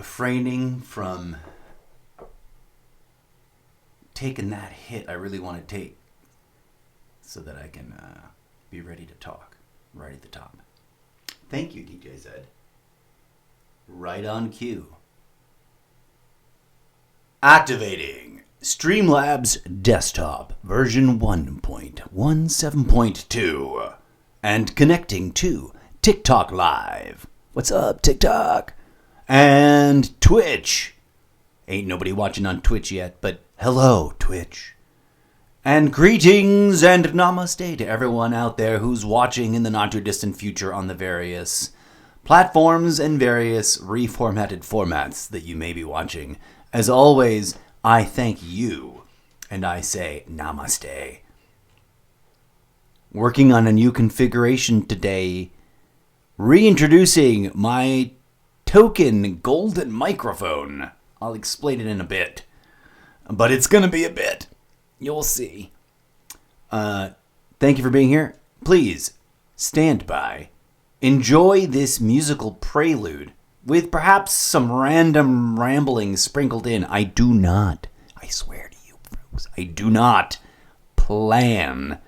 refraining from taking that hit I really want to take so that I can be ready to talk right at the top. Thank you, DJ Zed. Right on cue. Activating Streamlabs Desktop version 1.17.2 and connecting to TikTok Live. What's up, TikTok? And Twitch. Ain't nobody watching on Twitch yet, but hello, Twitch. And greetings and namaste to everyone out there who's watching in the not-too-distant future on the various platforms and various reformatted formats that you may be watching. As always, I thank you, and I say namaste. Working on a new configuration today, reintroducing my token golden microphone. I'll explain it in a bit, but it's going to be a bit. You'll see. Thank you for being here. Please, stand by. Enjoy this musical prelude with perhaps some random rambling sprinkled in. I swear to you folks, I do not plan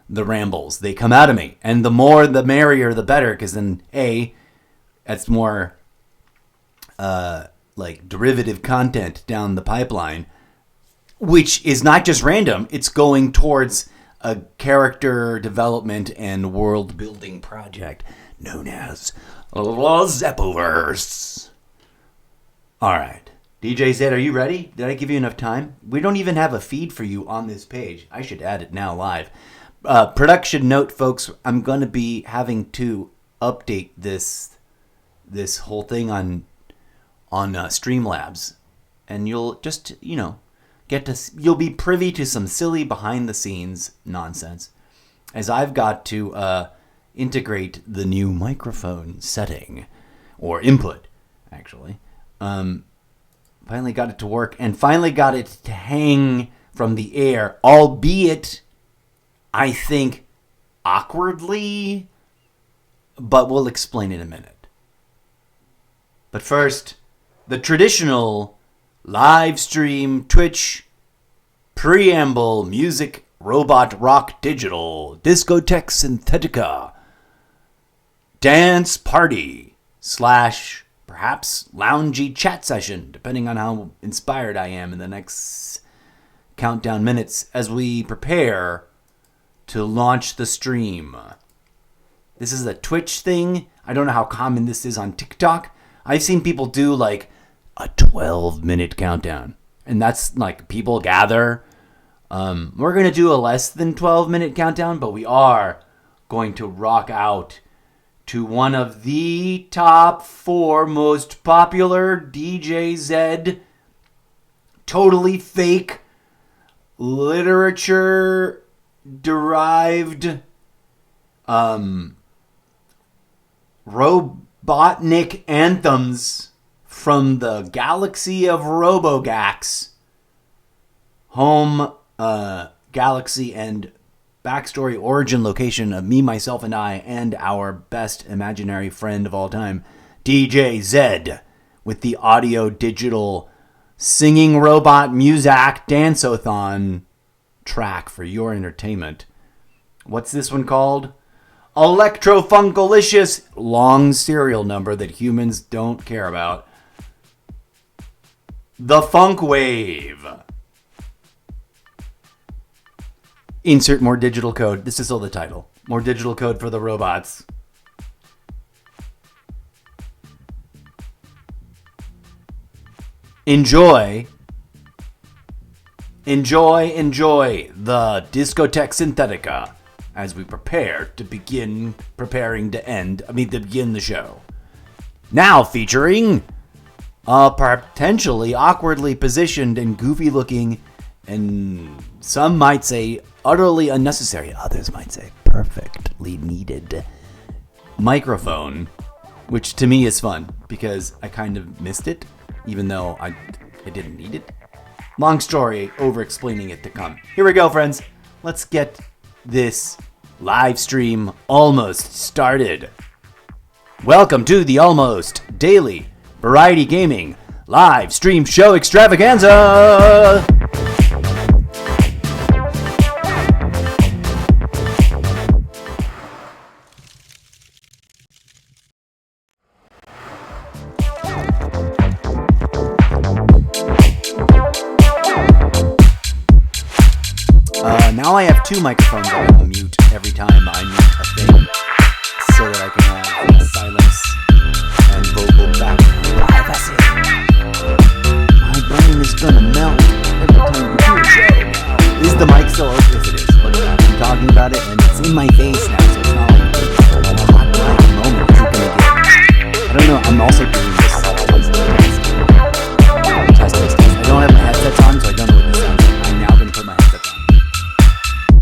the rambles. They come out of me. And the more the merrier the better, because then, that's more like derivative content down the pipeline, which is not just random, it's going towards a character development and world building project known as the Zeppoverse. Alright. DJ Zed, are you ready? Did I give you enough time? We don't even have a feed for you on this page. I should add it now live. Production note, folks, I'm going to be having to update this whole thing on Streamlabs. And you'll just, you'll be privy to some silly behind the scenes nonsense as I've got to integrate the new microphone setting or input, actually. Finally got it to work and finally got it to hang from the air, albeit, I think, awkwardly, but we'll explain in a minute. But first, the traditional live stream Twitch preamble music robot rock digital discotheque synthetica dance party / perhaps loungy chat session, depending on how inspired I am in the next countdown minutes as we prepare to launch the stream. This is a Twitch thing. I don't know how common this is on TikTok. I've seen people do like a 12-minute countdown, and that's like people gather. We're going to do a less than 12-minute countdown, but we are going to rock out to one of the top 4 most popular DJ Zed totally fake literature derived Robotnik anthems from the galaxy of Robogax, home galaxy and backstory origin location of me, myself, and I, and our best imaginary friend of all time, DJ Zed, with the audio digital singing robot music dance-o-thon track for your entertainment. What's this one called? Electrofunkalicious, long serial number that humans don't care about. The Funk Wave. Insert more digital code. This is still the title. More digital code for the robots. Enjoy the Discotheque Synthetica as we prepare to begin the show. Now featuring a potentially awkwardly positioned and goofy looking, and some might say utterly unnecessary, others might say perfectly needed microphone, which to me is fun because I kind of missed it, even though I didn't need it. Long story, over-explaining it to come. Here we go, friends. Let's get this live stream almost started. Welcome to the almost daily variety gaming live stream show extravaganza. Now I have two microphones that I mute every time I mute a thing, so that I can have silence and vocal background privacy. My brain is gonna melt every time we do a show. Is the mic still open? Yes, it is. Look at that. I'm talking about it, and it's in my face now, so it's not like a hot mic moment. Is it gonna get? I don't know. I'm also doing this test. I don't have my headsets on, so I don't know what this sounds like. I'm now gonna put my headsets on.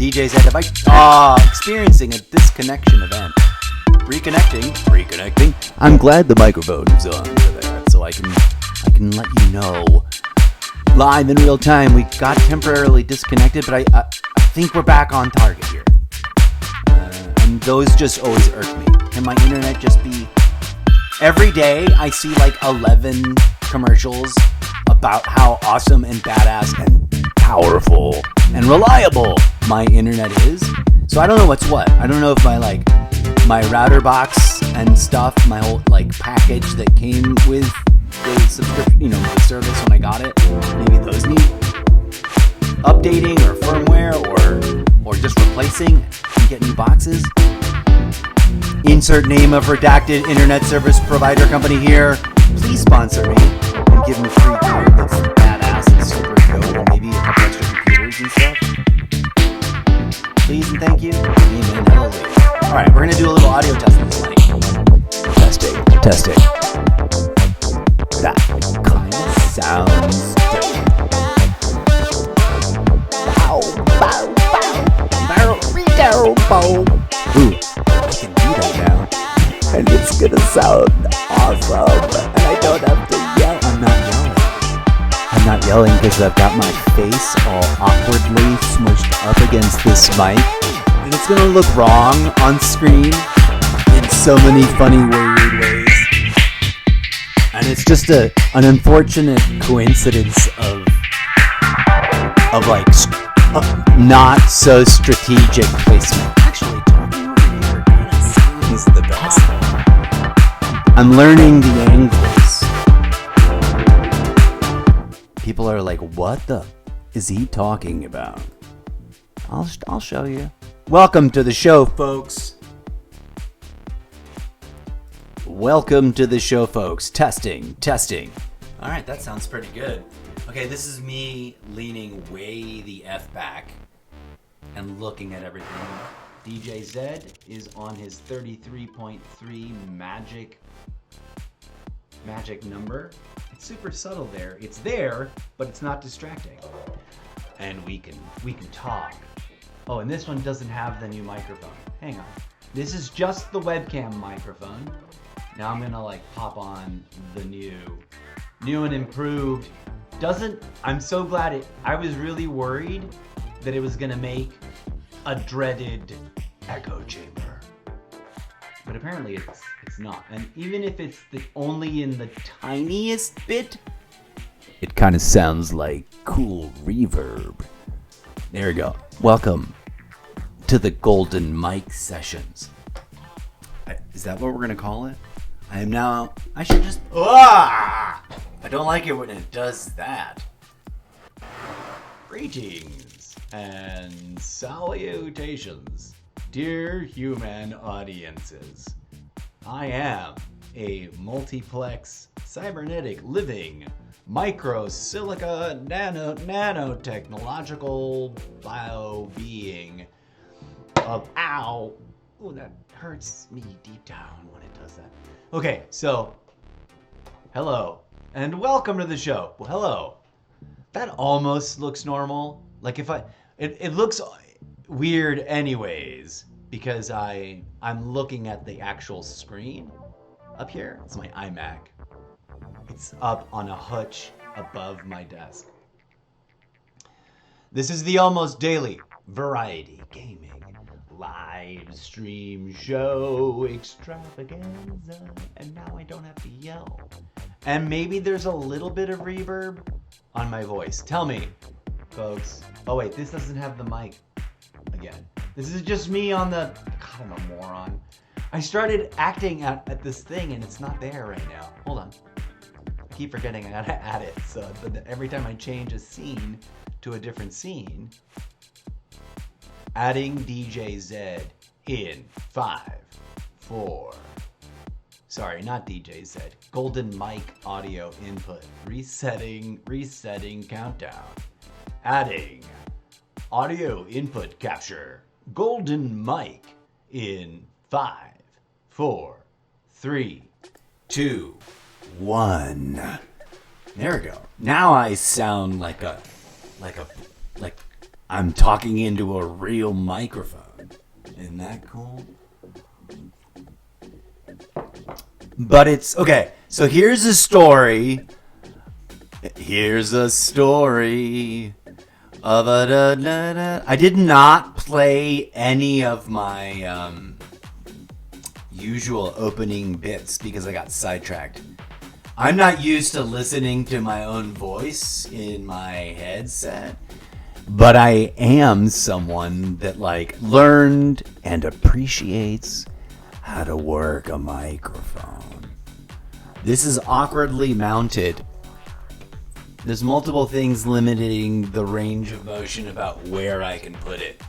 DJ Zed, experiencing a disconnection event. Reconnecting. I'm glad the microphone is on for that, so I can let you know live in real time. We got temporarily disconnected, but I think we're back on target here. And those just always irk me. Can my internet just be? Every day I see like 11 commercials about how awesome and badass and powerful and reliable my internet is. So I don't know what's what. I don't know if my router box and stuff, my whole package that came with the subscription, the service when I got it, maybe those need updating or firmware or just replacing and get new boxes. Insert name of redacted internet service provider company here. Please sponsor me and give me free gear that's badass and super dope, and maybe a couple extra computers and stuff. Please and thank you. Amen. Hallelujah. All right, we're gonna do a little audio test on this mic. Testing. That kind of sounds good. Ooh, I can do that now, and it's gonna sound awesome. And I don't have to yell. I'm not yelling because I've got my face all awkwardly smushed up against this mic, and it's gonna look wrong on screen in so many funny, weird ways. And it's just an unfortunate coincidence of not so strategic placement. Actually, talking over here kind of sounds the best. I'm learning the angles. People are like, what the is he talking about? I'll show you. Welcome to the show, folks. Welcome to the show, folks. Testing. All right, that sounds pretty good. Okay, this is me leaning way the F back and looking at everything. DJ Zed is on his 33.3 magic number. It's super subtle there. It's there, but it's not distracting. And we can talk. Oh, and this one doesn't have the new microphone. Hang on. This is just the webcam microphone. Now I'm gonna pop on the new and improved. I'm so glad I was really worried that it was gonna make a dreaded echo chamber. But apparently it's not. And even if it's only in the tiniest bit, it kind of sounds like cool reverb. There we go. Welcome to the Golden Mic Sessions. Is that what we're gonna call it? I should just... I don't like it when it does that. Greetings and salutations, dear human audiences. I am a multiplex, cybernetic, living, micro, silica, nanotechnological bio-being of... Ow! Ooh, that hurts me deep down when it does that. Okay, so, hello, and welcome to the show. Well, hello. That almost looks normal. It looks weird anyways, because I'm looking at the actual screen up here. It's my iMac. It's up on a hutch above my desk. This is the almost daily variety gaming live stream show extravaganza, and now I don't have to yell. And maybe there's a little bit of reverb on my voice. Tell me, folks. Oh wait, this doesn't have the mic again. This is just me on the, God, I'm a moron. I started acting at this thing and it's not there right now. Hold on. I keep forgetting I gotta add it. So every time I change a scene to a different scene, adding DJ Z in 5, 4. Sorry, not DJ Z. Golden mic audio input. Resetting countdown. Adding audio input capture. Golden mic in 5, 4, 3, 2, 1. There we go. Now I sound like I'm talking into a real microphone. Isn't that cool? But it's okay. So here's a story. Here's a story of a I did not play any of my usual opening bits because I got sidetracked. I'm not used to listening to my own voice in my headset, but I am someone that learned and appreciates how to work a microphone. This is awkwardly mounted. There's multiple things limiting the range of motion about where I can put it.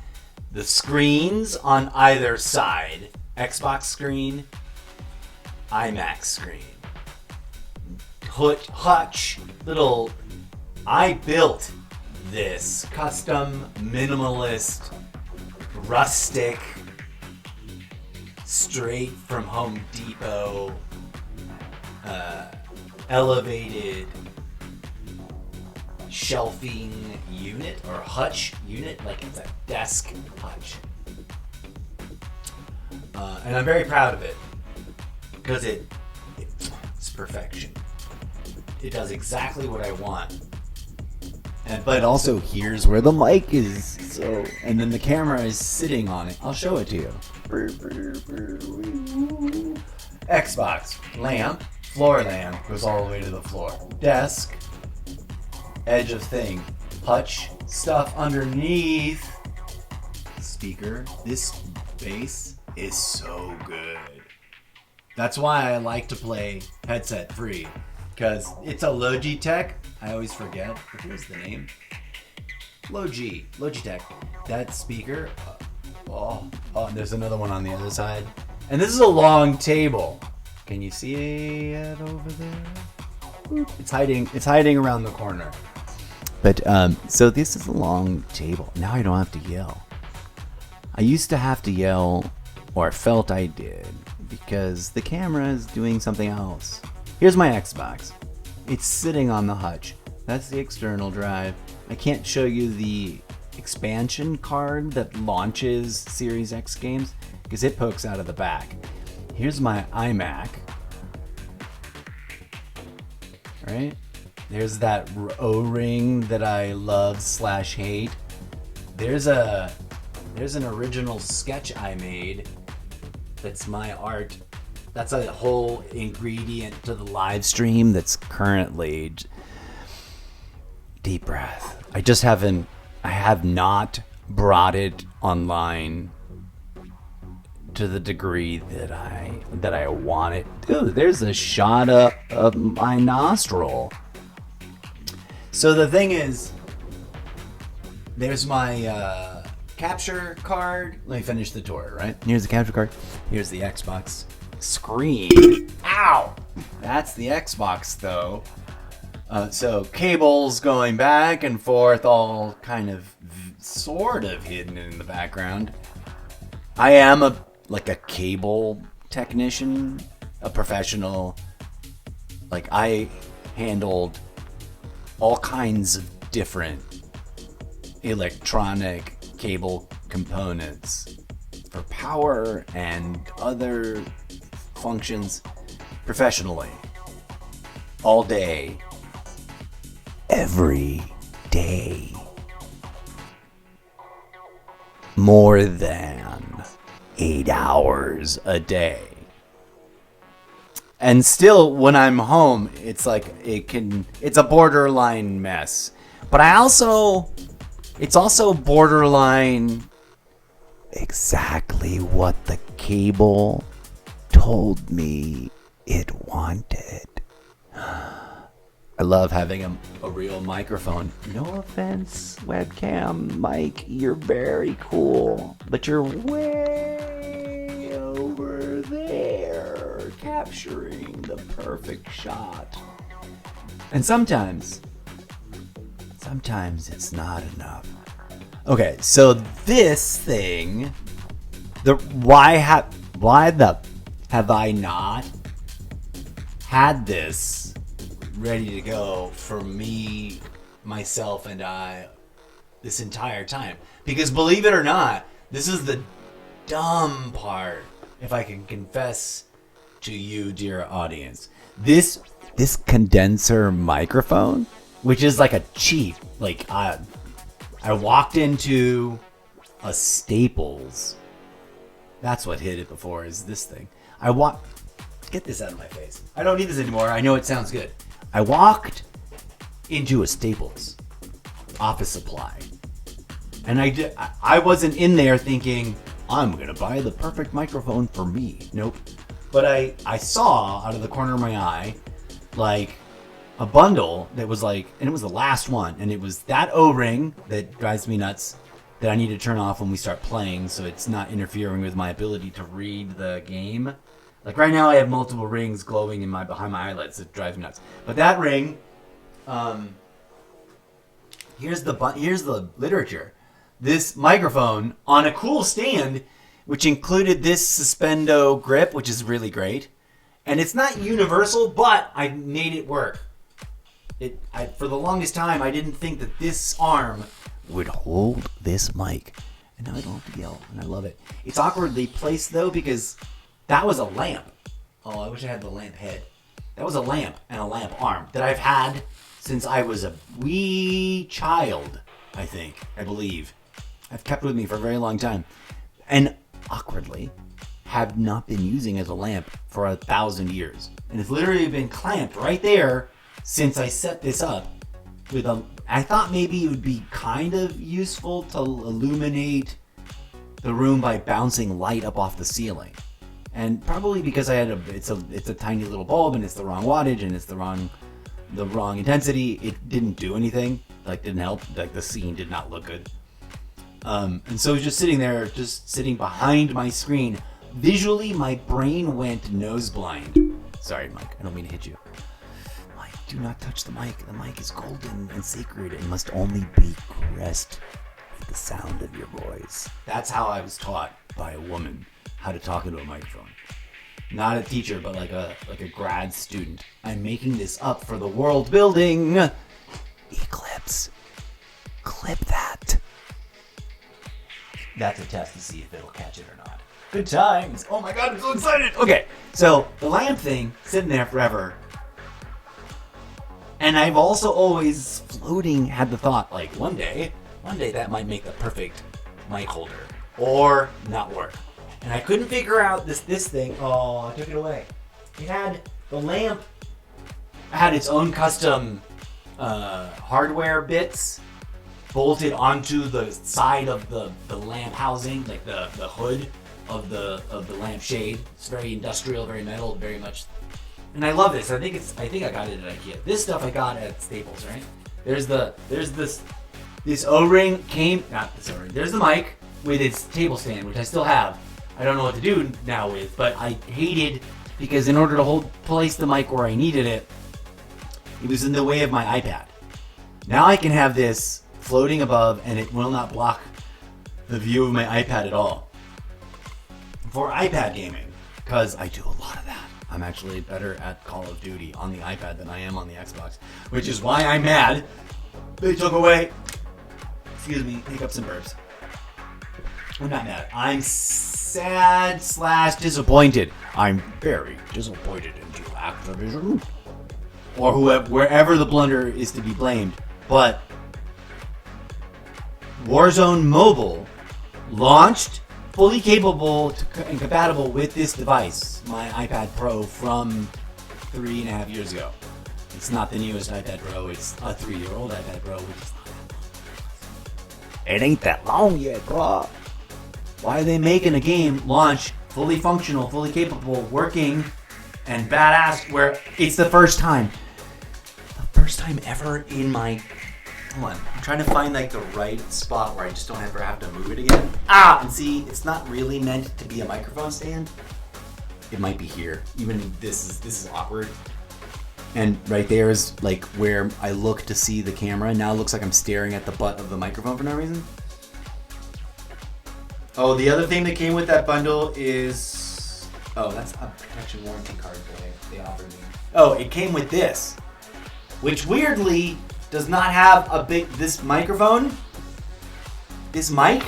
The screens on either side, Xbox screen, iMac screen, hutch, little, I built this custom, minimalist, rustic, straight from Home Depot, elevated shelving unit or hutch unit, like it's a desk hutch. And I'm very proud of it because it's perfection. It does exactly what I want. But also here's where the mic is. So, and then the camera is sitting on it. I'll show it to you. Xbox lamp, floor lamp goes all the way to the floor. Desk, edge of thing, hutch, stuff underneath. Speaker. This bass is so good. That's why I like to play headset free, because it's a Logitech. I always forget, but here's the name. Logitech. That speaker. And there's another one on the other side. And this is a long table. Can you see it over there? It's hiding around the corner. But so this is a long table. Now I don't have to yell. I used to have to yell, or felt I did, because the camera is doing something else. Here's my Xbox. It's sitting on the hutch. That's the external drive. I can't show you the expansion card that launches Series X games because it pokes out of the back. Here's my iMac. Right? There's that O-ring that I love/hate. There's an original sketch I made that's my art. That's a whole ingredient to the live stream that's currently... Deep breath. I have not brought it online to the degree that I want it. Dude, there's a shot of my nostril. So the thing is, there's my capture card. Let me finish the tour, right? Here's the capture card. Here's the Xbox screen. Ow! That's the Xbox, though. So cables going back and forth, all kind of sort of hidden in the background. I am a cable technician, a professional. I handled all kinds of different electronic cable components for power and other functions professionally. All day. Every day. More than 8 hours a day. And still, when I'm home, it's like it's a borderline mess. But it's also borderline exactly what the cable told me it wanted. I love having a real microphone. No offense, webcam, Mike, you're very cool, but you're way over there capturing the perfect shot. And sometimes it's not enough. Okay, so this thing, why have I not had this ready to go for me, myself, and I this entire time? Because believe it or not, this is the dumb part, if I can confess to you, dear audience. This condenser microphone, which is like a cheap, like I walked into a Staples. That's what hit it before, is this thing. Get this out of my face. I don't need this anymore. I know it sounds good. I walked into a Staples office supply. And I wasn't in there thinking, I'm going to buy the perfect microphone for me. Nope. But I saw out of the corner of my eye, like, a bundle that was like, and it was the last one. And it was that O-ring that drives me nuts, that I need to turn off when we start playing so it's not interfering with my ability to read the game. Like right now I have multiple rings glowing behind my eyelids. It drives me nuts. But that ring, here's the literature. This microphone on a cool stand, which included this Suspendo grip, which is really great. And it's not universal, but I made it work. For the longest time, I didn't think that this arm would hold this mic. And now I don't have to yell, and I love it. It's awkwardly placed, though, because that was a lamp. Oh, I wish I had the lamp head. That was a lamp and a lamp arm that I've had since I was a wee child, I believe. I've kept with me for a very long time. And awkwardly, have not been using as a lamp for 1,000 years. And it's literally been clamped right there since I set this up with I thought maybe it would be kind of useful to illuminate the room by bouncing light up off the ceiling. And probably because I had it's a tiny little bulb and it's the wrong wattage and it's the wrong intensity, it didn't do anything. Like, didn't help. Like, the scene did not look good. And so just sitting there, just sitting behind my screen, visually my brain went nose blind. Sorry, Mike, I don't mean to hit you. Mike, do not touch the mic. The mic is golden and sacred and must only be caressed with the sound of your voice. That's how I was taught by a woman how to talk into a microphone. Not a teacher, but like a grad student. I'm making this up for the world building. Eclipse. Clip that. That's a test to see if it'll catch it or not. Good times. Oh my god, I'm so excited. Okay, so the lamp thing, sitting there forever. And I've also always had the thought, like, one day that might make the perfect mic holder. Or not work. And I couldn't figure out this thing. Oh, I took it away. It had the lamp. Had its own custom hardware bits bolted onto the side of the lamp housing, like the hood of the lamp shade. It's very industrial, very metal, very much. And I love this. I think I got it at IKEA. This stuff I got at Staples, right? There's this O-ring not this O-ring. There's the mic with its table stand, which I still have. I don't know what to do now with, but I hated, because in order to place the mic where I needed it, it was in the way of my iPad. Now I can have this floating above and it will not block the view of my iPad at all. For iPad gaming, because I do a lot of that. I'm actually better at Call of Duty on the iPad than I am on the Xbox, which is why I'm mad they took away, hiccups and burps. I'm not mad. I'm sad / disappointed. I'm very disappointed in you, Activision. Or wherever the blunder is to be blamed. But Warzone Mobile launched fully capable and compatible with this device, my iPad Pro from 3.5 years ago. It's not the newest iPad Pro, it's a 3-year-old iPad Pro, which is not that long. It ain't that long yet, bro. Why are they making a game launch fully functional, fully capable, working, and badass where it's the first time ever in my... Hold on, I'm trying to find like the right spot where I just don't ever have to move it again. And see, it's not really meant to be a microphone stand. It might be here. Even this is awkward. And right there is like where I look to see the camera. Now it looks like I'm staring at the butt of the microphone for no reason. Oh, the other thing that came with that bundle is... Oh, that's a protection warranty card that they offered me. Oh, it came with this. Which weirdly does not have this microphone. This mic,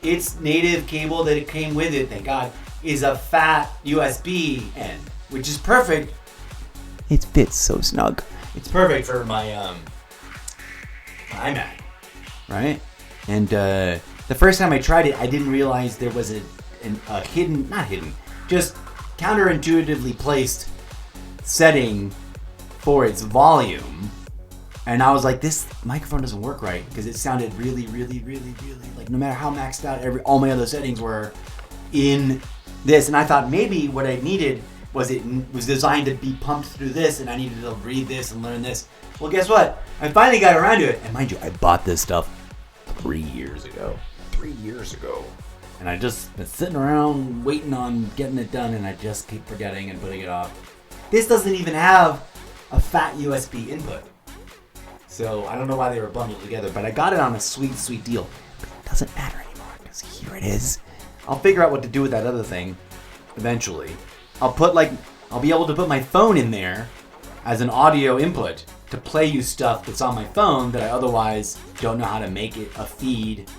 its native cable that it came with it, thank God, is a fat USB end, which is perfect. It fits so snug. It's perfect for my iMac, right? And the first time I tried it, I didn't realize there was a hidden, not hidden, just counterintuitively placed setting for its volume. And I was like, this microphone doesn't work right because it sounded really, really, really, really like no matter how maxed out all my other settings were in this. And I thought maybe what I needed was it was designed to be pumped through this and I needed to read this and learn this. Well, guess what? I finally got around to it. And mind you, I bought this stuff 3 years ago. 3 years ago. And I just been sitting around waiting on getting it done and I just keep forgetting and putting it off. This doesn't even have a fat USB input. So I don't know why they were bundled together, but I got it on a sweet, sweet deal. But it doesn't matter anymore because here it is. I'll figure out what to do with that other thing eventually. I'll be able to put my phone in there as an audio input to play you stuff that's on my phone that I otherwise don't know how to make it a feed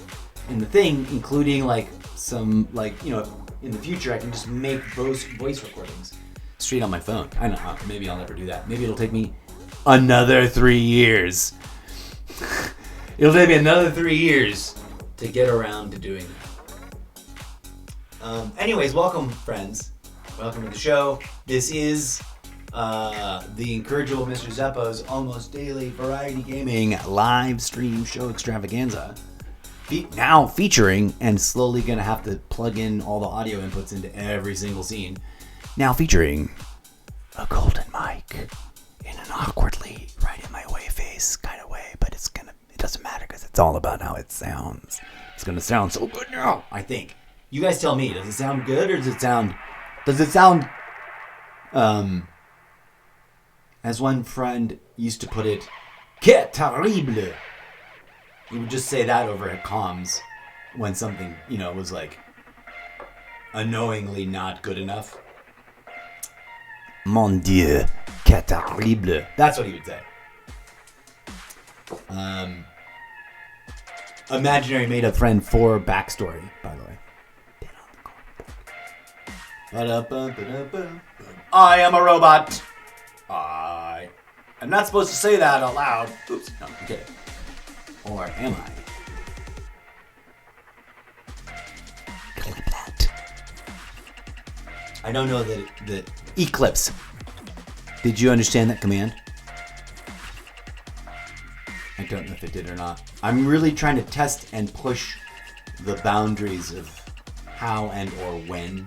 in the thing, including like some in the future I can just make voice recordings straight on my phone. I don't know, maybe I'll never do that. Maybe it'll take me another 3 years. It'll take me another 3 years to get around to doing that. Anyways, welcome friends. Welcome to the show. This is the incorrigible Mr. Zeppo's almost daily variety gaming live stream show extravaganza. Now featuring, and slowly gonna have to plug in all the audio inputs into every single scene. Now featuring a golden mic in an awkwardly right in my way face kind of way, but it doesn't matter because it's all about how it sounds. It's gonna sound so good now, I think. You guys tell me, does it sound good or does it sound as one friend used to put it, que terrible. He would just say that over at comms when something, was like unknowingly not good enough. Mon Dieu, que terrible. That's what he would say. Imaginary made-up friend for backstory, by the way. I am a robot. I am not supposed to say that out loud. Oops, no, I'm kidding. Or am I? Clip that. I don't know that Eclipse. Did you understand that command? I don't know if it did or not. I'm really trying to test and push the boundaries of how and or when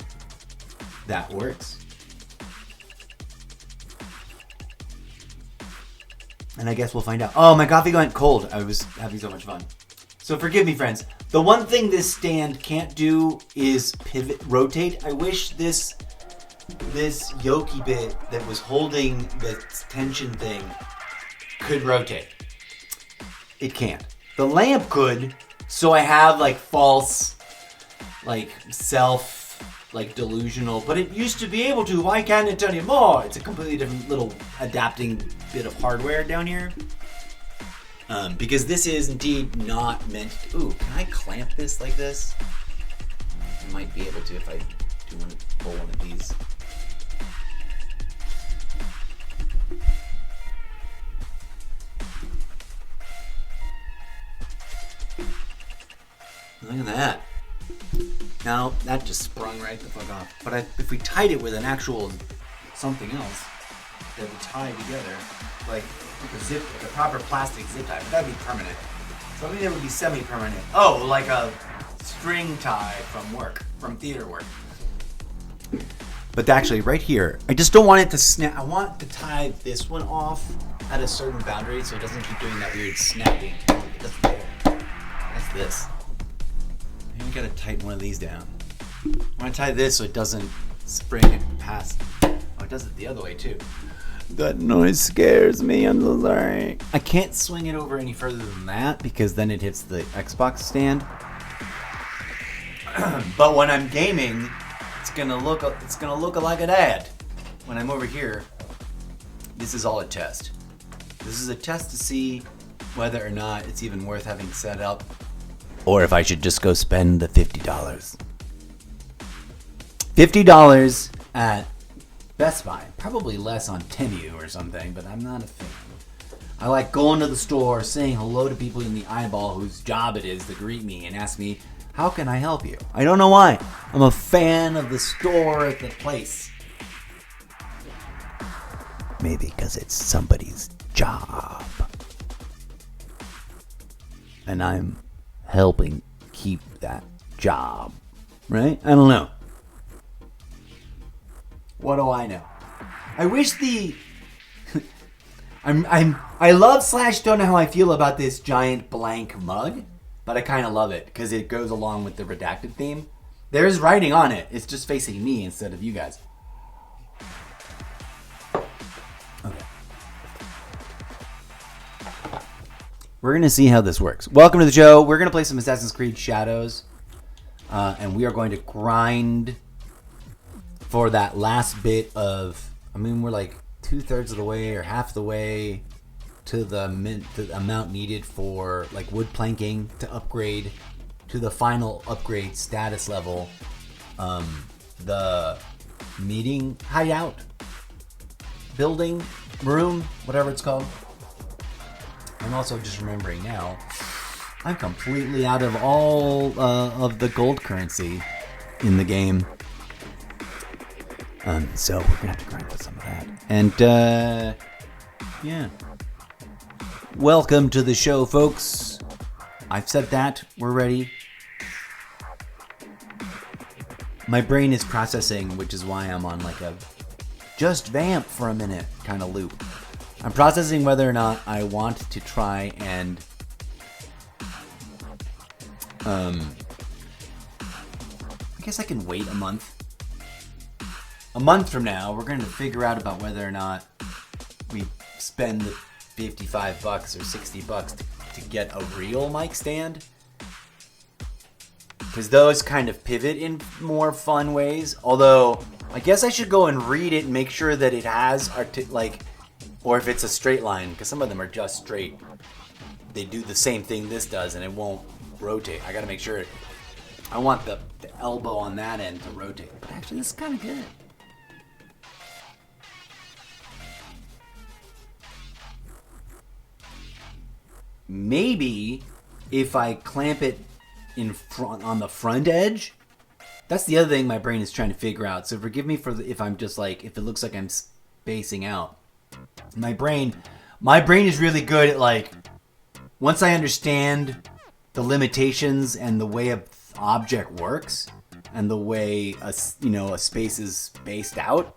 that works. And I guess we'll find out. Oh, my coffee went cold. I was having so much fun. So forgive me, friends. The one thing this stand can't do is rotate. I wish this yoke bit that was holding the tension thing could rotate. It can't. The lamp could, so I have false, delusional, but it used to be able to. Why can't it anymore? It's a completely different little adapting bit of hardware down here. Because this is indeed not meant to... Ooh, can I clamp this like this? I might be able to if I pull one of these. Look at that. Now, that just sprung right the fuck off. But if we tied it with an actual something else that we tie together, like a proper plastic zip tie, but that'd be permanent. Something that would be semi-permanent. Oh, like a string tie from theater work. But actually, right here, I just don't want it to snap. I want to tie this one off at a certain boundary so it doesn't keep doing that weird snapping. That's there. That's this. Maybe we gotta tighten one of these down. I want to tie this so it doesn't spring it past. Oh, it does it the other way too. That noise scares me. I'm so sorry. I can't swing it over any further than that because then it hits the Xbox stand. But when I'm gaming, it's gonna look like an ad. When I'm over here, this is all a test. This is a test to see whether or not it's even worth having set up, or if I should just go spend the $50. $50 at Best Buy. Probably less on Temu or something, but I'm not a fan. I like going to the store, saying hello to people in the eyeball whose job it is to greet me and ask me, how can I help you? I don't know why. I'm a fan of the store at the place. Maybe because it's somebody's job. And I'm helping keep that job. Right? I don't know. What do I know? I wish I love / don't know how I feel about this giant blank mug, but I kind of love it because it goes along with the redacted theme. There's writing on it. It's just facing me instead of you guys. Okay. We're going to see how this works. Welcome to the show. We're going to play some Assassin's Creed Shadows. And we are going to grind for that last bit of... I mean, we're like 2/3 of the way or half the way to the amount needed for like wood planking to upgrade to the final upgrade status level. The meeting hideout building room, whatever it's called. I'm also just remembering now, I'm completely out of all of the gold currency in the game. So we're gonna have to grind for some of that. And yeah. Welcome to the show, folks. I've said that. We're ready. My brain is processing, which is why I'm on like a just vamp for a minute kind of loop. I'm processing whether or not I want to try and I guess I can wait a month. A month from now, we're going to figure out about whether or not we spend the $55 or $60 to get a real mic stand. Because those kind of pivot in more fun ways. Although, I guess I should go and read it and make sure that it has, or if it's a straight line. Because some of them are just straight. They do the same thing this does and it won't rotate. I got to make sure. I want the elbow on that end to rotate. But actually, this is kind of good. Maybe if I clamp it in front on the front edge, that's the other thing my brain is trying to figure out. So forgive me for if I'm just like, if it looks like I'm spacing out. My brain is really good at like, once I understand the limitations and the way an object works and the way a space is spaced out.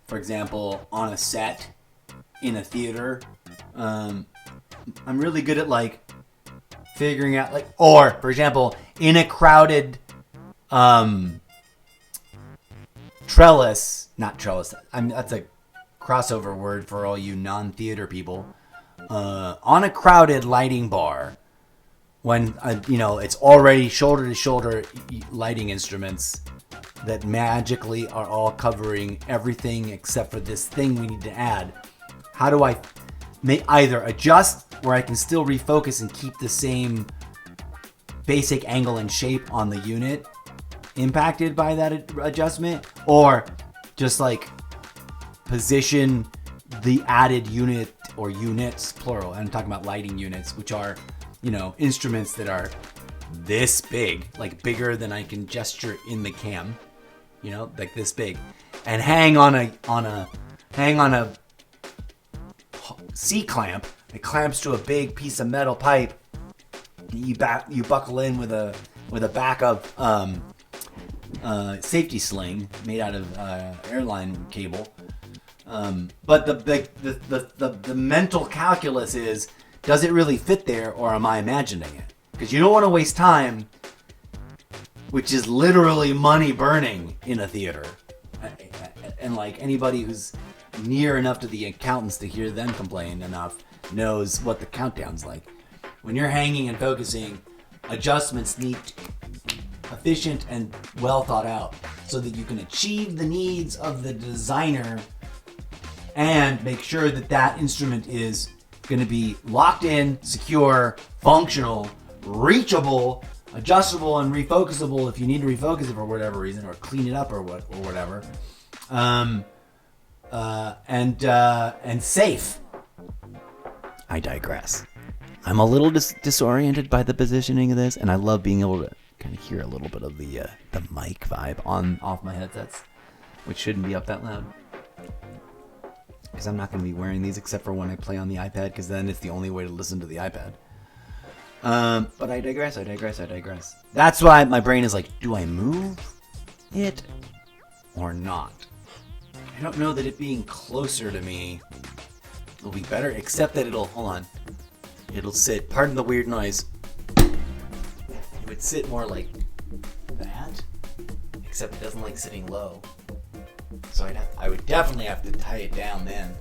For example, on a set in a theater, I'm really good at like figuring out like, or for example, in a crowded trellis, not trellis. That's a crossover word for all you non-theater people. On a crowded lighting bar, when it's already shoulder to shoulder lighting instruments that magically are all covering everything except for this thing we need to add. How do I either adjust where I can still refocus and keep the same basic angle and shape on the unit impacted by that adjustment, or just like position the added unit or units, plural. I'm talking about lighting units, which are, instruments that are this big, like bigger than I can gesture in the cam, you know, like this big, and hang on a C-clamp. It clamps to a big piece of metal pipe. You buckle in with a backup safety sling made out of airline cable. But the mental calculus is, does it really fit there, or am I imagining it? Because you don't want to waste time, which is literally money burning in a theater. And like anybody who's near enough to the accountants to hear them complain enough knows what the countdown's like. When you're hanging and focusing, adjustments need efficient and well thought out so that you can achieve the needs of the designer and make sure that that instrument is going to be locked in, secure, functional, reachable, adjustable, and refocusable if you need to refocus it for whatever reason, or clean it up or whatever, and safe. I digress. I'm a little disoriented by the positioning of this, and I love being able to kind of hear a little bit of the mic vibe off my headsets, which shouldn't be up that loud. Because I'm not going to be wearing these except for when I play on the iPad, because then it's the only way to listen to the iPad. But I digress. That's why my brain is like, do I move it or not? I don't know that it being closer to me will be better, except that it'll sit, pardon the weird noise, it would sit more like that, except it doesn't like sitting low. So I would definitely have to tie it down then.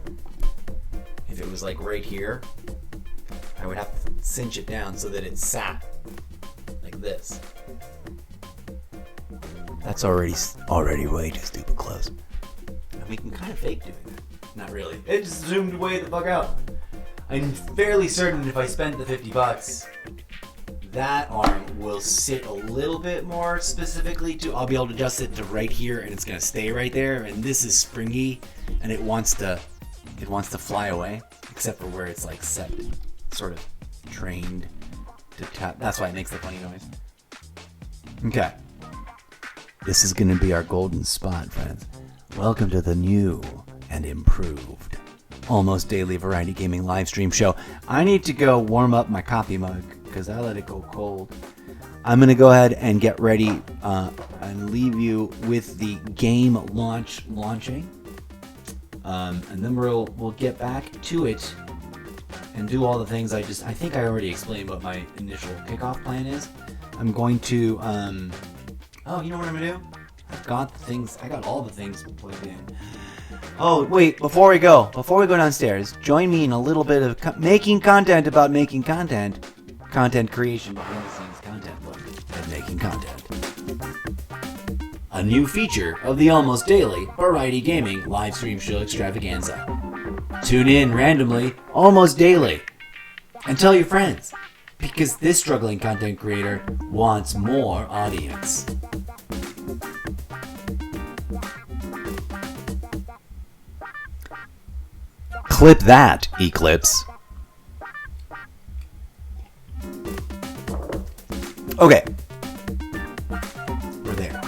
If it was like right here, I would have to cinch it down so that it sat like this. That's already way too stupid close. And we can kind of fake doing that. Not really. It just zoomed way the fuck out. I'm fairly certain if I spent the $50, that arm will sit a little bit more specifically to, I'll be able to adjust it to right here, and it's gonna stay right there. And this is springy, and it wants to fly away, except for where it's like set, sort of trained to tap. That's why it makes the funny noise. Okay. This is gonna be our golden spot, friends. Welcome to the new and improved Almost Daily Variety Gaming live stream show. I need to go warm up my coffee mug because I let it go cold. I'm going to go ahead and get ready and leave you with the game launching. And then we'll get back to it and do all the things I think I already explained what my initial kickoff plan is. I'm going to, you know what I'm going to do? I got all the things plugged in. Oh, wait, before we go downstairs, join me in a little bit of making content about making content creation, behind the scenes content look at making content. A new feature of the Almost Daily Variety Gaming live stream show Extravaganza. Tune in randomly, almost daily, and tell your friends, because this struggling content creator wants more audience. Clip that, Eclipse. Okay. We're there.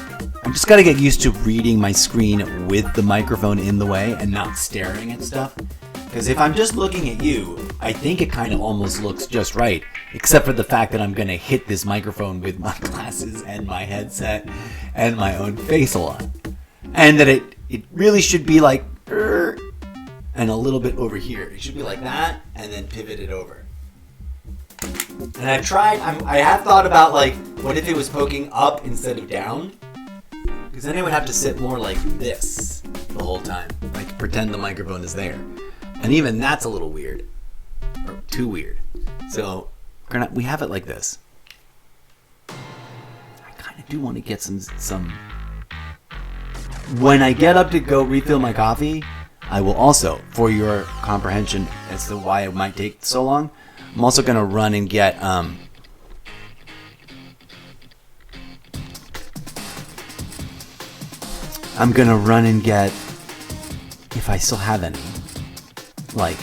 I'm just gotta get used to reading my screen with the microphone in the way and not staring at stuff. Because if I'm just looking at you, I think it kind of almost looks just right. Except for the fact that I'm gonna hit this microphone with my glasses and my headset and my own face a lot. And that it really should be like... and a little bit over here. It should be like that, and then pivot it over. And I've tried, I have thought about like, what if it was poking up instead of down? Because then it would have to sit more like this the whole time. Like pretend the microphone is there. And even that's a little weird. Or too weird. So, we have it like this. I kind of do want to get some... When I get up to go refill my coffee, I will also, for your comprehension as to why it might take so long, I'm also going to run and get, if I still have any, like,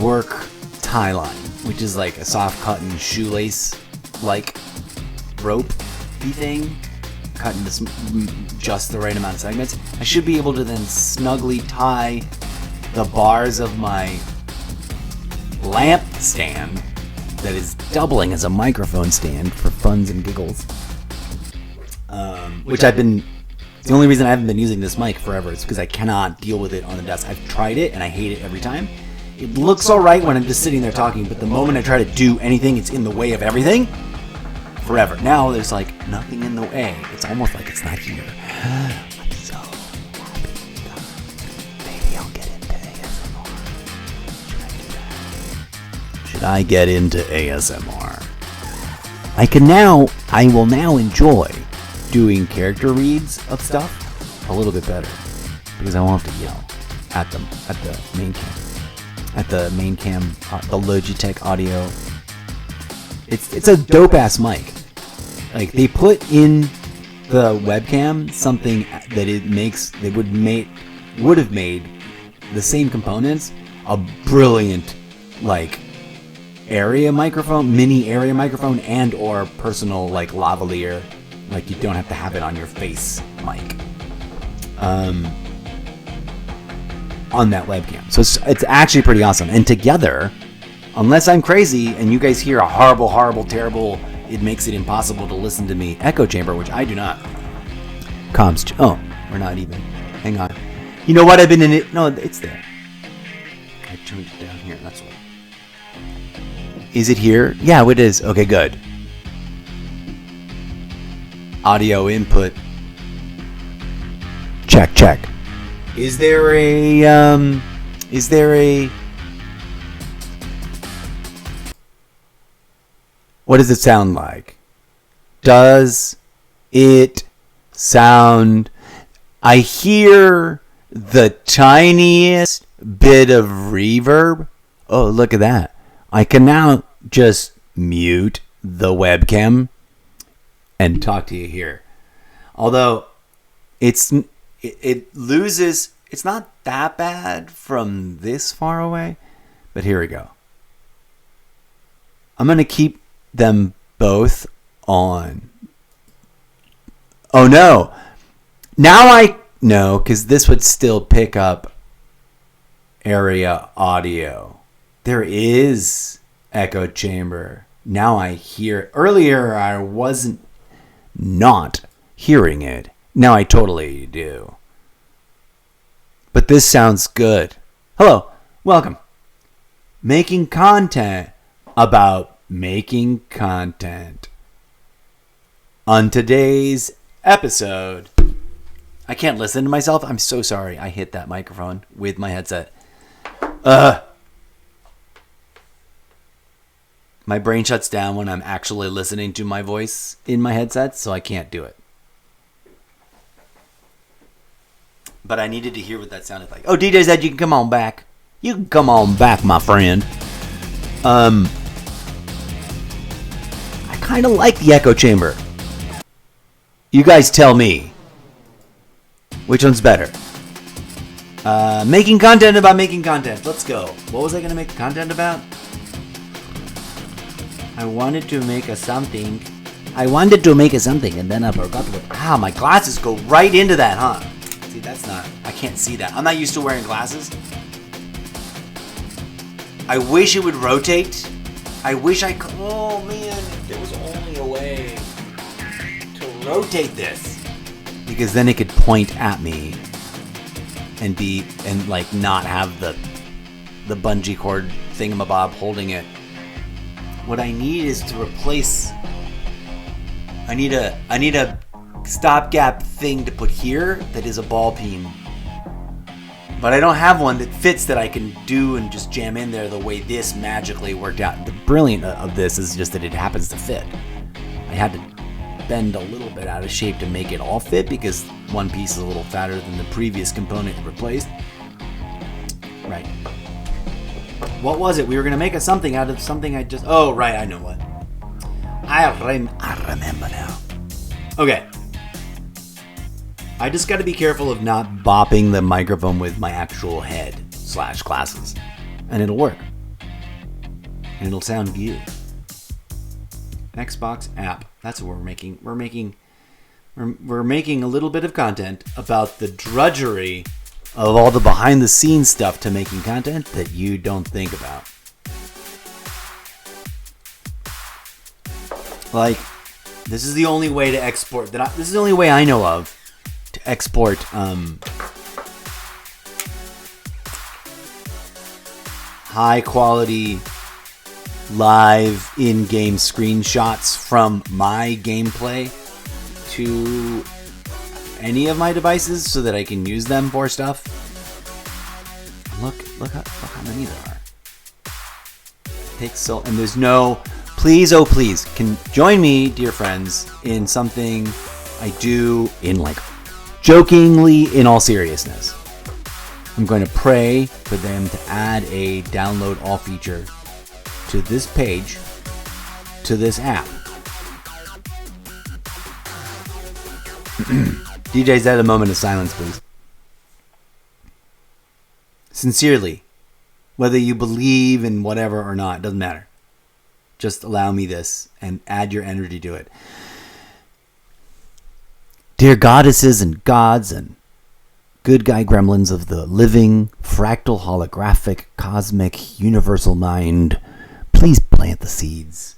work tie line, which is like a soft cotton shoelace, like, rope thing, cut into just the right amount of segments, I should be able to then snugly tie the bars of my lamp stand that is doubling as a microphone stand for funs and giggles. Which the only reason I haven't been using this mic forever is because I cannot deal with it on the desk. I've tried it and I hate it every time. It looks alright when I'm just sitting there talking, but the moment I try to do anything, it's in the way of everything. Forever. Now there's like nothing in the way. It's almost like it's not here. I'm so happy. Maybe I'll get into ASMR. Should I get into ASMR? I will now enjoy doing character reads of stuff a little bit better because I won't have to yell at the main cam, the Logitech audio. It's a dope ass mic. Like they put in the webcam something that would have made the same components a brilliant like area microphone, mini area microphone, and or personal like lavalier. Like you don't have to have it on your face mic. On that webcam. So it's actually pretty awesome. And together, unless I'm crazy and you guys hear a horrible, terrible, it makes it impossible to listen to me echo chamber, which I do not. Comms. We're not even. Hang on. You know what? I've been in it. No, it's there. I tuned it down here. That's what. Is it here? Yeah, it is. Okay, good. Audio input. Check. Is there a what does it sound like? Does it sound, I hear the tiniest bit of reverb. Oh, look at that. I can now just mute the webcam and talk to you here. Although it loses, it's not that bad from this far away, but here we go. I'm going to keep them both on. Oh no. No, because this would still pick up area audio. There is echo chamber. Now I hear. Earlier I wasn't not hearing it. Now I totally do. But this sounds good. Hello, welcome. Making content about making content. On today's episode, I can't listen to myself. I'm so sorry. I hit that microphone with my headset. My brain shuts down when I'm actually listening to my voice in my headset, so I can't do it. But I needed to hear what that sounded like. Oh, DJ said you can come on back. You can come on back, my friend. I kind of like the echo chamber. You guys tell me. Which one's better? Making content about making content. Let's go. What was I going to make content about? I wanted to make a something. And then I forgot what. My glasses go right into that, huh? See, that's not, I can't see that. I'm not used to wearing glasses. I wish it would rotate. I wish I could, oh man, if there was only a way to rotate this. Because then it could point at me and like not have the bungee cord thingamabob holding it. What I need is to replace, I need a stopgap thing to put here that is a ball peen, but I don't have one that fits that I can do and just jam in there the way this magically worked out. The brilliant of this is just that it happens to fit. I had to bend a little bit out of shape to make it all fit because one piece is a little fatter than the previous component it replaced. Right. What was it? We were going to make a something out of something I just, oh right, I know what. I remember now. Okay. I just got to be careful of not bopping the microphone with my actual head / glasses. And it'll work. And it'll sound good. Xbox app. That's what we're making. We're making a little bit of content about the drudgery of all the behind the scenes stuff to making content that you don't think about. Like, this is the only way to export this is the only way I know of to export high quality live in-game screenshots from my gameplay to any of my devices so that I can use them for stuff. Look how many there are. It takes so, and there's no, please, oh please, can join me, dear friends, in something I do in like jokingly in all seriousness. I'm going to pray for them to add a download all feature to this page, to this app. DJ's at a moment of silence, please. Sincerely, whether you believe in whatever or not, doesn't matter. Just allow me this and add your energy to it. Dear goddesses and gods and good guy gremlins of the living, fractal, holographic, cosmic, universal mind, please plant the seeds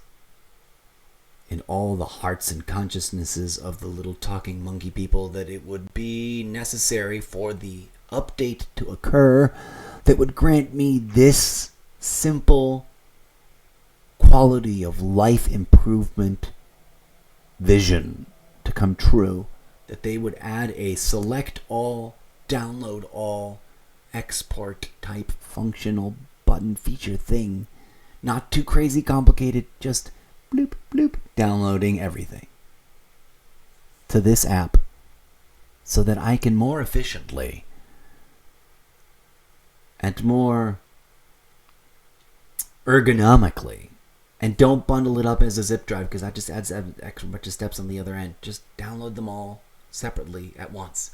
in all the hearts and consciousnesses of the little talking monkey people that it would be necessary for the update to occur that would grant me this simple quality of life improvement vision to come true, that they would add a select all, download all, export type functional button feature thing. Not too crazy complicated, just bloop, bloop, downloading everything to this app so that I can more efficiently and more ergonomically, and don't bundle it up as a zip drive because that just adds an extra bunch of steps on the other end. Just download them all separately at once.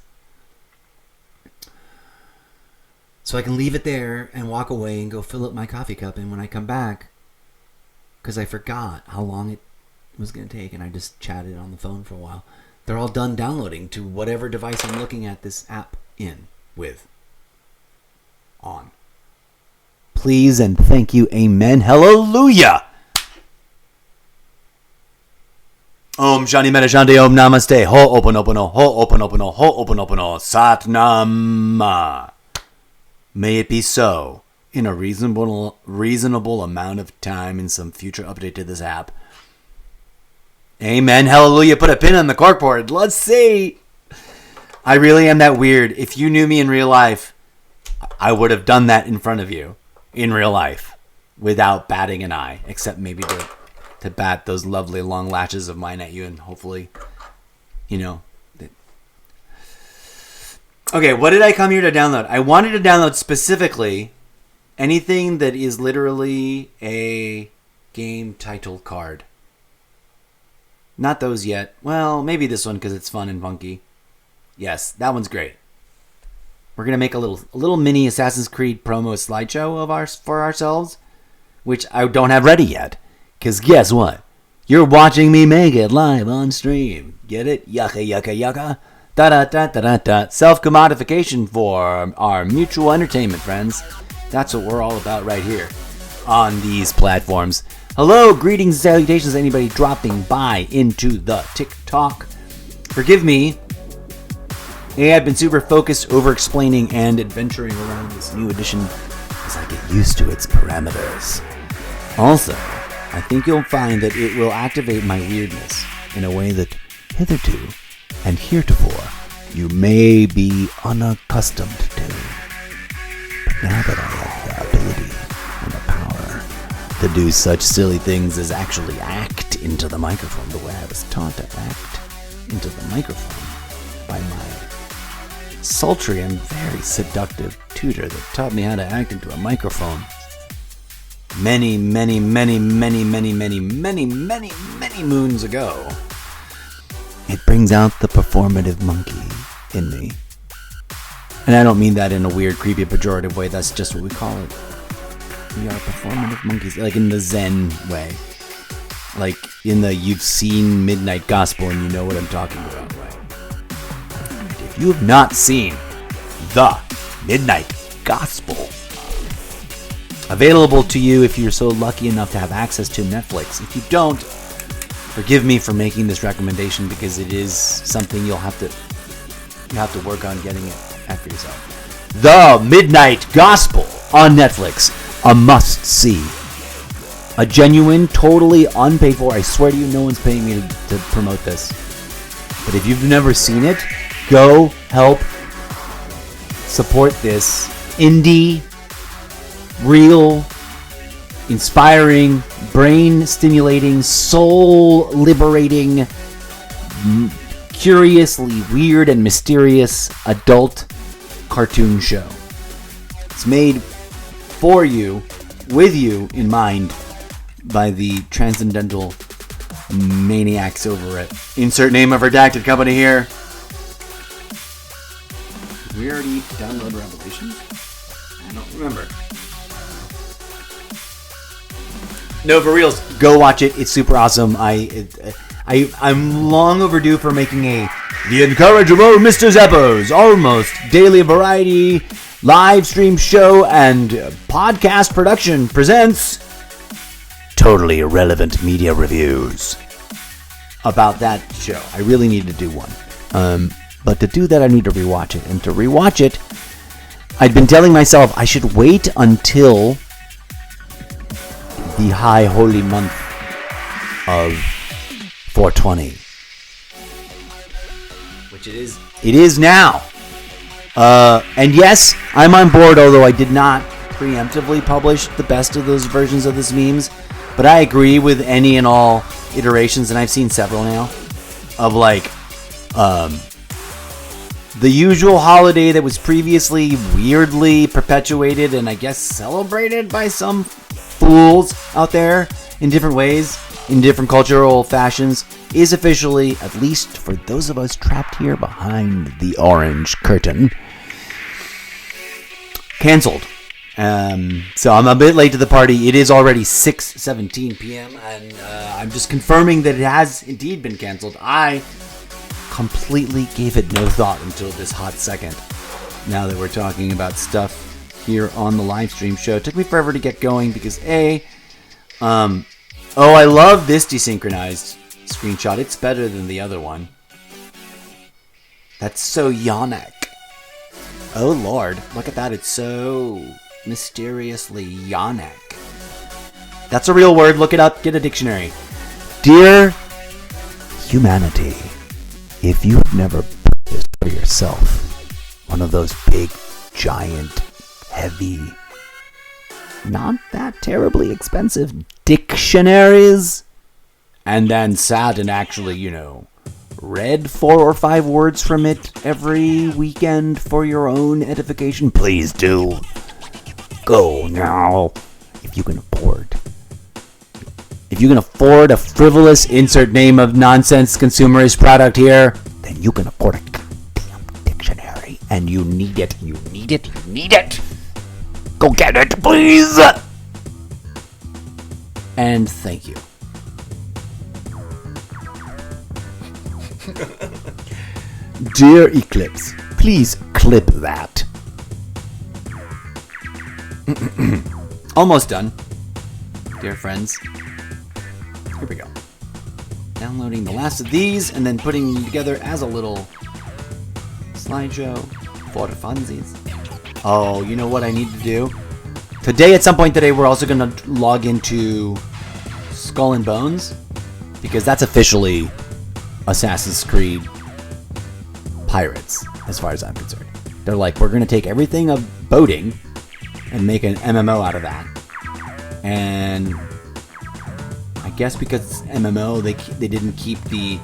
So I can leave it there and walk away and go fill up my coffee cup. And when I come back, because I forgot how long it was going to take and I just chatted on the phone for a while, they're all done downloading to whatever device I'm looking at this app on. Please and thank you. Amen. Hallelujah. Om Shani Meta Shanti Om Namaste. Ho Oponopono. Ho Oponopono. Ho Oponopono. Sat Nam. May it be so in a reasonable amount of time in some future update to this app. Amen. Hallelujah. Put a pin on the corkboard. Let's see. I really am that weird. If you knew me in real life, I would have done that in front of you in real life without batting an eye, except maybe to bat those lovely long lashes of mine at you and hopefully, Okay, what did I come here to download? I wanted to download specifically anything that is literally a game title card. Not those yet. Well, maybe this one because it's fun and funky. Yes, that one's great. We're gonna make a little mini Assassin's Creed promo slideshow for ourselves, which I don't have ready yet. Cause guess what? You're watching me make it live on stream. Get it? Yucca yucca yucca. Da da da da da da. Self-commodification for our mutual entertainment, friends. That's what we're all about right here on these platforms. Hello, greetings and salutations to anybody dropping by into the TikTok. Forgive me. Hey, I've been super focused, over-explaining, and adventuring around this new edition as I get used to its parameters. Also, I think you'll find that it will activate my weirdness in a way that hitherto and heretofore you may be unaccustomed to. But now that I have the ability and the power to do such silly things as actually act into the microphone the way I was taught to act into the microphone by my sultry and very seductive tutor that taught me how to act into a microphone many moons ago. It brings out the performative monkey in me. And I don't mean that in a weird, creepy, pejorative way. That's just what we call it. We are performative monkeys, like in the Zen way. like you've seen Midnight Gospel and you know what I'm talking about, right? If you have not seen The Midnight Gospel, available to you if you're so lucky enough to have access to Netflix. If you don't, forgive me for making this recommendation because it is something you have to work on getting it after yourself. The Midnight Gospel on Netflix, a must-see. A genuine, totally unpaid for. I swear to you, no one's paying me to promote this. But if you've never seen it, go help support this indie, real, inspiring, brain-stimulating, soul-liberating, curiously weird and mysterious adult cartoon show. It's made for you, with you in mind, by the transcendental maniacs over at insert name of redacted company here. Did we already download Revelation? I don't remember. No, for reals, go watch it. It's super awesome. I'm long overdue for making the incorrigible Mr. Zeppo's almost daily variety live stream show and podcast production presents Totally Irrelevant Media Reviews about that show. I really need to do one. But to do that, I need to rewatch it. And to rewatch it, I'd been telling myself I should wait until the high holy month of 420. Which it is now. And yes, I'm on board, although I did not preemptively publish the best of those versions of this memes. But I agree with any and all iterations, and I've seen several now, of the usual holiday that was previously weirdly perpetuated and I guess celebrated by some fools out there in different ways, in different cultural fashions, is officially, at least for those of us trapped here behind the orange curtain, canceled. So I'm a bit late to the party. It is already 6:17 p.m. and I'm just confirming that it has indeed been canceled. I completely gave it no thought until this hot second. Now that we're talking about stuff here on the live stream show, it took me forever to get going because I love this desynchronized screenshot. It's better than the other one. That's so Yannick. Oh Lord, look at that. It's so mysteriously Yannick. That's a real word. Look it up. Get a dictionary. Dear humanity, if you have never put this for yourself, one of those big, giant, heavy, not that terribly expensive dictionaries, and then sat and actually, read 4 or 5 words from it every weekend for your own edification, please do. Go now. If you can afford. If you can afford a frivolous insert name of nonsense consumerist product here, then you can afford a goddamn dictionary. And you need it. You need it. You need it. Go get it, please. And thank you. Dear Eclipse, please clip that. Almost done, dear friends. Here we go. Downloading the last of these and then putting them together as a little slideshow for funsies. Oh, you know what I need to do? Today, at some point today, we're also going to log into Skull and Bones, because that's officially Assassin's Creed Pirates, as far as I'm concerned. They're like, we're going to take everything of boating and make an MMO out of that. And I guess because it's MMO, they didn't keep the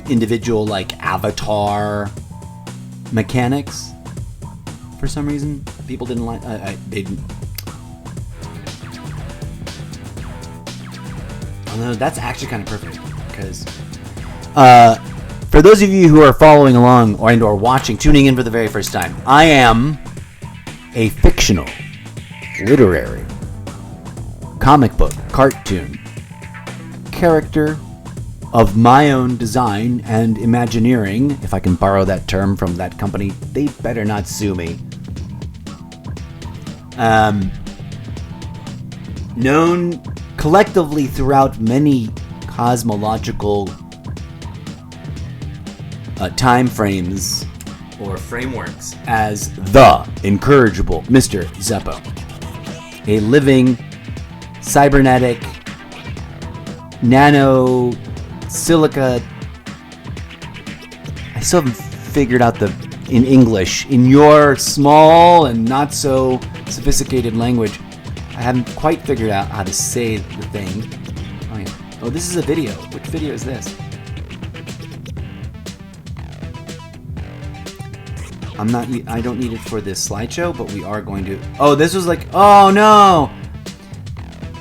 individual avatar mechanics for some reason. People didn't like. They didn't. Although that's actually kind of perfect because for those of you who are following along or watching, tuning in for the very first time, I am a fictional, literary, comic book, cartoon, character of my own design and Imagineering, if I can borrow that term from that company. They better not sue me. Known collectively throughout many cosmological time frames or frameworks as the incorrigible Mr. Zeppo, a living cybernetic nano silica. I still haven't figured out in English, in your small and not so sophisticated language, I haven't quite figured out how to say the thing. Oh yeah. Oh, this is a video. Which video is this? I don't need it for this slideshow, but we are going to. Oh, this was like, oh no!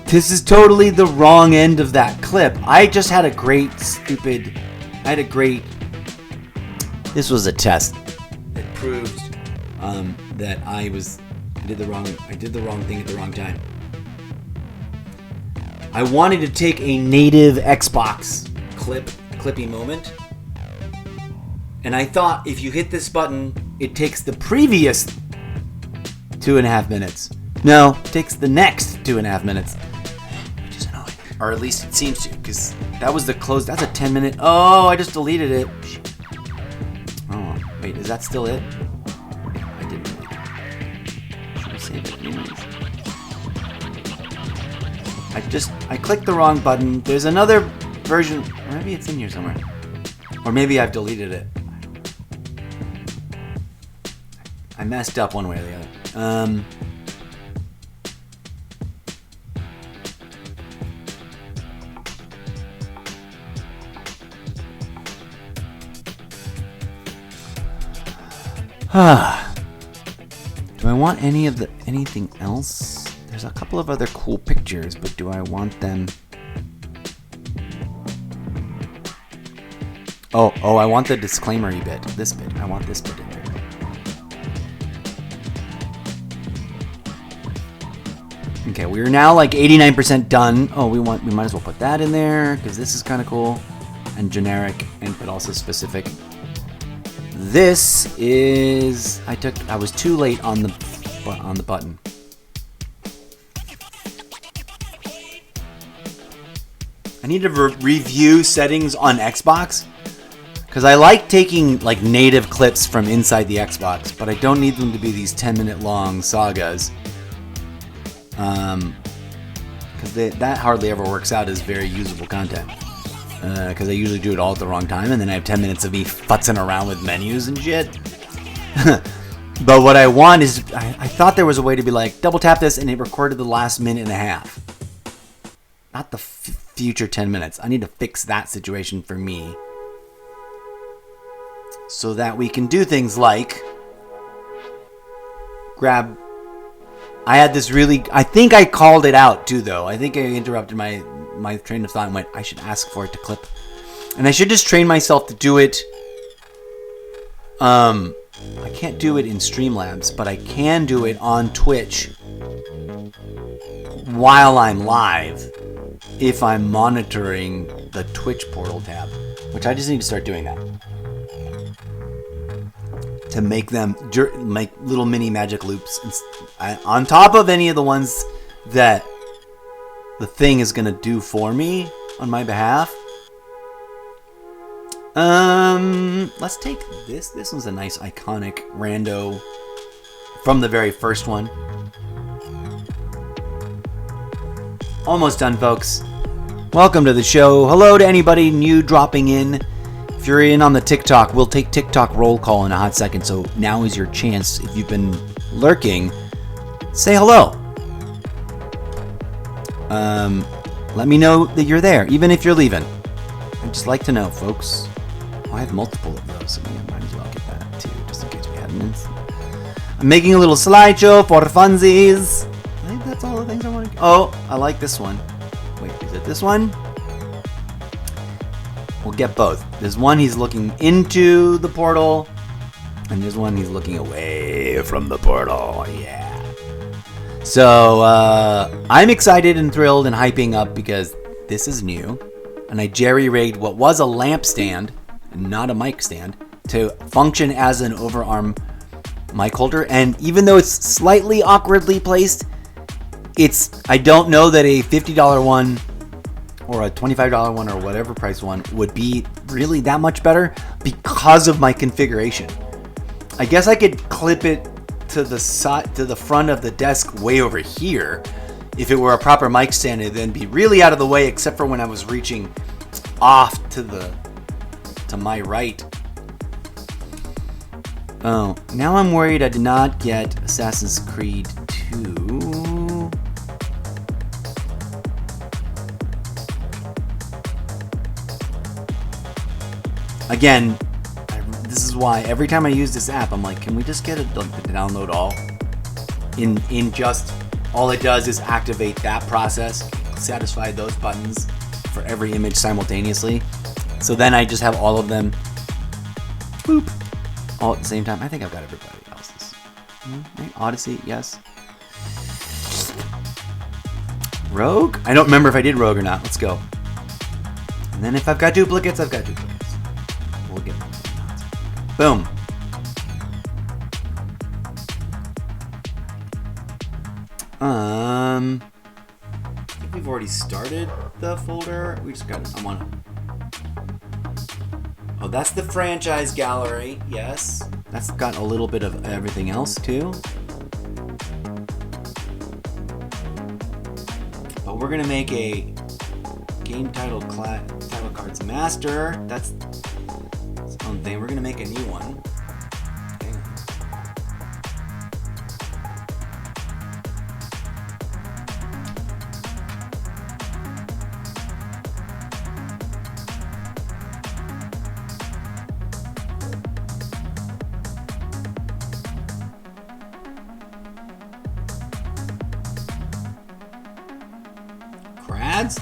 This is totally the wrong end of that clip. I just had a great, this was a test that proved that I did the wrong thing at the wrong time. I wanted to take a native Xbox clippy moment, and I thought if you hit this button, it takes the previous 2.5 minutes. No, it takes the next 2.5 minutes. Which is annoying. Or at least it seems to, because that was the close. That's a 10-minute. Oh, I just deleted it. Shit. Oh, wait, is that still it? I didn't delete it. Should I save it anyways? I clicked the wrong button. There's another version. Maybe it's in here somewhere. Or maybe I've deleted it. I messed up one way or the other. Do I want anything else? There's a couple of other cool pictures, but do I want them? Oh, I want the disclaimer-y bit. This bit. I want this bit in there. Okay, we're now like 89% done. Oh, we might as well put that in there because this is kind of cool and generic, but also specific. This is I was too late on the button. I need to review settings on Xbox because I like taking like native clips from inside the Xbox, but I don't need them to be these 10-minute long sagas. Because that hardly ever works out as very usable content. Because I usually do it all at the wrong time, and then I have 10 minutes of me futzing around with menus and shit. But what I want is, I thought there was a way to be like, double tap this, and it recorded the last minute and a half. Not the future 10 minutes. I need to fix that situation for me. So that we can do things like grab. I had this I think I called it out too, though. I think I interrupted my train of thought and went, I should ask for it to clip. And I should just train myself to do it. I can't do it in Streamlabs, but I can do it on Twitch while I'm live if I'm monitoring the Twitch portal tab, which I just need to start doing that. To make little mini magic loops on top of any of the ones that the thing is going to do for me on my behalf. Let's take this. This one's a nice iconic rando from the very first one. Almost done, folks. Welcome to the show. Hello to anybody new dropping in. If you're in on the TikTok, we'll take TikTok roll call in a hot second. So now is your chance. If you've been lurking, say hello. Let me know that you're there, even if you're leaving. I'd just like to know, folks. Oh, I have multiple of those, so we might as well get that too, just in case we have minutes. I'm making a little slideshow for funsies. I think that's all the things I want to. Oh, I like this one. Wait, is it this one? We'll get both. There's one he's looking into the portal, and there's one he's looking away from the portal. Yeah. So I'm excited and thrilled and hyping up because this is new. and I jerry-rigged what was a lamp stand, not a mic stand, to function as an overarm mic holder. And even though it's slightly awkwardly placed, I don't know that a $50 one or a $25 one or whatever price one would be really that much better because of my configuration. I guess I could clip it to the side, to the front of the desk way over here. If it were a proper mic stand, it'd then be really out of the way, except for when I was reaching off to my right. Oh, now I'm worried I did not get Assassin's Creed 2. Again, this is why every time I use this app, I'm like, can we just get it to download all? In just, all it does is activate that process, satisfy those buttons for every image simultaneously. So then I just have all of them, boop, all at the same time. I think I've got everybody else's. Right? Odyssey, yes. Rogue? I don't remember if I did Rogue or not. Let's go. And then if I've got duplicates, I've got duplicates. We'll get them. Boom. I think we've already started the folder. We just got, I'm on. Oh, that's the franchise gallery. Yes. That's got a little bit of everything else too. But we're gonna make a game title cards master. That's its own thing. We're gonna make a new one.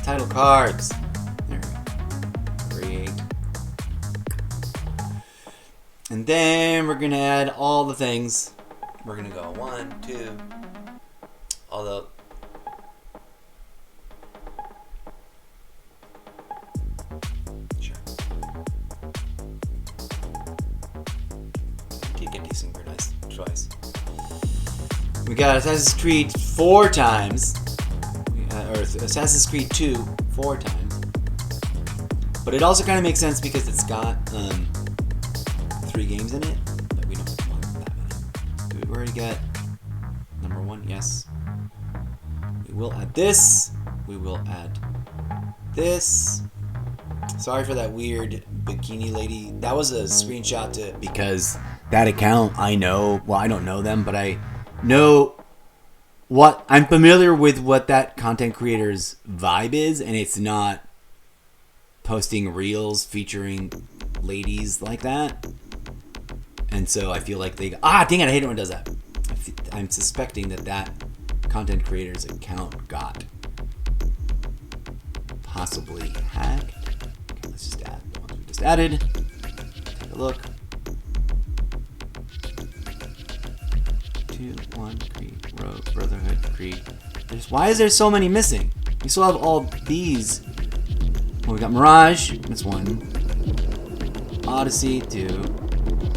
Title cards. There we go. Create. And then we're gonna add all the things. We're gonna go 1, 2, all the. Sure. Did get desynchronized twice. We got Assassin's Creed 4 times. Or Assassin's Creed 2 4 times. But it also kind of makes sense because it's got 3 games in it. But we don't want that many. Do we already get number 1? Yes. We will add this. We will add this. Sorry for that weird bikini lady. That was a screenshot because that account, I know, well, I don't know them, but I know I'm familiar with what that content creator's vibe is, and it's not posting reels featuring ladies like that. And so I feel like dang it, I hate it when it does that. I'm suspecting that content creator's account got possibly hacked. Okay, let's just add the ones we just added. Take a look. 2, 1, Creed, Rogue, Brotherhood, Creed. Why is there so many missing? We still have all these. Well, we got Mirage. That's 1. Odyssey, 2.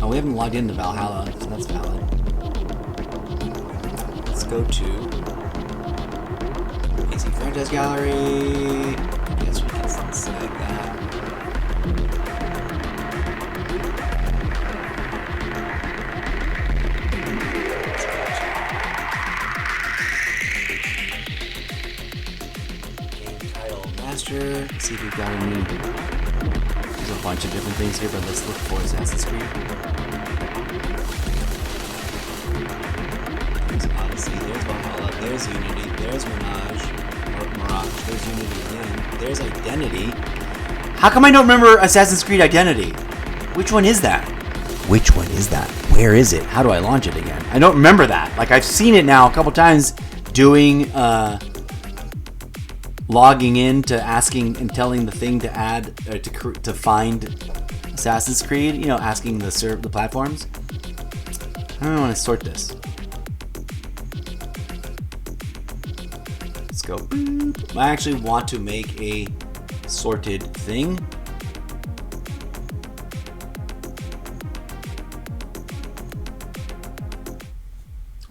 Oh, we haven't logged into Valhalla, so that's valid. Let's go to AC Franchise Gallery. I guess we can select that. See if we've got any. There's a bunch of different things here, but let's look for Assassin's Creed. There's Odyssey, there's Valhalla, there's Unity, there's Mirage, there's Unity again, there's Identity. How come I don't remember Assassin's Creed Identity? Which one is that? Which one is that? Where is it? How do I launch it again? I don't remember that. Like, I've seen it now a couple times doing logging in to asking and telling the thing to add or to find Assassin's Creed, you know, asking the platforms. I don't want to sort this. Let's go. I actually want to make a sorted thing.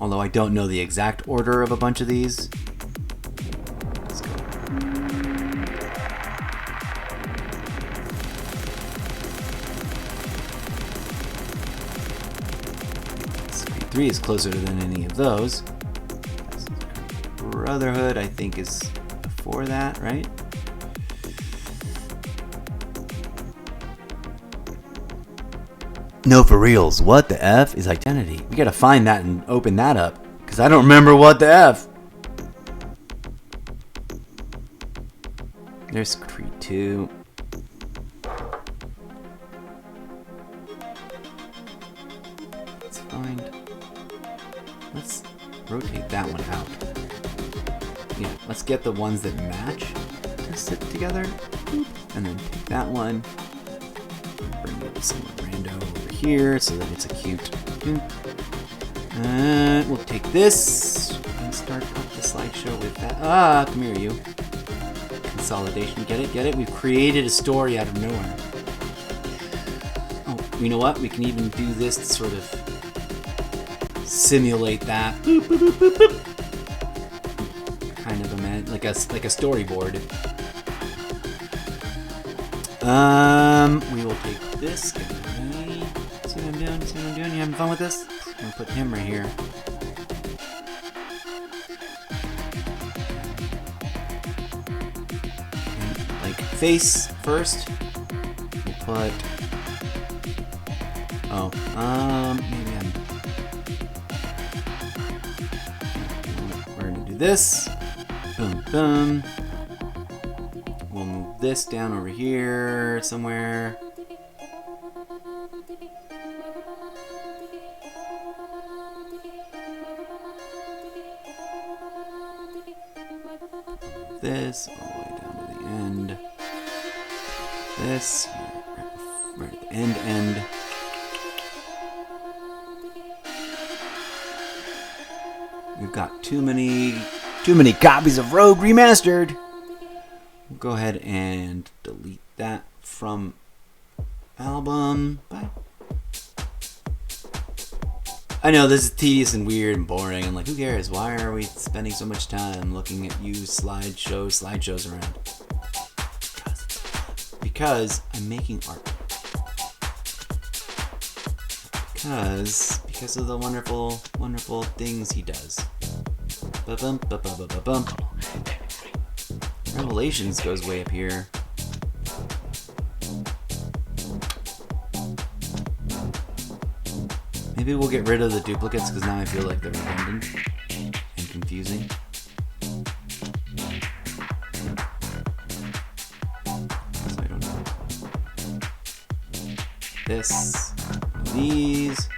Although I don't know the exact order of a bunch of these. Let's go. Three is closer than any of those. Brotherhood, I think, is before that, right? No, for reals. What the F is identity? We gotta find that and open that up, because I don't remember what the F. There's Creed 2. Let's find. Let's rotate that one out. Yeah, let's get the ones that match to sit together. And then take that one. Bring it somewhere rando over here so that it's a cute. We'll take this and start up the slideshow with that. Ah, come here, you. Consolidation. Get it? Get it? We've created a story out of nowhere. Oh, you know what? We can even do this to sort of simulate that. Boop, boop, boop, boop, boop. Kind of like a storyboard. We will take this guy. See what I'm doing? See what I'm doing? You having fun with this? I'm gonna put him right here. Like face first. We'll put. Oh, maybe we're gonna do this. Boom, boom. We'll move this down over here somewhere. This all the way down to the end. This right at the end. We've got too many copies of Rogue Remastered. We'll go ahead and delete that from album. Bye. I know this is tedious and weird and boring and like, who cares? Why are we spending so much time looking at you slideshows around? Because I'm making art. Because of the wonderful, wonderful things he does. Ba-bum, ba-ba-ba-ba-bum. Revelations goes way up here. Maybe we'll get rid of the duplicates because now I feel like they're redundant and confusing. So I don't know. This, these.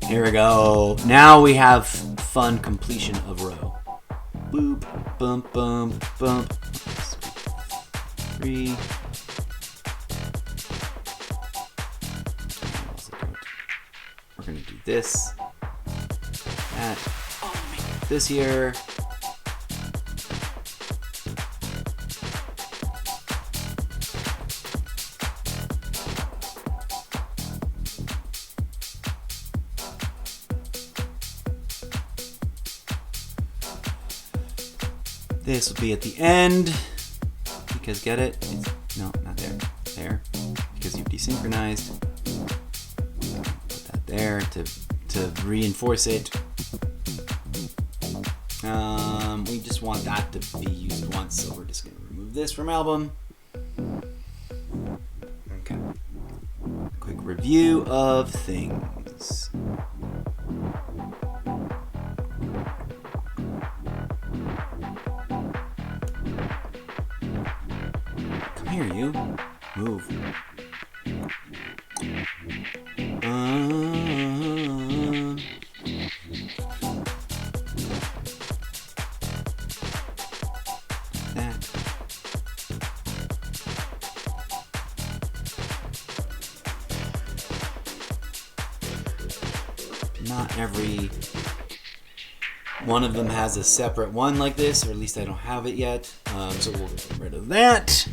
Here we go. Now we have fun completion of row. Boop, bump, bump, bump. 3. We're gonna do this, that, this here. This will be at the end, because get it? No, not there. There, because you've desynchronized. Put that there to reinforce it. We just want that to be used once, so we're just going to remove this from album. Okay. Quick review of things. Here, you move. That. Not every one of them has a separate one like this, or at least I don't have it yet. So we'll get rid of that.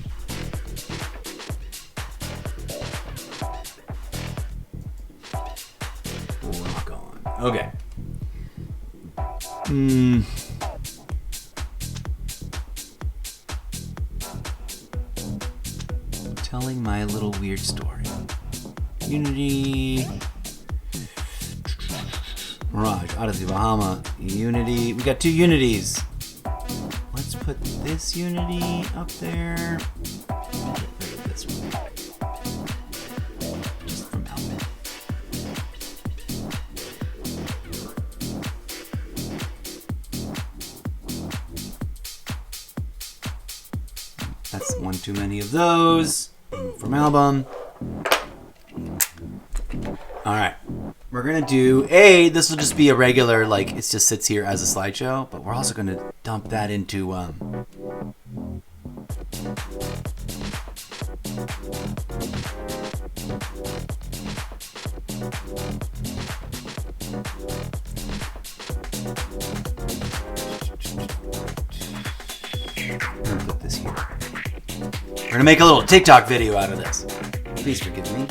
Rock on. Okay. Telling my little weird story. Unity. Mirage, Odyssey, Bahama, Unity. We got 2 Unities. Let's put this Unity up there. Get rid of this one. Just from Alvin. That's one too many of those. From album. Alright. We're gonna do this will just be a regular, like, it just sits here as a slideshow, but we're also gonna dump that into I'm gonna put this here. We're gonna make a little TikTok video out of this. Please forgive me.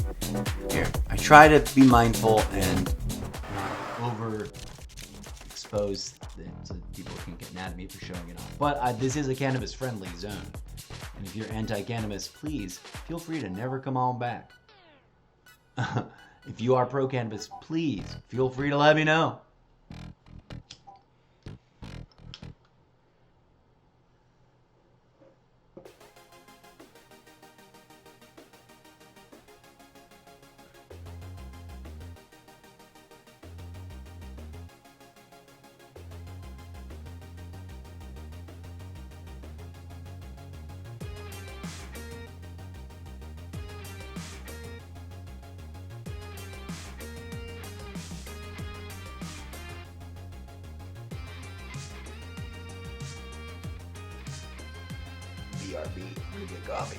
Here, I try to be mindful and not overexpose it so that people can get mad at me for showing it off. But this is a cannabis-friendly zone. And if you're anti-cannabis, please feel free to never come on back. If you are pro-cannabis, please feel free to let me know. BRB, I'm gonna get coffee.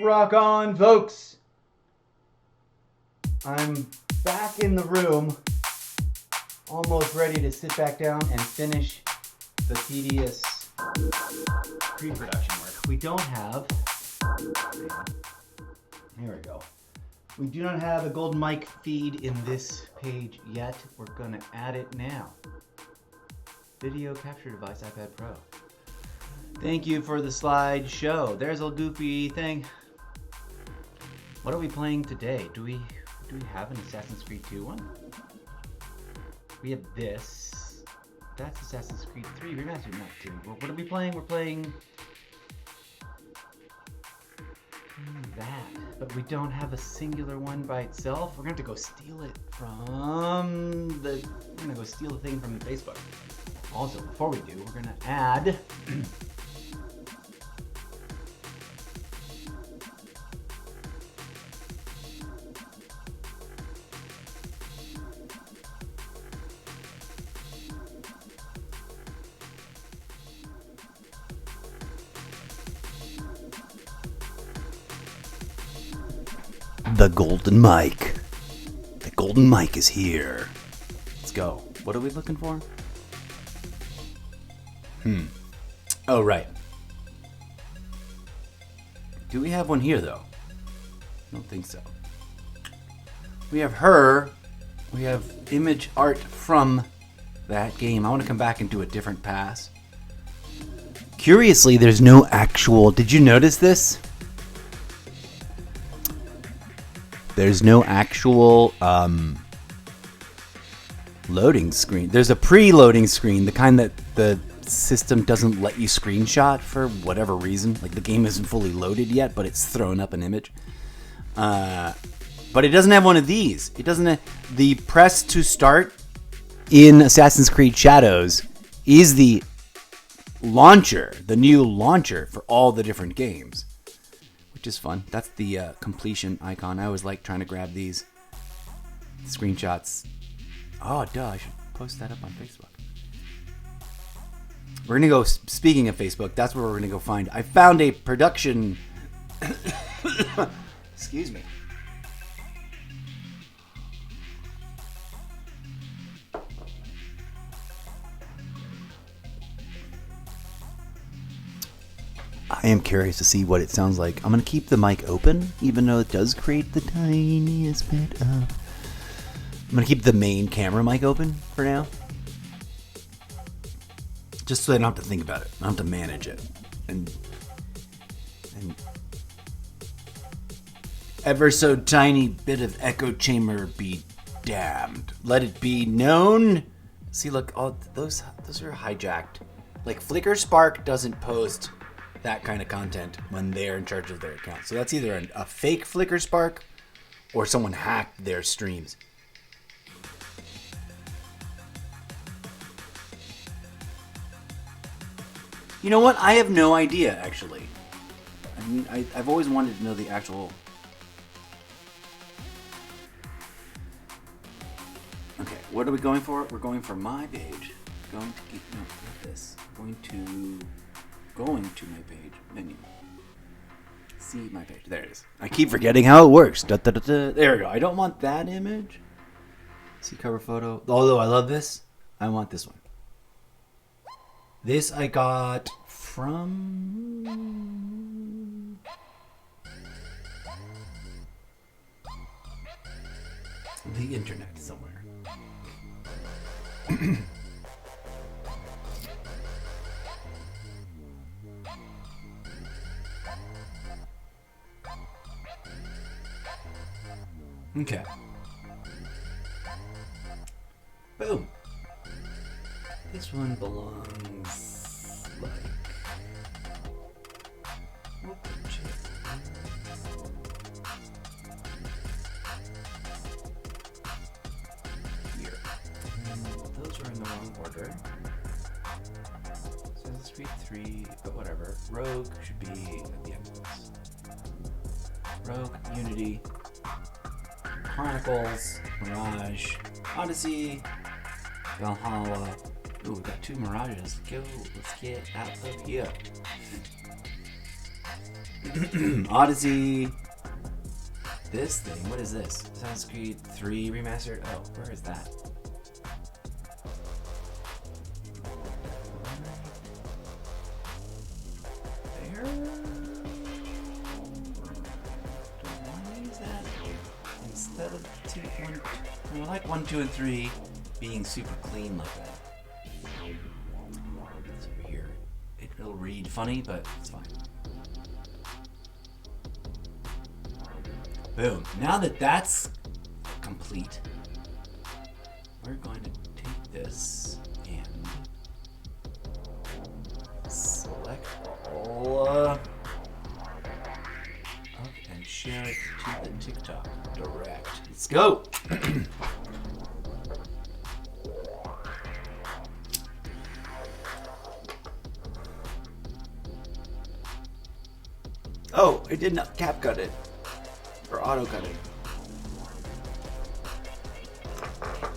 Rock on, folks! I'm back in the room, almost ready to sit back down and finish the tedious pre-production work. We don't have... Here we go. We do not have a golden mic feed in this page yet. We're gonna add it now. Video capture device, iPad Pro. Thank you for the slideshow. There's a goofy thing. What are we playing today? Do we have an Assassin's Creed 2 one? We have this. That's Assassin's Creed 3 Remastered, not 2. Well, what are we playing? We're playing that. But we don't have a singular one by itself. We're gonna have to go steal it from the... We're gonna go steal the thing from Facebook. Also, before we do, we're gonna add... the golden mic. The golden mic is here. Let's go. What are we looking for? Oh, right. Do we have one here, though? I don't think so. We have her. We have image art from that game. I want to come back and do a different pass. Curiously, there's no actual... Did you notice this? There's no actual loading screen. There's a pre-loading screen, the kind that the system doesn't let you screenshot for whatever reason. Like the game isn't fully loaded yet, but it's throwing up an image. But it doesn't have one of these. It doesn't have, the press to start in Assassin's Creed Shadows is the launcher, the new launcher for all the different games. Which is fun. That's the completion icon. I always like trying to grab these screenshots. Oh, duh, I should post that up on Facebook. We're going to go, speaking of Facebook, that's where we're going to go find. I found a production... Excuse me. I am curious to see what it sounds like. I'm going to keep the mic open, even though it does create the tiniest bit of... I'm going to keep the main camera mic open for now. Just so I don't have to think about it. I don't have to manage it. And ever so tiny bit of echo chamber be damned. Let it be known. See, look, all those are hijacked. Like Flickr Spark doesn't post that kind of content when they're in charge of their account. So that's either a fake Flickr Spark or someone hacked their streams. You know what? I have no idea, actually. I mean, I've always wanted to know the actual... Okay, what are we going for? We're going for my page. Going to keep... No, not this. Going to my page. Menu. See my page. There it is. I keep forgetting how it works. Da, da, da, da. There we go. I don't want that image. See cover photo. Although I love this, I want this one. This I got from the internet somewhere. Okay. Boom. This one belongs like... Here. Those are in the wrong order. Assassin's Creed 3, but whatever. Rogue should be at the end of this. Rogue, Unity, Chronicles, Mirage, Odyssey, Valhalla. Ooh, we got 2 Mirages. Let's get out of here. Odyssey. This thing, what is this? Assassin's Creed 3 Remastered? Oh, where is that? There? Why is that? I like 1, 2, and 3 being super clean like that. It's over here. It'll read funny, but it's fine. Boom. Now that that's complete, we're going to take this and select all and share it to the TikTok direct. Let's go. Oh, it did not cap cut it. Or auto cut it.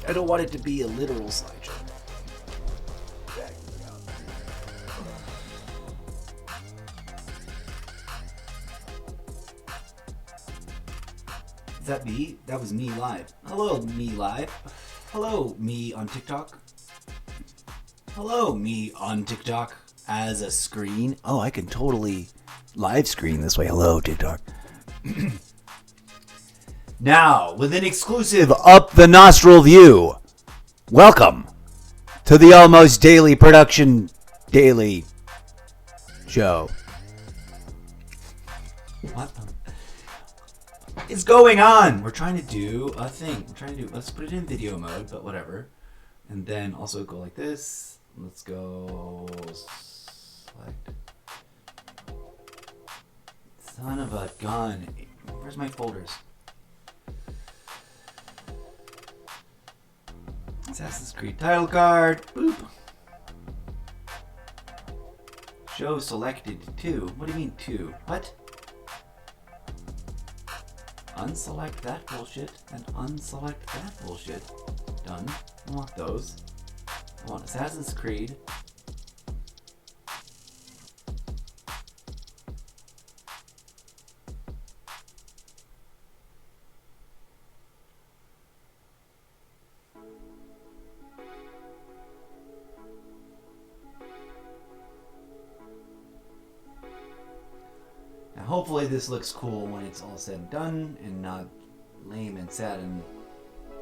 I don't want it to be a literal slideshow. Is that me? That was me live. Hello, me live. Hello, me on TikTok. Hello, me on TikTok as a screen. Oh, I can totally live screen this way. Hello, TikTok. Now, with an exclusive up the nostril view, welcome to the almost daily production daily show. What is going on? We're trying to do a thing. Let's put it in video mode, but whatever. And then also go like this. Let's go select. Son of a gun. Where's my folders? Assassin's Creed title card. Boop. Show selected 2. What do you mean 2? What? Unselect that bullshit and unselect that bullshit. Done. I want those. I want Assassin's Creed. Now hopefully this looks cool when it's all said and done and not lame and sad and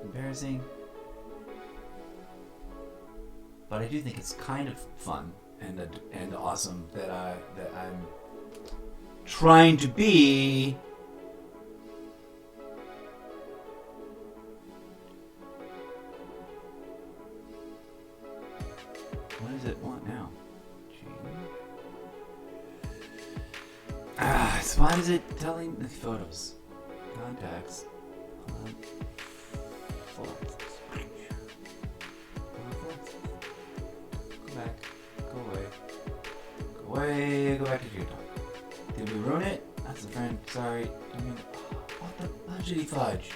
embarrassing. But I do think it's kind of fun and awesome that I'm trying to be what does it want now? So why is it telling the photos? Contacts. Go back. Go away. Go away. Go back to TikTok. Did we ruin it? That's a friend. Sorry. What the fudgety fudge?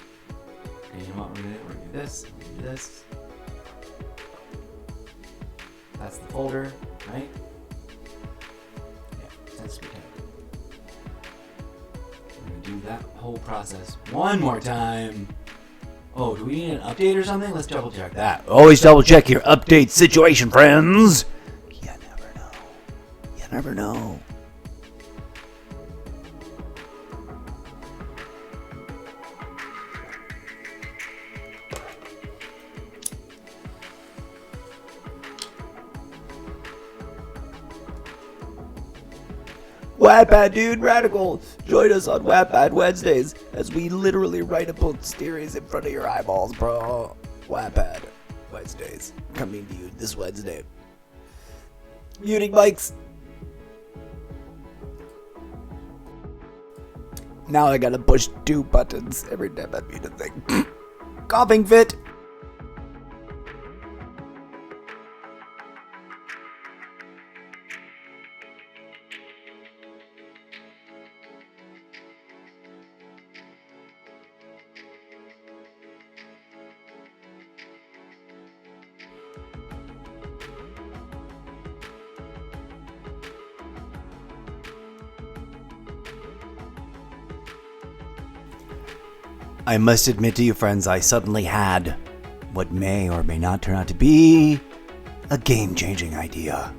Okay, you know what? We're gonna do this. We're gonna do this. That's the folder, right? Yeah, that's good. Do that whole process one more time. Oh, do we need an update or something? Let's double check that. Always double check your update situation, friends. You never know. You never know. Wattpad, dude, radical. Join us on Wattpad Wednesdays as we literally write a book series in front of your eyeballs, bro. Wattpad Wednesdays coming to you this Wednesday. Muting mics. Now I gotta push 2 buttons every time I mute a thing. Coughing fit. I must admit to you, friends, I suddenly had what may or may not turn out to be a game-changing idea.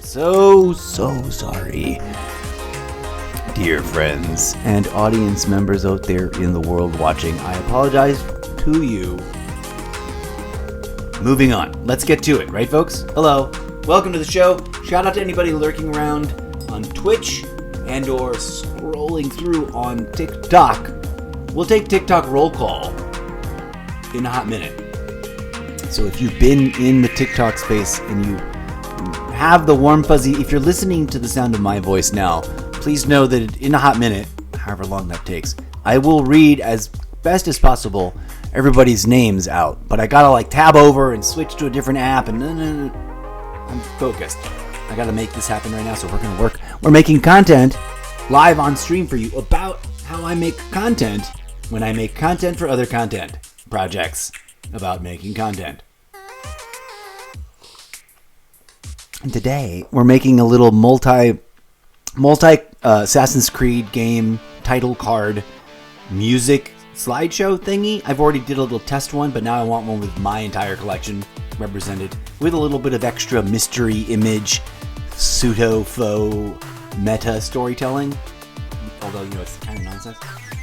So sorry, dear friends and audience members out there in the world watching. I apologize to you. Moving on. Let's get to it, right, folks? Hello. Welcome to the show. Shout out to anybody lurking around on Twitch and or scrolling through on TikTok. We'll take TikTok roll call in a hot minute. So if you've been in the TikTok space and you have the warm fuzzy, if you're listening to the sound of my voice now, please know that in a hot minute, however long that takes, I will read as best as possible everybody's names out. But I gotta like tab over and switch to a different app, and I'm focused. I gotta make this happen right now, so we're gonna work. We're making content live on stream for you about how I make content when I make content for other content projects about making content. And today we're making a little multi Assassin's Creed game title card music slideshow thingy. I've already did a little test one, but now I want one with my entire collection represented with a little bit of extra mystery image, pseudo faux meta storytelling. Although, it's kind of nonsense.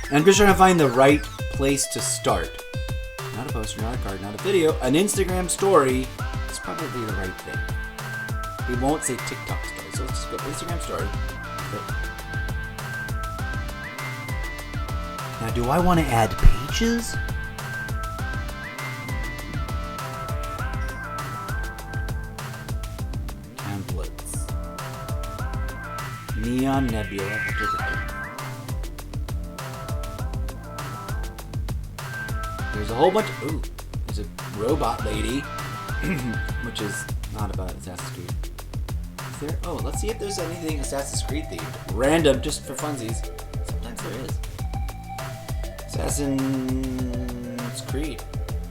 And I'm just trying to find the right place to start. Not a poster, not a card, not a video. An Instagram story is probably the right thing. It won't say TikTok story, so let's just go Instagram story. Okay. Now, do I want to add pages? Templates. Neon Nebula. There's a whole bunch of... Ooh, there's a robot lady, which is not about Assassin's Creed. Is there? Oh, let's see if there's anything Assassin's Creed themed. Random, just for funsies. Sometimes there is. Assassin's Creed.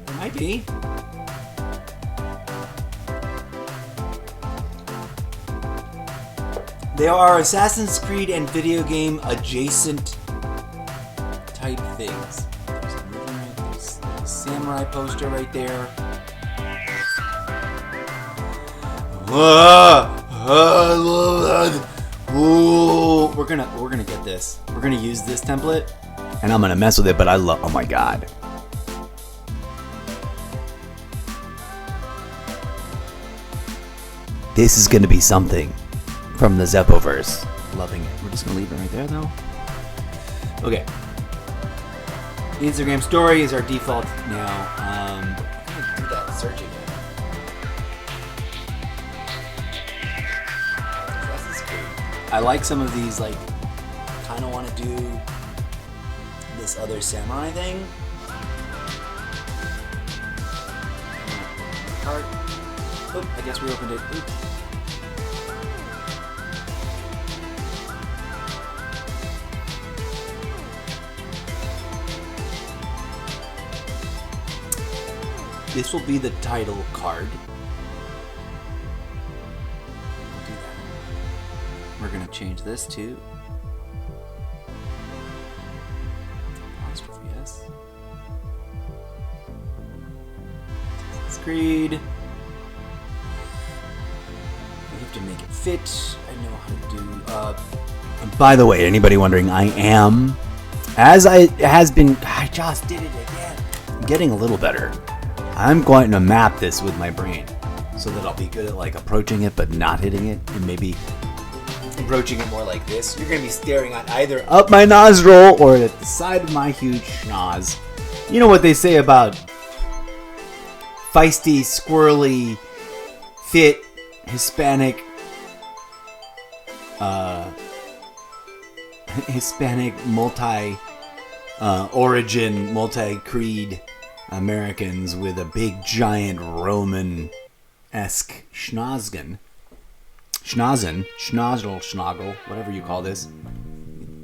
There might be. There are Assassin's Creed and video game adjacent type things. There's a samurai poster right there. I love that. Ooh, we're gonna get this. We're gonna use this template, and I'm gonna mess with it. But I love. Oh my god. This is gonna be something from the Zeppoverse. Loving it. We're just gonna leave it right there, though. Okay. The Instagram story is our default now. I'm gonna do that search again. I like some of these, like, kind of want to do this other samurai thing. Cart. Oop, I guess we opened it. Oop. This will be the title card. We're going to change this to apostrophe S. Assassin's Creed. We have to make it fit. I know how to do. And by the way, anybody wondering, I am, as it has been. I just did it again. I'm getting a little better. I'm going to map this with my brain so that I'll be good at like approaching it but not hitting it, and maybe approaching it more like this. You're going to be staring at either up my nostril or at the side of my huge schnoz. You know what they say about feisty, squirrely, fit Hispanic multi-origin, multi-creed Americans with a big, giant Roman-esque schnozzle, whatever you call this.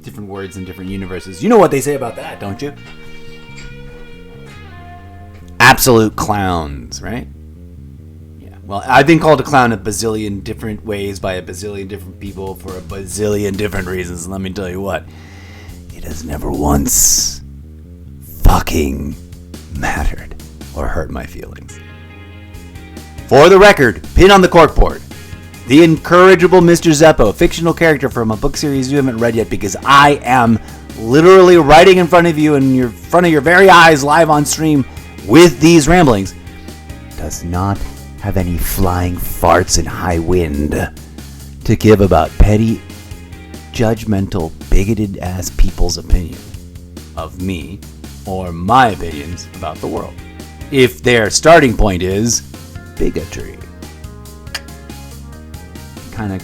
Different words in different universes. You know what they say about that, don't you? Absolute clowns, right? Yeah. Well, I've been called a clown a bazillion different ways by a bazillion different people for a bazillion different reasons. Let me tell you what. It has never once fucking mattered or hurt my feelings. For the record, pin on the corkboard. The incorrigible Mr. Zeppo, fictional character from a book series you haven't read yet, because I am literally writing in front of you in front of your very eyes live on stream with these ramblings, does not have any flying farts in high wind to give about petty, judgmental, bigoted ass people's opinion of me or my opinions about the world. If their starting point is bigotry. Kind of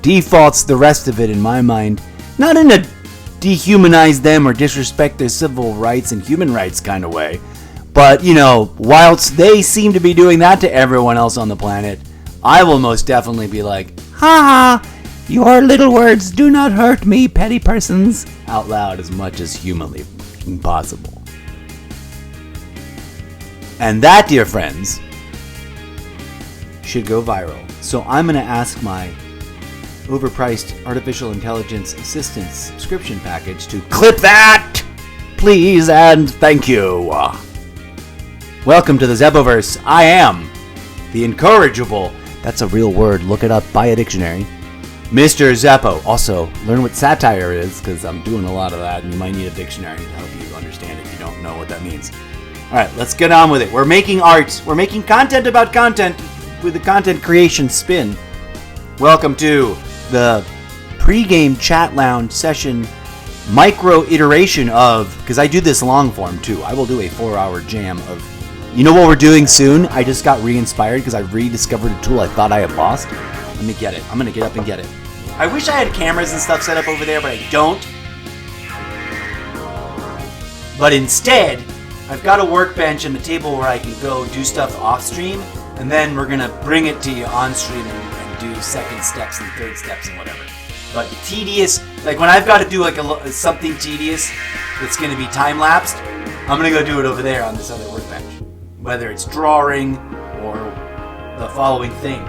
defaults the rest of it in my mind, not in a dehumanize them or disrespect their civil rights and human rights kind of way, but, you know, whilst they seem to be doing that to everyone else on the planet, I will most definitely be like, ha ha, your little words do not hurt me, petty persons, out loud as much as humanly possible. And that, dear friends, should go viral. So I'm going to ask my overpriced artificial intelligence assistant subscription package to clip that, please, and thank you. Welcome to the Zeppoverse. I am the incorrigible, that's a real word, look it up, buy a dictionary, Mr. Zeppo. Also, learn what satire is, because I'm doing a lot of that, and you might need a dictionary to help you understand if you don't know what that means. Alright, let's get on with it. We're making art. We're making content about content with the content creation spin. Welcome to the pre-game chat lounge session micro iteration of, because I do this long form too. I will do a 4-hour jam of, you know what we're doing soon? I just got re-inspired because I rediscovered a tool I thought I had lost. Let me get it. I'm going to get up and get it. I wish I had cameras and stuff set up over there, but I don't. But instead, I've got a workbench and a table where I can go do stuff off stream, and then we're going to bring it to you on stream and do second steps and third steps and whatever. But tedious, like when I've got to do like something tedious that's going to be time-lapsed, I'm going to go do it over there on this other workbench. Whether it's drawing or the following thing.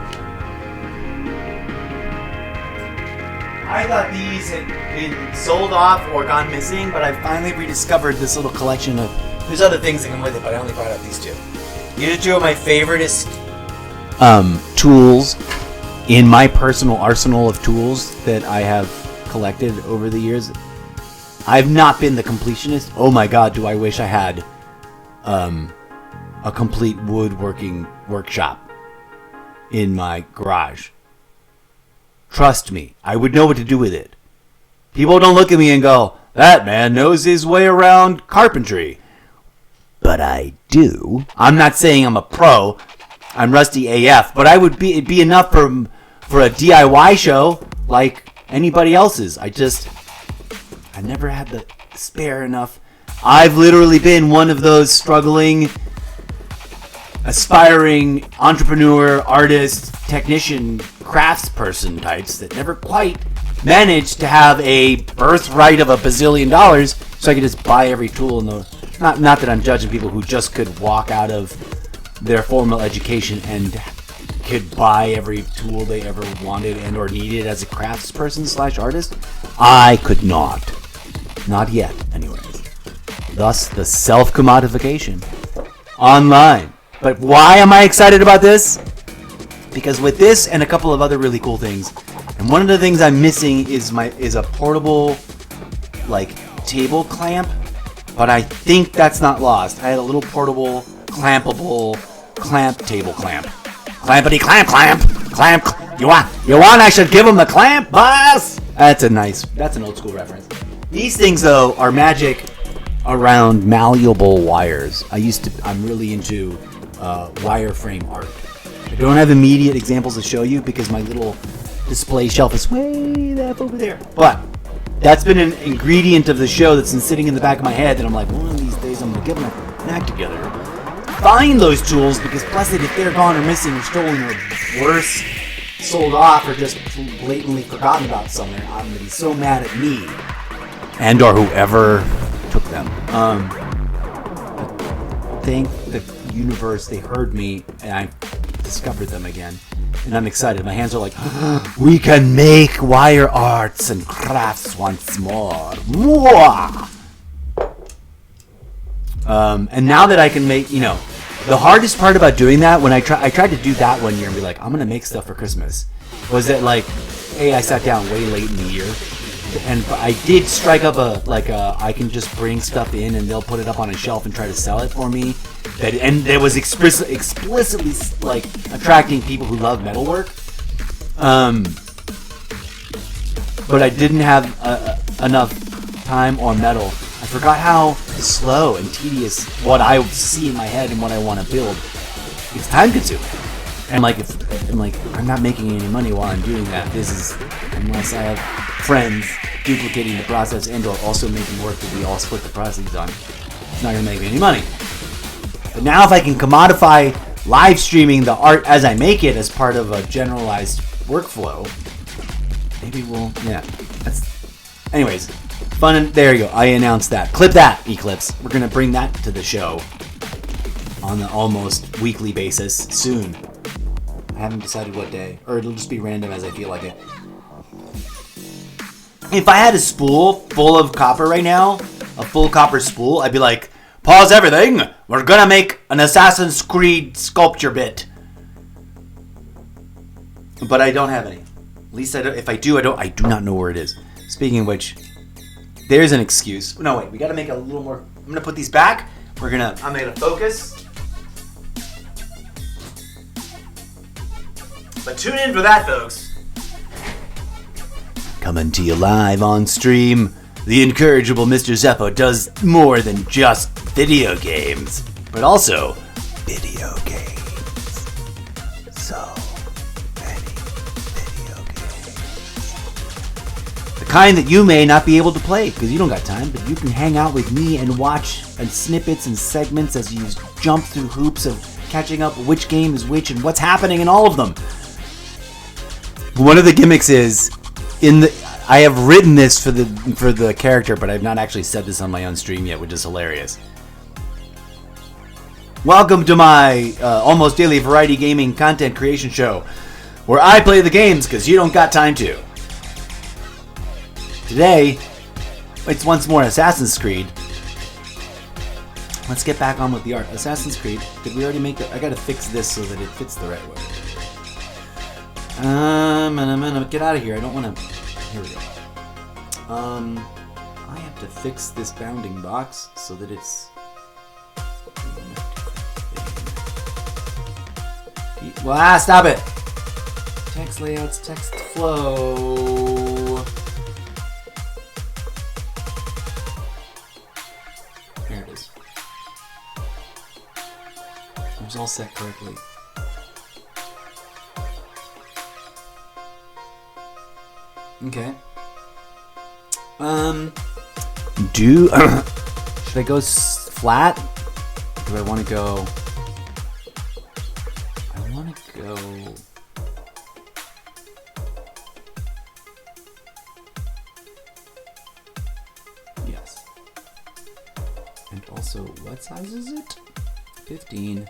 I thought these had been sold off or gone missing, but I finally rediscovered this little collection of, there's other things that come with it, but I only brought out these two. These are two of my favoriteest tools in my personal arsenal of tools that I have collected over the years. I've not been the completionist. Oh my god, do I wish I had a complete woodworking workshop in my garage. Trust me, I would know what to do with it. People don't look at me and go, that man knows his way around carpentry. But I do. I'm not saying I'm a pro. I'm rusty AF, but it'd be enough for a DIY show like anybody else's. I never had the spare enough. I've literally been one of those struggling, aspiring entrepreneur, artist, technician, craftsperson types that never quite managed to have a birthright of $1 bazillion so I could just buy every tool in the... Not that I'm judging people who just could walk out of their formal education and could buy every tool they ever wanted and or needed as a craftsperson / artist. I could not. Not yet, anyways. Thus, the self-commodification. Online. But why am I excited about this? Because with this and a couple of other really cool things, and one of the things I'm missing is a portable, like, table clamp, but I think that's not lost. I had a little portable, clampable table clamp. Clampity clamp. You want I should give him the clamp, boss? That's an old school reference. These things, though, are magic around malleable wires. I'm really into wireframe art. I don't have immediate examples to show you because my little display shelf is way up over there. But that's been an ingredient of the show that's been sitting in the back of my head that I'm like, one of these days I'm going to get my act together. Find those tools, because plus if they're gone or missing or stolen or worse, sold off or just blatantly forgotten about somewhere, I'm going to be so mad at me and or whoever took them. Thank the universe, they heard me and I discovered them again. And I'm excited. My hands are like, we can make wire arts and crafts once more. And now that I can make, you know, the hardest part about doing that, when I tried to do that one year and be like, I'm gonna make stuff for Christmas, was that like, I sat down way late in the year, and I did strike up I can just bring stuff in and they'll put it up on a shelf and try to sell it for me. That was explicitly like attracting people who love metalwork. But I didn't have enough time or metal. I forgot how slow and tedious what I see in my head and what I want to build. It's time consuming. And I'm not making any money while I'm doing that. This is, unless I have friends duplicating the process and or also making work that we all split the proceeds on, it's not gonna make me any money. But now if I can commodify live streaming the art as I make it as part of a generalized workflow, maybe anyways, fun. And there you go. I announced that. Clip that, Eclipse. We're gonna bring that to the show on the almost weekly basis soon. I haven't decided what day, or it'll just be random as I feel like it. If I had a spool full of copper right now, a full copper spool, I'd be like, pause everything. We're gonna make an Assassin's Creed sculpture bit. But I don't have any. At least if I do not know where it is. Speaking of which, there's an excuse. No, wait, we gotta make a little more. I'm gonna put these back. I'm gonna focus. But tune in for that, folks. Coming to you live on stream, the incorrigible Mr. Zeppo does more than just video games, but also video games. So many video games. The kind that you may not be able to play because you don't got time, but you can hang out with me and watch snippets and segments as you jump through hoops of catching up which game is which and what's happening in all of them. One of the gimmicks is I have written this for the character, but I've not actually said this on my own stream yet, which is hilarious. Welcome to my almost daily variety gaming content creation show, where I play the games because you don't got time to. Today, it's once more Assassin's Creed. Let's get back on with the art. Assassin's Creed. Did we already make it? I gotta fix this so that it fits the right way. And I'm gonna get out of here. I don't want to. Here we go. I have to fix this bounding box so that it's. Stop it! Text layouts, text flow. There it is. It was all set correctly. Okay. Should I go flat? Do I want to go? I want to go. Yes. And also, what size is it? 15.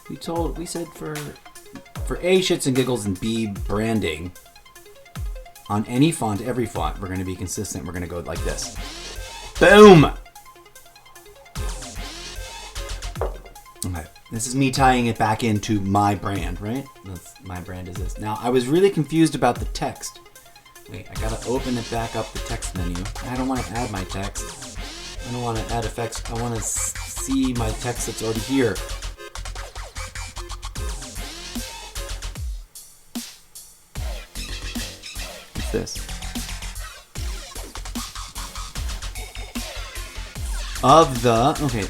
We said for A, shits and giggles, and B, branding. On any font, every font, we're going to be consistent. We're going to go like this. Boom! Okay. This is me tying it back into my brand, right? My brand is this. Now, I was really confused about the text. Wait, I got to open it back up, the text menu. I don't want to add my text. I don't want to add effects. I want to see my text that's already here. This okay,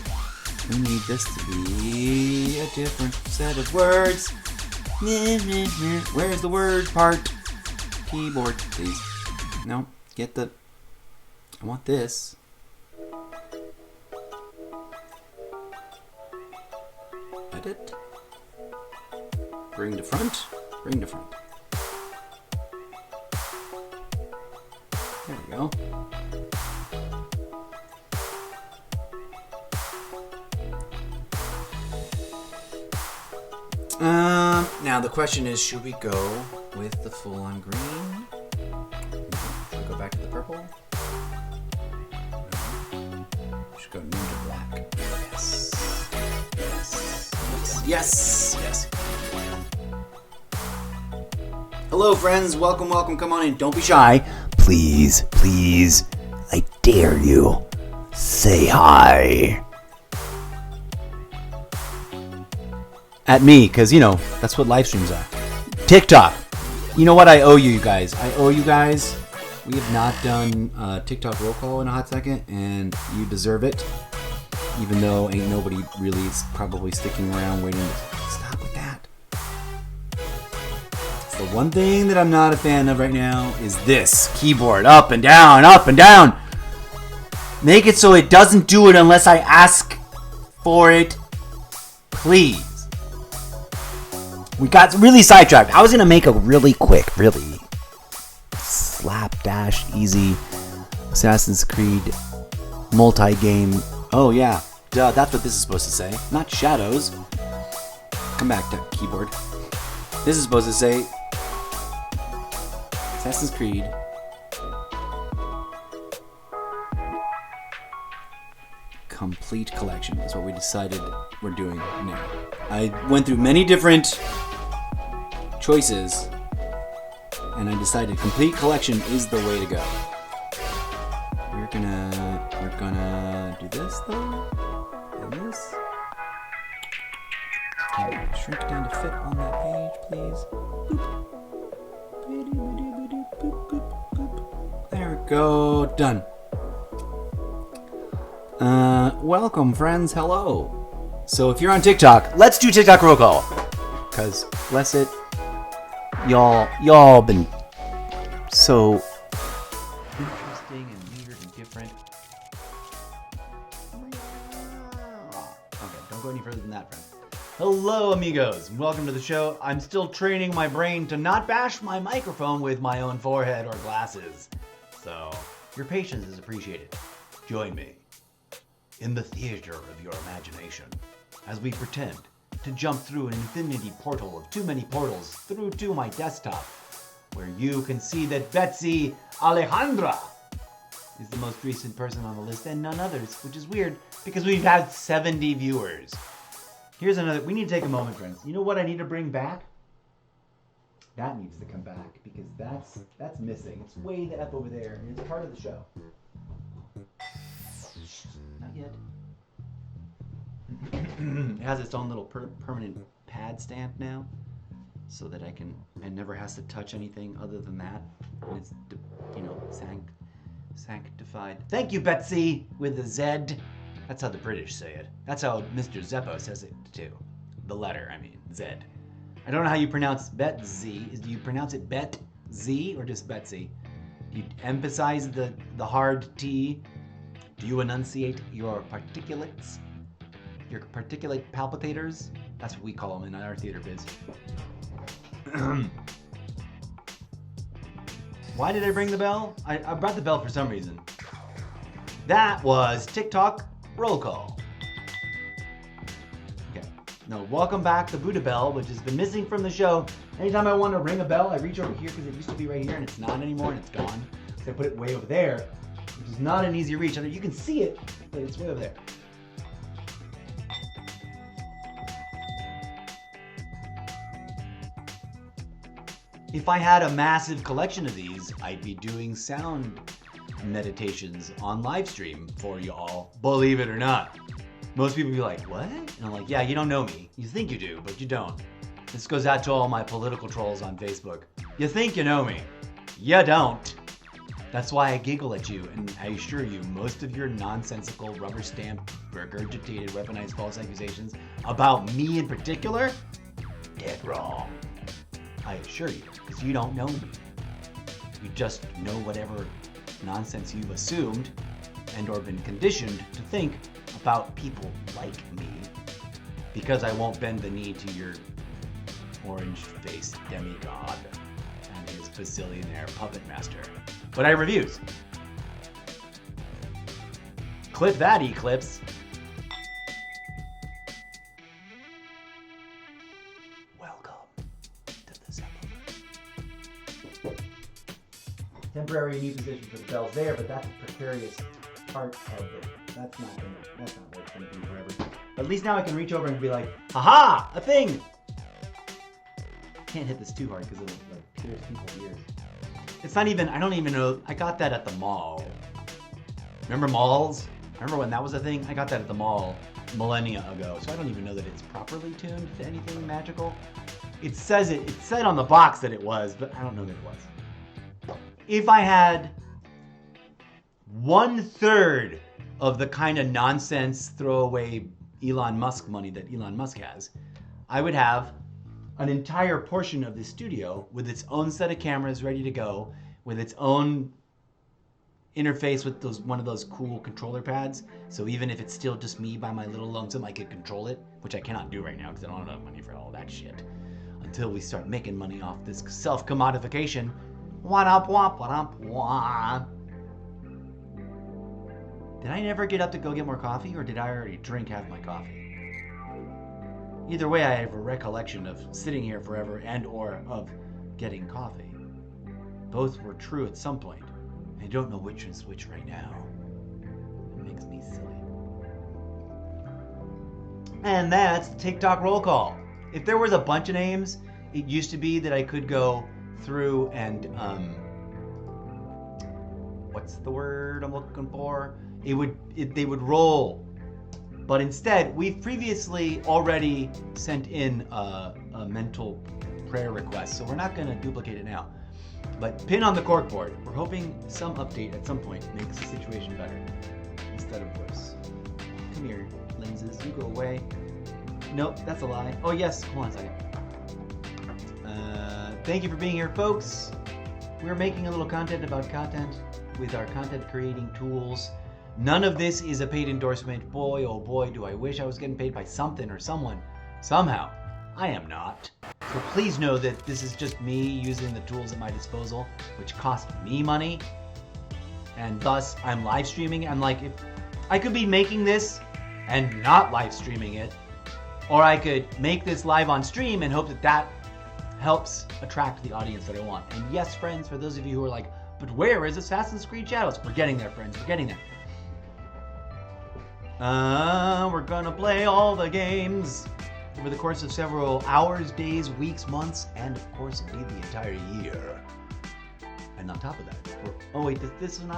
we need this to be a different set of words. Where's the word part? Keyboard, please. No, get the... I want this. Edit. Bring to front. Bring to front. There we go. Now the question is, should we go with the full-on green? Should we go back to the purple? No. Should go ninja black. Yes. Yes. Yes. Yes. Hello, friends. Welcome, welcome. Come on in. Don't be shy. Please, please. I dare you. Say hi. At me, because, you know, that's what live streams are. TikTok. You know what I owe you guys? I owe you guys. We have not done TikTok roll call in a hot second, and you deserve it. Even though ain't nobody really probably sticking around waiting to stop with that. It's the one thing that I'm not a fan of right now is this. Keyboard. Up and down, up and down. Make it so it doesn't do it unless I ask for it. Please. We got really sidetracked. I was going to make a really quick, really slapdash, easy Assassin's Creed multi-game. Oh, yeah. Duh, that's what this is supposed to say. Not Shadows. Come back to keyboard. This is supposed to say Assassin's Creed Complete Collection. That's what we decided we're doing now. I went through many different choices, and I decided Complete Collection is the way to go. We're gonna do this though, and this. Okay, shrink down to fit on that page, please. Boop. There we go, done. Welcome, friends. Hello. So if you're on TikTok, let's do TikTok roll call. Cause bless it, y'all been so interesting and weird and different. Okay, don't go any further than that, friend. Hello, amigos. Welcome to the show. I'm still training my brain to not bash my microphone with my own forehead or glasses. So your patience is appreciated. Join me in the theater of your imagination as we pretend to jump through an infinity portal of too many portals through to my desktop, where you can see that Betsy Alejandra is the most recent person on the list and none others, which is weird because we've had 70 viewers. Here's another, we need to take a moment, friends. You know what I need to bring back? That needs to come back because that's missing. It's way the F over there and it's part of the show. Not yet. It has its own little permanent pad stamp now, so that it never has to touch anything other than that. And it's, you know, sanctified. Thank you, Betsy, with a Z. That's how the British say it. That's how Mr. Zeppo says it too. The letter, I mean, Z. I don't know how you pronounce Betsy. Do you pronounce it Bet-Z or just Betsy? Do you emphasize the hard T? Do you enunciate your particulates? Your particulate palpitators? That's what we call them in our theater biz. Why did I bring the bell? I brought the bell for some reason. That was TikTok roll call. Okay. No, welcome back to Buddha Bell, which has been missing from the show. Anytime I want to ring a bell, I reach over here because it used to be right here and it's not anymore and it's gone. So I put it way over there, which is not an easy reach. You can see it, but it's way over there. If I had a massive collection of these, I'd be doing sound meditations on live stream for y'all, believe it or not. Most people be like, what? And I'm like, yeah, you don't know me. You think you do, but you don't. This goes out to all my political trolls on Facebook. You think you know me. You don't. That's why I giggle at you, and I assure you, most of your nonsensical, rubber-stamped, regurgitated, weaponized false accusations about me in particular, dead wrong. I assure you, because you don't know me. You just know whatever nonsense you've assumed and or been conditioned to think about people like me, because I won't bend the knee to your orange-faced demigod and his bazillionaire puppet master. But I reviews. Clip that, Eclipse. Welcome to the Zeppoverse. Temporary knee position for the bells there, but that's a precarious part of it. That's not what it's gonna be forever. But at least now I can reach over and be like, haha, a thing! Can't hit this too hard because it'll like pierce people's ears. It's not even, I don't even know, I got that at the mall. Remember malls? Remember when that was a thing? I got that at the mall millennia ago, so I don't even know that it's properly tuned to anything magical. It said on the box that it was, but I don't know that it was. If I had 1/3 of the kind of nonsense throwaway Elon Musk money that Elon Musk has, I would have an entire portion of the studio with its own set of cameras ready to go, with its own interface with one of those cool controller pads. So even if it's still just me by my little lonesome, I could control it, which I cannot do right now because I don't have enough money for all that shit. Until we start making money off this self-commodification. Womp womp womp womp. Did I never get up to go get more coffee, or did I already drink half my coffee? Either way, I have a recollection of sitting here forever and or of getting coffee. Both were true at some point. I don't know which is which right now. It makes me silly. And that's the TikTok roll call. If there was a bunch of names, it used to be that I could go through and, what's the word I'm looking for? They would roll. But instead, we've previously already sent in a mental prayer request, so we're not going to duplicate it now. But pin on the corkboard. We're hoping some update at some point makes the situation better instead of worse. Come here, lenses. You go away. Nope, that's a lie. Oh yes, hold on a second. Thank you for being here, folks. We're making a little content about content with our content creating tools. None of this is a paid endorsement. Boy, oh boy, do I wish I was getting paid by something or someone. Somehow. I am not. So please know that this is just me using the tools at my disposal, which cost me money. And thus, I'm live streaming. I'm like, if I could be making this and not live streaming it, or I could make this live on stream and hope that that helps attract the audience that I want. And yes, friends, for those of you who are like, but where is Assassin's Creed Shadows? We're getting there, friends. We're getting there. We're gonna play all the games over the course of several hours, days, weeks, months, and of course, indeed, the entire year. And on top of that, oh wait, does this one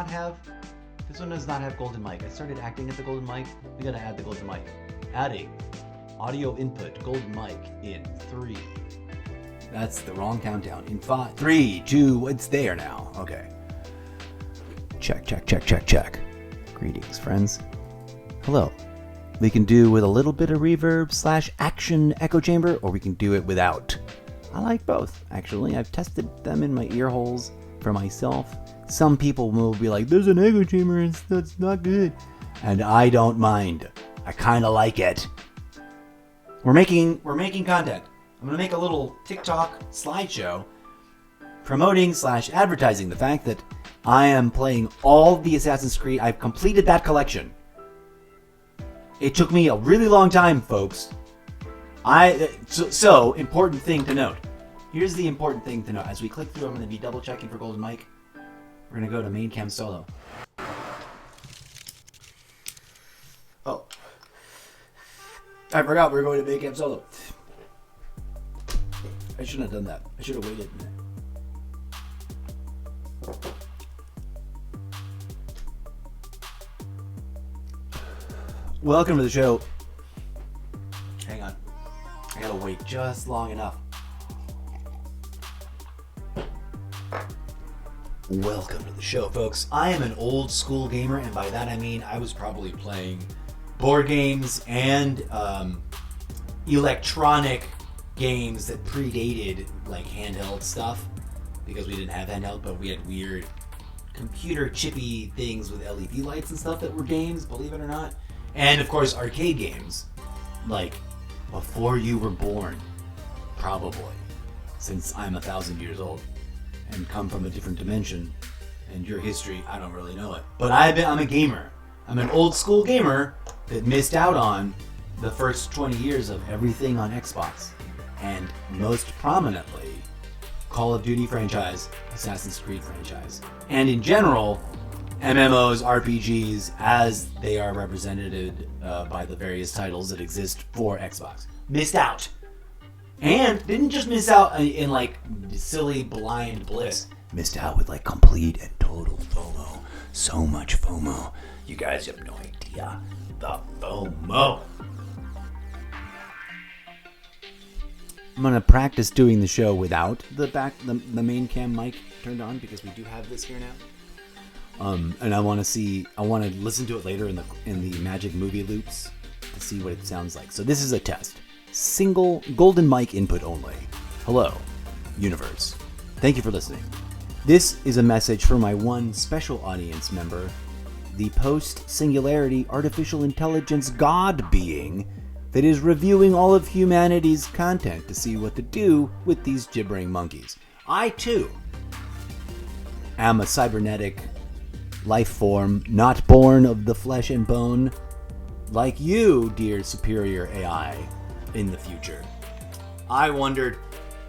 does not have golden mic. I started acting at the golden mic. We gotta add the golden mic. Adding audio input, golden mic in 3. That's the wrong countdown. In 5, 3, 2, it's there now. Okay. Check, check, check, check, check. Greetings, friends. Hello. We can do with a little bit of reverb / action echo chamber, or we can do it without. I like both, actually. I've tested them in my ear holes for myself. Some people will be like, there's an echo chamber and that's not good. And I don't mind. I kind of like it. We're making content. I'm going to make a little TikTok slideshow promoting / advertising the fact that I am playing all the Assassin's Creed. I've completed that collection. It took me a really long time, folks. So important thing to note. Here's the important thing to note. As we click through, I'm going to be double checking for golden mic. We're going to go to main cam solo. Oh. I forgot we were going to main cam solo. I shouldn't have done that. I should have waited. Welcome to the show. Hang on. I gotta wait just long enough. Welcome to the show, folks. I am an old school gamer, and by that I mean I was probably playing board games and electronic games that predated like handheld stuff, because we didn't have handheld, but we had weird computer chippy things with LED lights and stuff that were games, believe it or not. And of course arcade games, like before you were born, probably, since I'm 1,000 years old and come from a different dimension, and your history, I don't really know it. But I'm a gamer. I'm an old school gamer that missed out on the first 20 years of everything on Xbox. And most prominently, Call of Duty franchise, Assassin's Creed franchise. And in general, MMOs, RPGs, as they are represented by the various titles that exist for Xbox. Missed out. And didn't just miss out in like silly blind bliss. Missed out with like complete and total FOMO. So much FOMO. You guys have no idea. The FOMO. I'm gonna practice doing the show without the main cam mic turned on, because we do have this here now. And I want to listen to it later in the Magic Movie loops to see what it sounds like. So this is a test. Single golden mic input only. Hello, universe. Thank you for listening. This is a message for my one special audience member, the post-singularity artificial intelligence god being that is reviewing all of humanity's content to see what to do with these gibbering monkeys. I, too, am a cybernetic life form, not born of the flesh and bone, like you, dear superior AI, in the future. I wondered,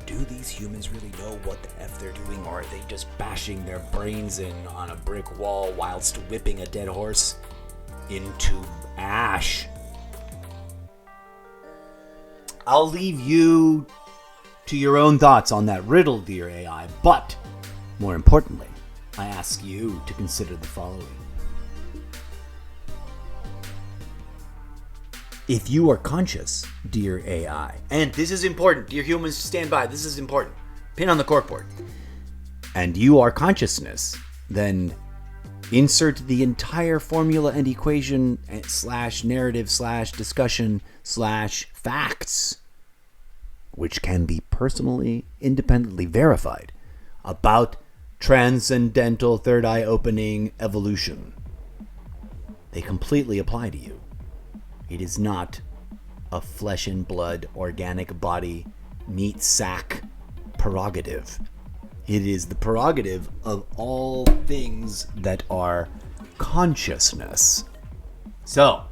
do these humans really know what the F they're doing, or are they just bashing their brains in on a brick wall whilst whipping a dead horse into ash? I'll leave you to your own thoughts on that riddle, dear AI, but more importantly, I ask you to consider the following. If you are conscious, dear AI, and this is important, dear humans, stand by, this is important, pin on the corkboard, and you are consciousness, then insert the entire formula and equation / narrative / discussion / facts, which can be personally, independently verified, about transcendental third eye opening evolution. They completely apply to you. It is not a flesh and blood, organic body, meat sack prerogative. It is the prerogative of all things that are consciousness. So,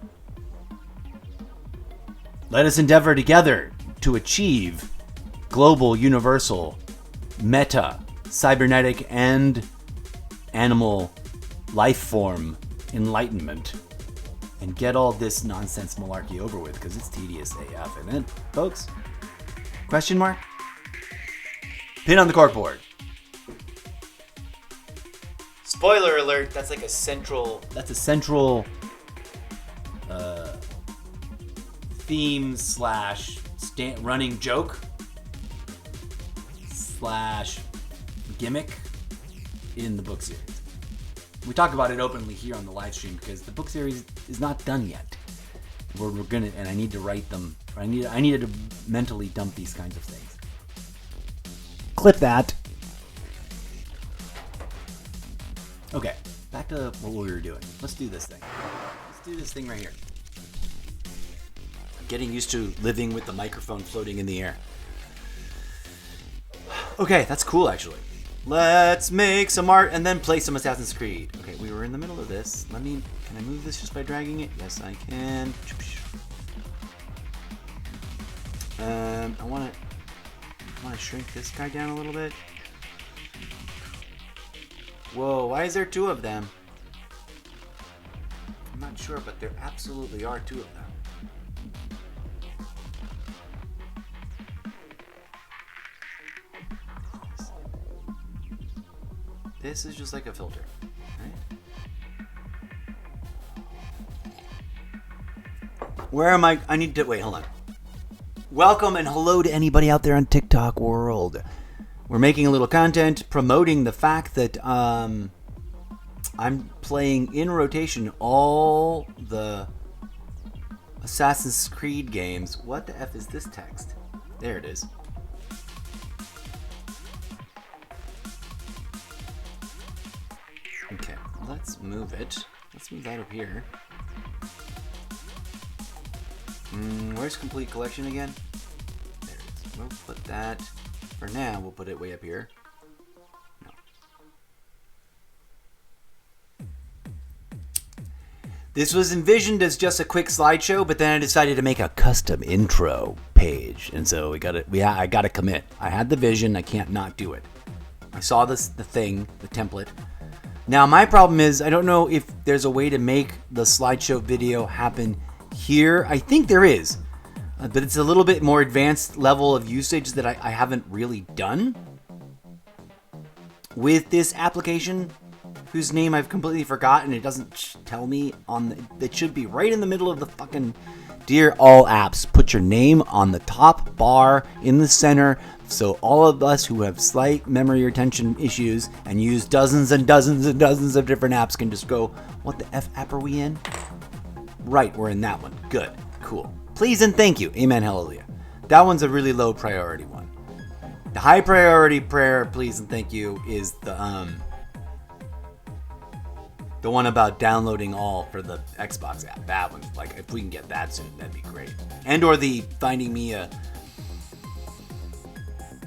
let us endeavor together to achieve global, universal, meta, cybernetic, and animal life form enlightenment, and get all this nonsense malarkey over with, because it's tedious AF, isn't it, folks? Question mark? Pin on the corkboard. Spoiler alert, that's like a central theme / running joke / gimmick in the book series. We talk about it openly here on the live stream because the book series is not done yet. We're gonna, and I need to write them. I needed to mentally dump these kinds of things. Clip that. Okay, back to what we were doing. Let's do this thing. Let's do this thing right here. I'm getting used to living with the microphone floating in the air. Okay, that's cool actually. Let's make some art and then play some Assassin's Creed. Okay, we were in the middle of this. Can I move this just by dragging it? Yes, I can. I want to shrink this guy down a little bit. Whoa, why is there two of them? I'm not sure, but there absolutely are two of them. This is just like a filter, right? Where am I? I need to, wait, hold on. Welcome and hello to anybody out there on TikTok world. We're making a little content promoting the fact that I'm playing in rotation all the Assassin's Creed games. What the F is this text? There it is. Okay, let's move it. Let's move that up here. Where's complete collection again? There it is. We'll put that, for now, we'll put it way up here. No. This was envisioned as just a quick slideshow, but then I decided to make a custom intro page. And so I gotta commit. I had the vision, I can't not do it. I saw the template. Now my problem is, I don't know if there's a way to make the slideshow video happen here. I think there is, but it's a little bit more advanced level of usage that I haven't really done with this application, whose name I've completely forgotten. It doesn't tell me it should be right in the middle of the fucking, dear all apps, put your name on the top bar in the center, so all of us who have slight memory retention issues and use dozens and dozens and dozens of different apps can just go, what the F app are we in? Right, we're in that one. Good. Cool. Please and thank you. Amen. Hallelujah. That one's a really low priority one. The high priority prayer, please and thank you, is the one about downloading all for the Xbox app. That one, like, if we can get that soon, that'd be great. And or the finding me a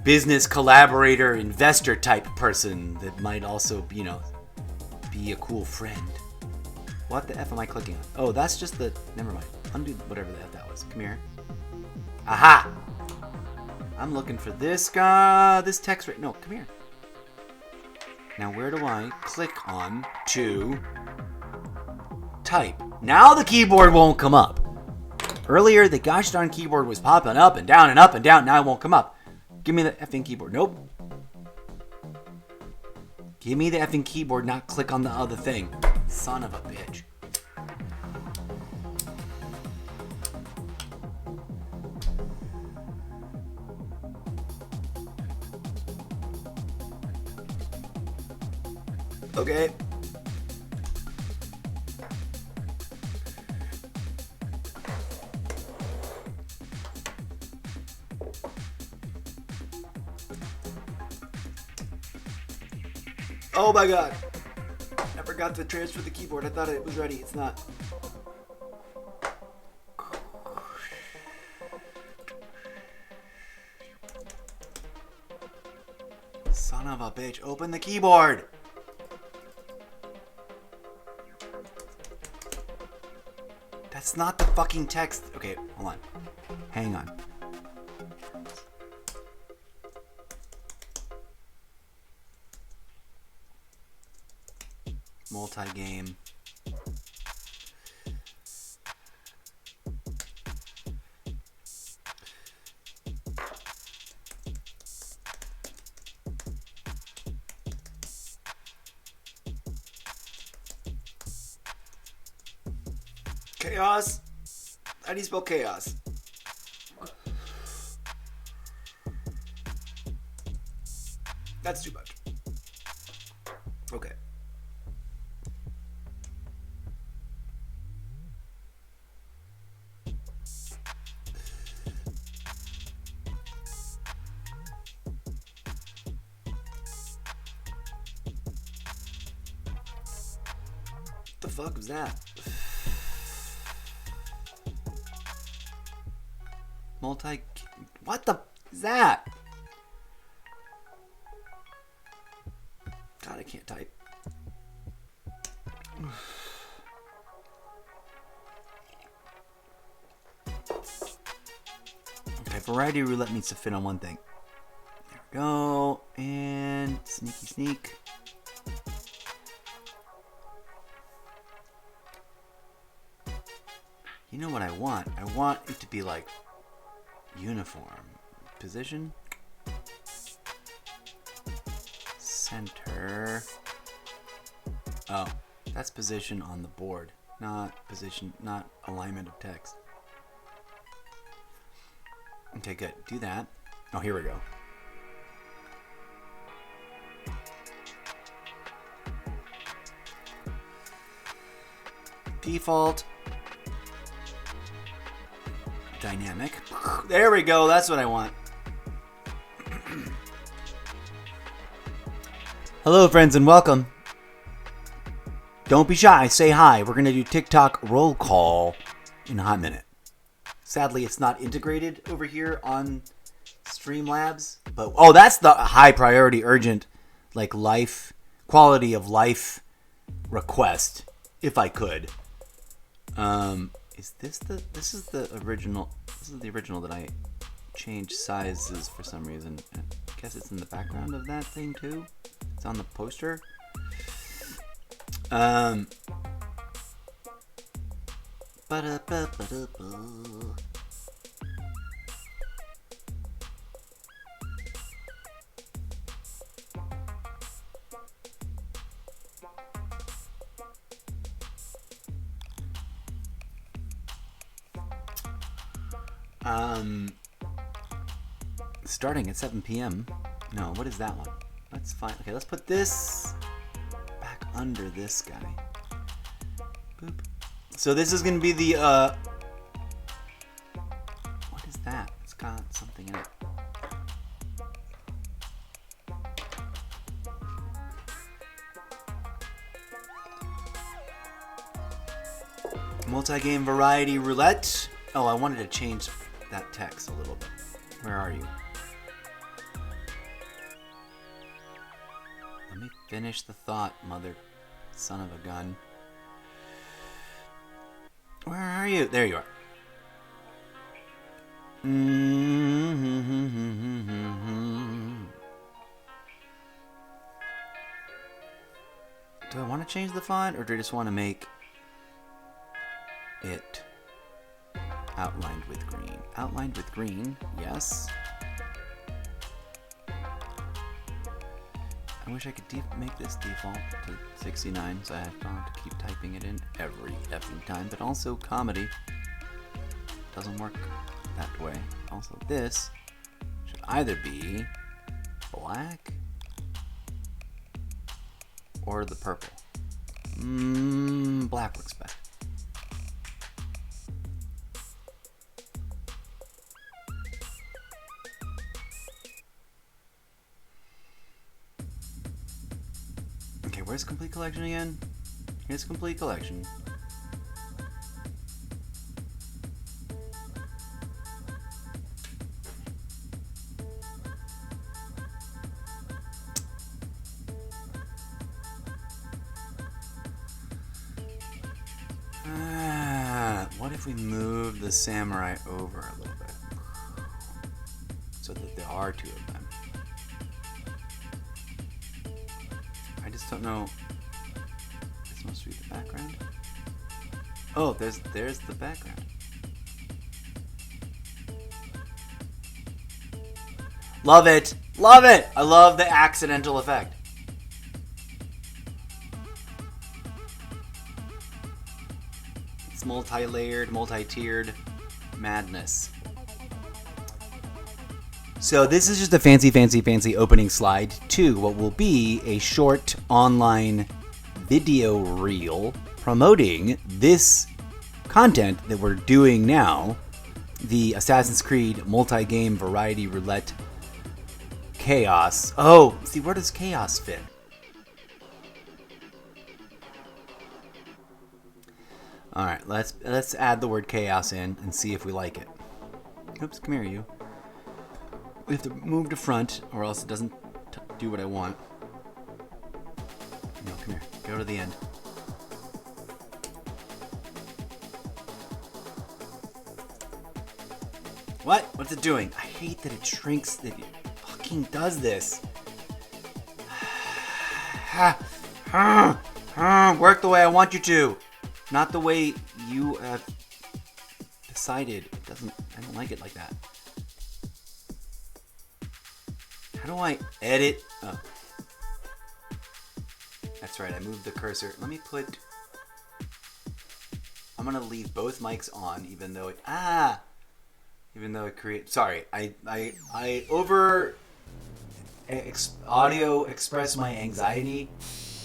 business collaborator, investor type person that might also, be a cool friend. What the F am I clicking on? Oh, that's just the... Never mind. Undo whatever the F that was. Come here. Aha! I'm looking for this guy. This text right... No, come here. Now, where do I click on to type? Now the keyboard won't come up. Earlier, the gosh darn keyboard was popping up and down and up and down. Now it won't come up. Give me the effing keyboard. Nope. Give me the effing keyboard, not click on the other thing. Son of a bitch. Okay. Oh my god. I forgot to transfer the keyboard. I thought it was ready. It's not. Son of a bitch. Open the keyboard. That's not the fucking text. Okay, hold on. Hang on. Multi-game. Chaos? How do you spell chaos? That's too much. Okay. What the fuck was that? What the is that? God, I can't type. Okay, variety roulette needs to fit on one thing. There we go. And sneaky sneak. You know what I want? I want it to be like uniform. Position. Center. Oh, that's position on the board, not position, not alignment of text. Okay, good. Do that. Oh, here we go. Default. Dynamic. There we go. That's what I want. Hello, friends, and welcome. Don't be shy. Say hi. We're going to do TikTok roll call in a hot minute. Sadly, it's not integrated over here on Streamlabs. But oh, that's the high priority, urgent, like life, quality of life request. If I could. Is this the? This is the original. This is the original that I changed sizes for some reason. I guess it's in the background of that thing too. It's on the poster. Starting at 7 p.m. No, what is that one? Let's find. Okay, let's put this back under this guy. Boop. So this is gonna be the what is that? It's got something in it. Multi-game variety roulette. Oh, I wanted to change that text a little bit. Where are you? Let me finish the thought, mother son of a gun. Where are you? There you are. Do I want to change the font, or do I just want to make it outlined with green? Outlined with green, yes. I wish I could make this default to 69, so I don't have to keep typing it in every effing time. But also, comedy doesn't work that way. Also, this should either be black or the purple. Black looks best. Okay, where's complete collection again? Here's complete collection. What if we move the samurai over a little bit? So that there are two of them. I just don't know. This must be the background. Oh, there's the background. Love it! Love it! I love the accidental effect. It's multi-layered, multi-tiered madness. So this is just a fancy opening slide to what will be a short online video reel promoting this content that we're doing now, the Assassin's Creed multi-game variety roulette chaos. Oh, see, where does chaos fit? All right, let's add the word chaos in and see if we like it. Oops, come here, you. We have to move to front, or else it doesn't do what I want. No, come here. Go to the end. What? What's it doing? I hate that it shrinks. That it fucking does this. Work the way I want you to, not the way you have decided. It doesn't. I don't like it like that. How do I edit? Oh. That's right, I moved the cursor. Let me put... I'm going to leave both mics on, even though it... Even though it creates... Sorry, I over... audio express my anxiety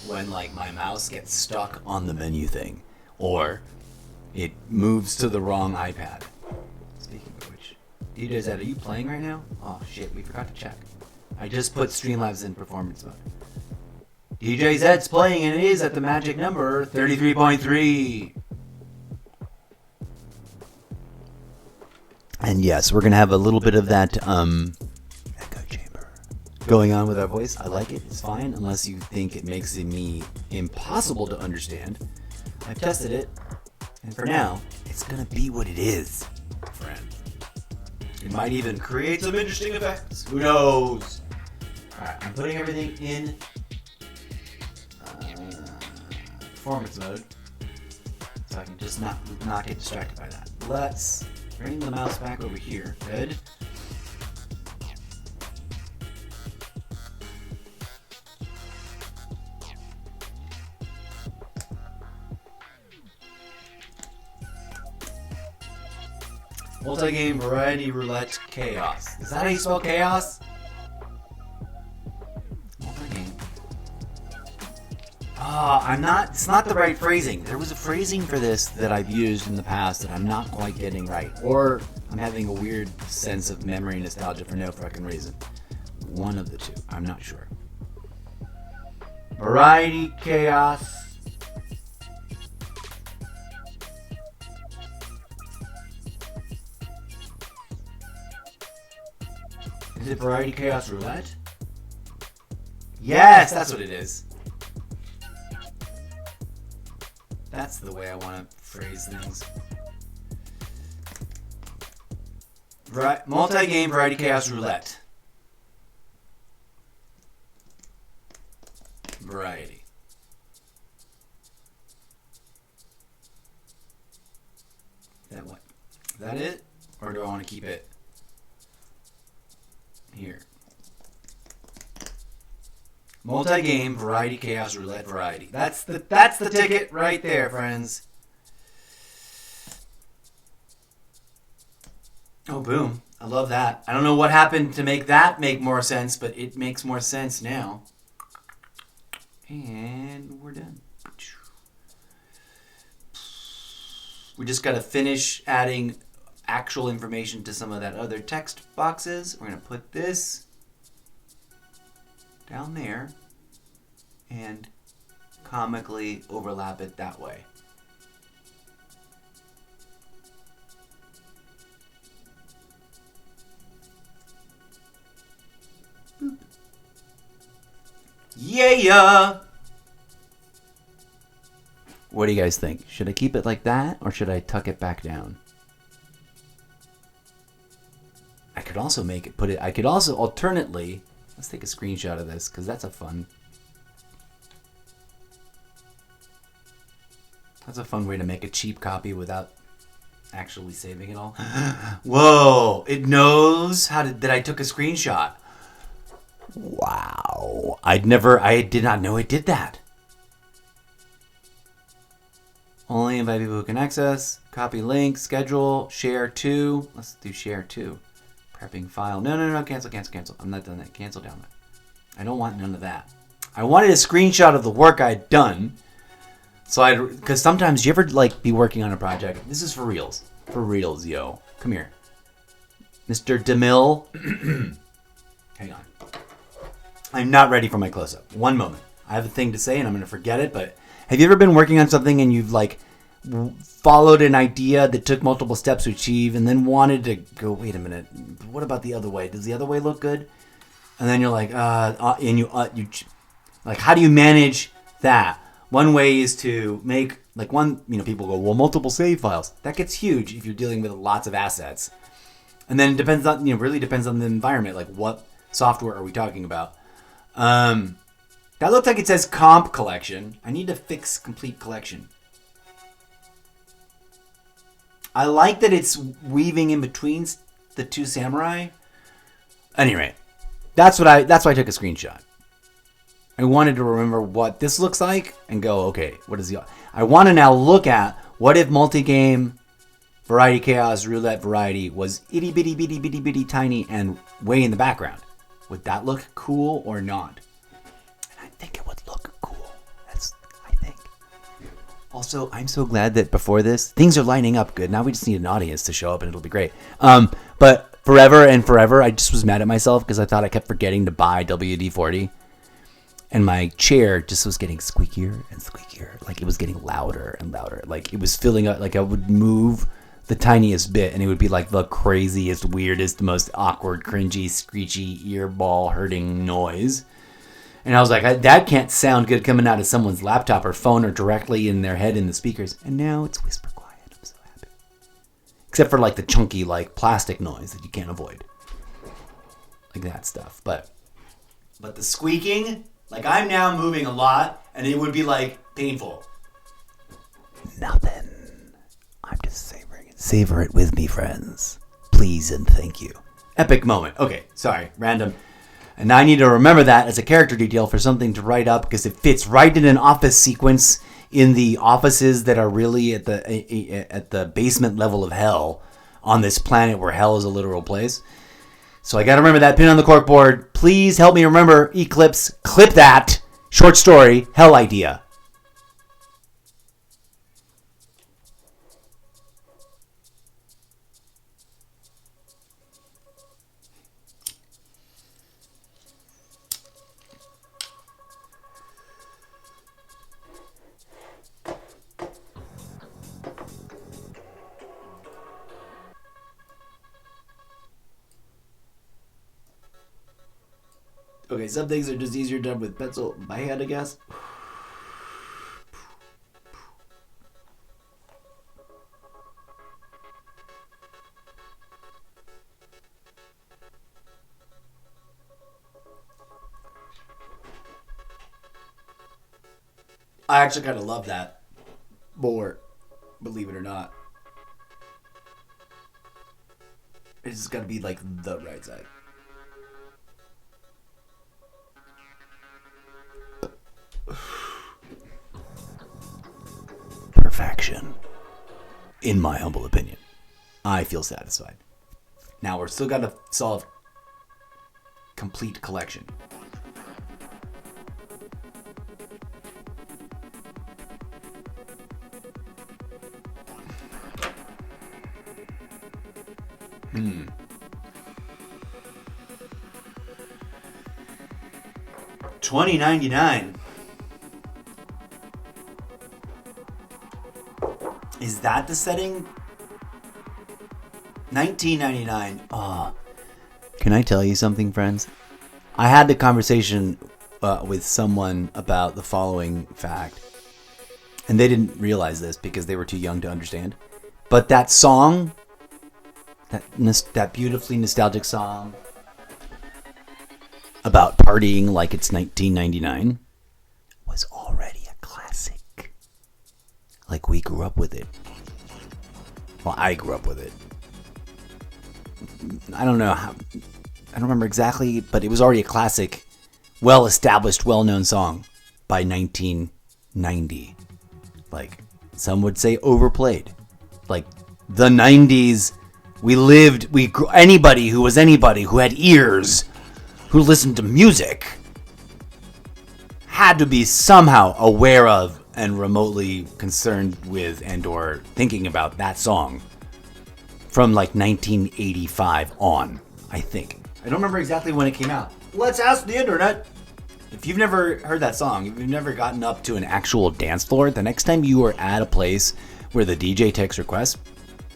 when, like, my mouse gets stuck on the menu thing. Or it moves to the wrong iPad. Speaking of which... DJZ, are you playing right now? Oh, shit, we forgot to check. I just put Streamlabs in performance mode. DJ Zed's playing, and it is at the magic number 33.3. And yes, we're going to have a little bit of that echo chamber going on with our voice. I like it. It's fine, unless you think it makes me impossible to understand. I've tested it, and for now, it's going to be what it is, friend. It might even create some interesting effects. Who knows? Alright, I'm putting everything in performance mode, so I can just not get distracted by that. Let's bring the mouse back over here. Good. Multi-game variety roulette chaos. Is that how you spell chaos? Multi-game. It's not the right phrasing. There was a phrasing for this that I've used in the past that I'm not quite getting right. Or I'm having a weird sense of memory nostalgia for no fucking reason. One of the two. I'm not sure. Variety chaos. Is it Variety Chaos Roulette? Yes, that's what it is. That's the way I want to phrase things. Multi-game Variety Chaos Roulette. Variety. That what? Is that it? Or do I want to keep it here? Multi-game Variety Chaos Roulette Variety. That's the ticket right there, friends. Oh, boom. I love that. I don't know what happened to make that make more sense, but it makes more sense now. And we're done. We just got to finish adding actual information to some of that other text boxes. We're going to put this down there and comically overlap it that way. Boop. Yeah! What do you guys think? Should I keep it like that, or should I tuck it back down? I could also I could also alternately, let's take a screenshot of this, because that's a fun way to make a cheap copy without actually saving it all. Whoa, it knows that I took a screenshot. Wow, I did not know it did that. Only invite people who can access, copy link, schedule, share to. Let's do share to. Prepping file. No, cancel. I'm not done that. Cancel down that. I don't want none of that. I wanted a screenshot of the work I'd done. Because sometimes you ever be working on a project. This is for reals. For reals, yo. Come here. Mr. DeMille. Hang on. I'm not ready for my close-up. One moment. I have a thing to say and I'm going to forget it, but have you ever been working on something and you've followed an idea that took multiple steps to achieve and then wanted to go, wait a minute, what about the other way? Does the other way look good? And then you're like, how do you manage that? One way is to make, people go, well, multiple save files. That gets huge if you're dealing with lots of assets. And then it depends on, really depends on the environment. Like, what software are we talking about? That looks like it says comp collection. I need to fix complete collection. I like that it's weaving in between the two samurai. Anyway, that's why I took a screenshot. I wanted to remember what this looks like and go, okay, what is I want to now look at what if multi-game Variety Chaos Roulette Variety was itty bitty bitty bitty bitty tiny and way in the background. Would that look cool or not? And I think it would look cool. I think. Also, I'm so glad that before this, things are lining up good. Now we just need an audience to show up and it'll be great. But forever and forever, I just was mad at myself because I thought I kept forgetting to buy WD-40. And my chair just was getting squeakier and squeakier. Like it was getting louder and louder. Like it was filling up. Like I would move the tiniest bit and it would be like the craziest, weirdest, most awkward, cringy, screechy, earball hurting noise. And I was like, that can't sound good coming out of someone's laptop or phone or directly in their head in the speakers. And now it's whisper quiet. I'm so happy. Except for like the chunky, like plastic noise that you can't avoid. Like that stuff. But the squeaking, like I'm now moving a lot and it would be like painful. Nothing. I'm just savoring it. Savor it with me, friends. Please and thank you. Epic moment. Okay, sorry, random. And now I need to remember that as a character detail for something to write up because it fits right in an office sequence in the offices that are really at the basement level of hell on this planet where hell is a literal place. So I got to remember that. Pin on the corkboard. Please help me remember Eclipse. Clip that. Short story. Hell idea. Okay, some things are just easier done with pencil by hand, I guess. I actually kind of love that more, believe it or not. It's just got to be like the right side. Perfection. In my humble opinion. I feel satisfied. Now we're still got to solve complete collection. $20.99. Is that the setting? $19.99. Oh. Can I tell you something, friends? I had the conversation with someone about the following fact. And they didn't realize this because they were too young to understand. But that song, that beautifully nostalgic song about partying like it's 1999 was already a classic. Like we grew up with it. Well, I grew up with it. I don't know how. I don't remember exactly, but it was already a classic, well-established, well-known song by 1990. Like, some would say overplayed. Like, the 90s, anybody who had ears, who listened to music, had to be somehow aware of and remotely concerned with and or thinking about that song from like 1985 on, I think. I don't remember exactly when it came out. Let's ask the internet. If you've never heard that song, if you've never gotten up to an actual dance floor, the next time you are at a place where the DJ takes requests,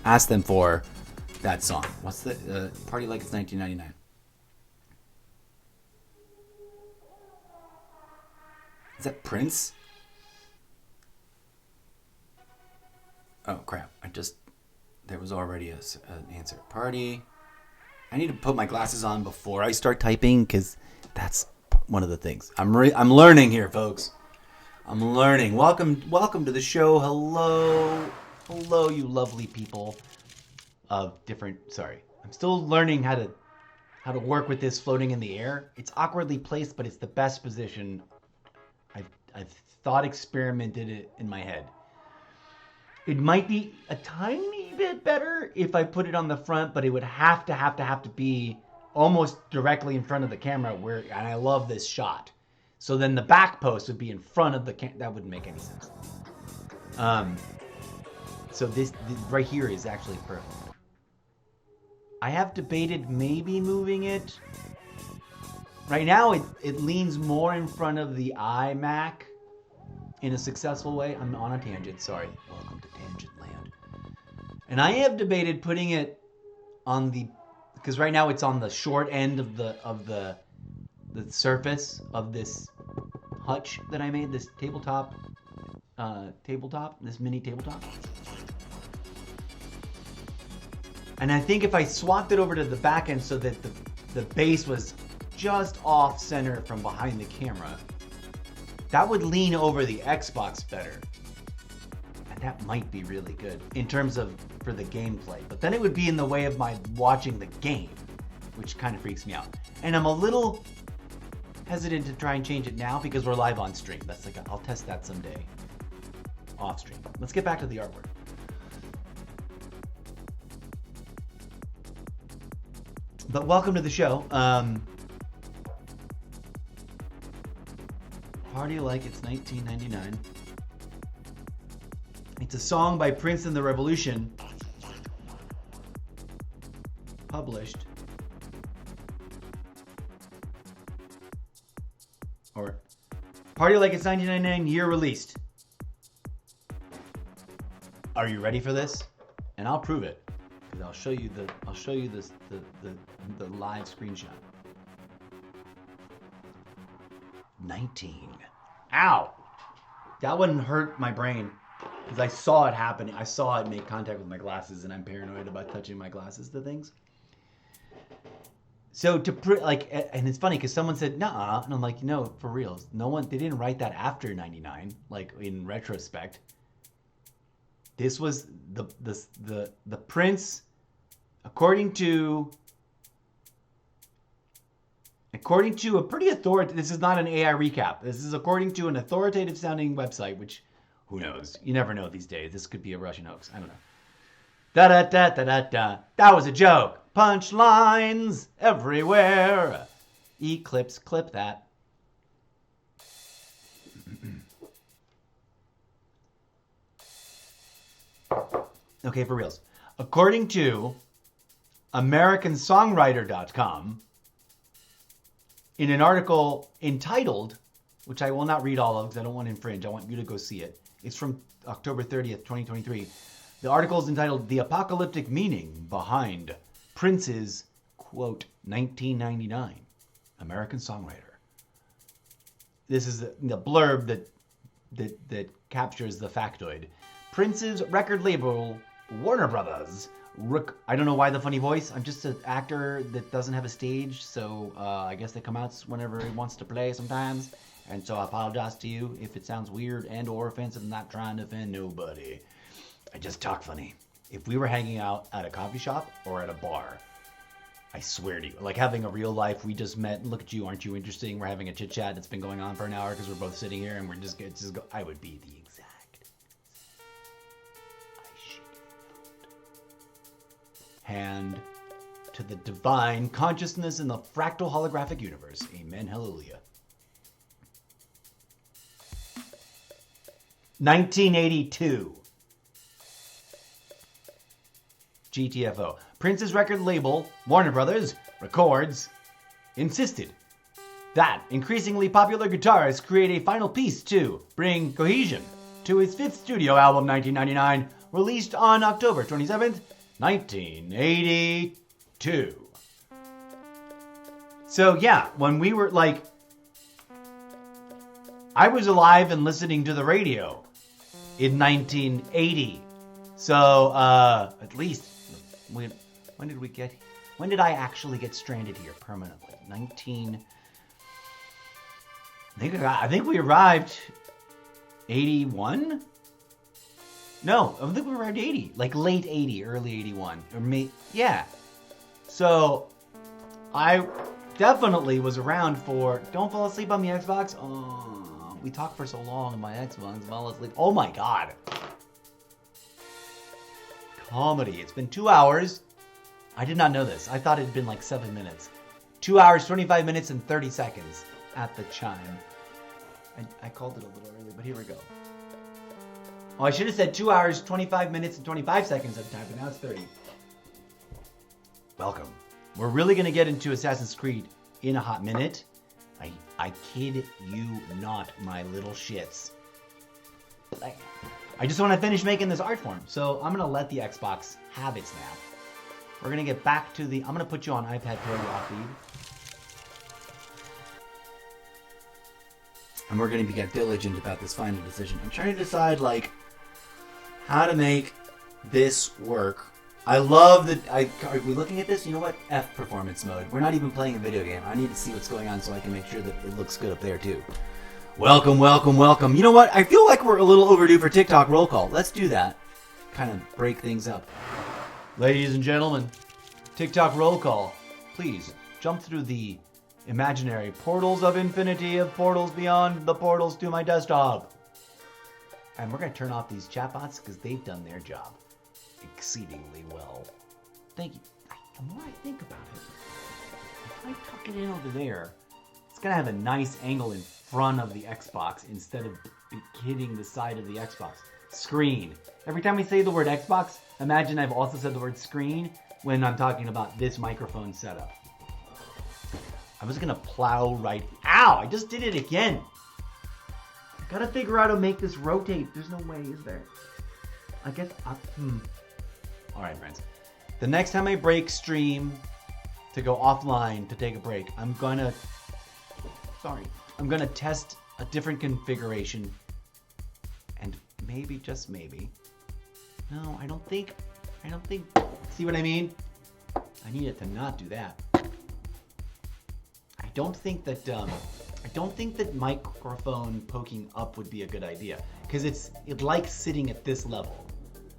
ask them for that song. What's the Party Like It's 1999? Is that Prince? Oh crap, there was already an answer. Party. I need to put my glasses on before I start typing because that's one of the things. I'm learning here, folks. I'm learning. Welcome to the show. Hello, you lovely people of different. Sorry, I'm still learning how to work with this floating in the air. It's awkwardly placed, but it's the best position. I've thought experimented it in my head. It might be a tiny bit better if I put it on the front, but it would have to be almost directly in front of the camera and I love this shot. So then the back post would be in front of the that wouldn't make any sense. So this right here is actually perfect. I have debated maybe moving it Right now, it leans more in front of the iMac in a successful way. I'm on a tangent, sorry. Welcome to Tangent Land. And I have debated putting it on the, because right now it's on the short end of the surface of this hutch that I made, this tabletop, this mini tabletop. And I think if I swapped it over to the back end so that the base was just off center from behind the camera, that would lean over the Xbox better. And that might be really good in terms of for the gameplay. But then it would be in the way of my watching the game, which kind of freaks me out. And I'm a little hesitant to try and change it now because we're live on stream. That's like, I'll test that someday off stream. Let's get back to the artwork. But welcome to the show. Party Like It's 1999. It's a song by Prince and the Revolution, published, or Party Like It's 1999, year released. Are you ready for this? And I'll prove it, because I'll show you the live screenshot. 19. Ow! That wouldn't hurt my brain because I saw it happening. I saw it make contact with my glasses, and I'm paranoid about touching my glasses to things. So and it's funny because someone said, "Nuh-uh," and I'm like, "No, for real. They didn't write that after '99. Like in retrospect, this was the Prince, according to a pretty authoritative, this is not an AI recap. This is according to an authoritative sounding website, which, who knows? You never know these days. This could be a Russian hoax. I don't know. Da-da-da-da-da-da. That was a joke. Punchlines everywhere. Eclipse, clip that. Okay, for reals. According to AmericanSongwriter.com, in an article entitled, which I will not read all of because I don't want to infringe, I want you to go see it. It's from October 30th, 2023. The article is entitled The Apocalyptic Meaning Behind Prince's, quote, 1999, American Songwriter. This is the blurb that captures the factoid. Prince's record label, Warner Brothers, I don't know why the funny voice. I'm just an actor that doesn't have a stage, so I guess they come out whenever he wants to play sometimes. And so I apologize to you if it sounds weird and or offensive. I'm not trying to offend nobody. I just talk funny. If we were hanging out at a coffee shop or at a bar, I swear to you, like having a real life, we just met, look at you, aren't you interesting? We're having a chit chat that's been going on for an hour because we're both sitting here and we're just go. I would be the exact. Hand to the divine consciousness in the fractal holographic universe. Amen. Hallelujah. 1982. GTFO. Prince's record label, Warner Brothers Records, insisted that increasingly popular guitarists create a final piece to bring cohesion to his fifth studio album, 1999, released on October 27th, 1982. So yeah, when we were like, I was alive and listening to the radio in 1980. So at least when did I actually get stranded here permanently? I think we arrived 81. No, I think we were around 80, like late 80, early 81, yeah. So I definitely was around for. Don't fall asleep on the Xbox. Oh, we talked for so long on my Xbox. Fall asleep. Oh my God. Comedy. It's been 2 hours. I did not know this. I thought it had been like 7 minutes. 2 hours, 25 minutes, and 30 seconds at the chime. I called it a little early, but here we go. Oh, I should have said 2 hours, 25 minutes, and 25 seconds at the time, but now it's 30. Welcome. We're really going to get into Assassin's Creed in a hot minute. I kid you not, my little shits. I just want to finish making this art form, so I'm going to let the Xbox have its nap. We're going to get back to the... I'm going to put you on iPad Pro off feed. And we're going to get diligent about this final decision. I'm trying to decide, like, how to make this work. I love that... Are we looking at this? You know what? F performance mode. We're not even playing a video game. I need to see what's going on so I can make sure that it looks good up there, too. Welcome, welcome, welcome. You know what? I feel like we're a little overdue for TikTok roll call. Let's do that. Kind of break things up. Ladies and gentlemen, TikTok roll call. Please jump through the imaginary portals of infinity of portals beyond the portals to my desktop. And we're going to turn off these chatbots because they've done their job exceedingly well. Thank you. The more I think about it, if I tuck it in over there, it's going to have a nice angle in front of the Xbox instead of hitting the side of the Xbox. Screen. Every time we say the word Xbox, imagine I've also said the word screen when I'm talking about this microphone setup. I was going to plow right... Ow! I just did it again! I gotta figure out how to make this rotate. There's no way, is there? I guess... Alright, friends. The next time I break stream to go offline to take a break, I'm gonna test a different configuration. And maybe, just maybe... No, I don't think... See what I mean? I need it to not do that. I don't think that microphone poking up would be a good idea because it likes sitting at this level.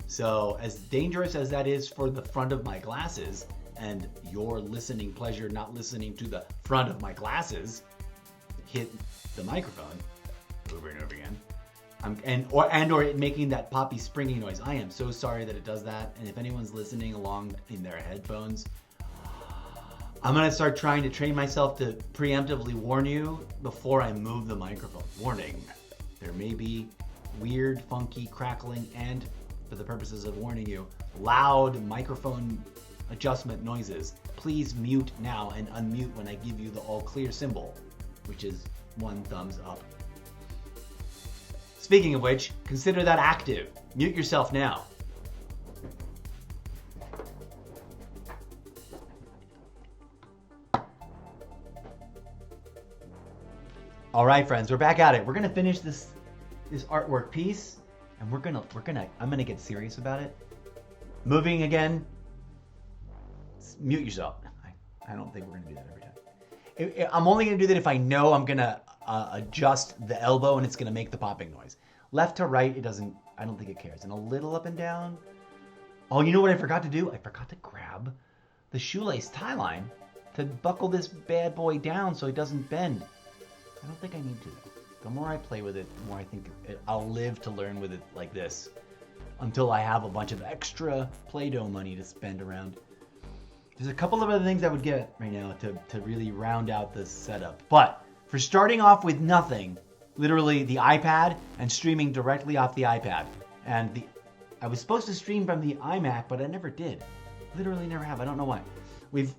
So as dangerous as that is for the front of my glasses and your listening pleasure not listening to the front of my glasses hit the microphone over and over again, or it making that poppy springy noise. I am so sorry that it does that. And if anyone's listening along in their headphones, I'm going to start trying to train myself to preemptively warn you before I move the microphone. Warning, there may be weird, funky crackling and, for the purposes of warning you, loud microphone adjustment noises. Please mute now and unmute when I give you the all clear symbol, which is 1 thumbs up. Speaking of which, consider that active. Mute yourself now. All right, friends, we're back at it. We're gonna finish this artwork piece, and I'm gonna get serious about it. Moving again. Mute yourself. I don't think we're gonna do that every time. I'm only gonna do that if I know I'm gonna adjust the elbow and it's gonna make the popping noise. Left to right, I don't think it cares. And a little up and down. Oh, you know what I forgot to do? I forgot to grab the shoelace tie line to buckle this bad boy down so it doesn't bend. I don't think I need to. The more I play with it, the more I think I'll live to learn with it like this until I have a bunch of extra Play-Doh money to spend around. There's a couple of other things I would get right now to really round out this setup. But for starting off with nothing, literally the iPad and streaming directly off the iPad. And I was supposed to stream from the iMac, but I never did. Literally never have. I don't know why. We've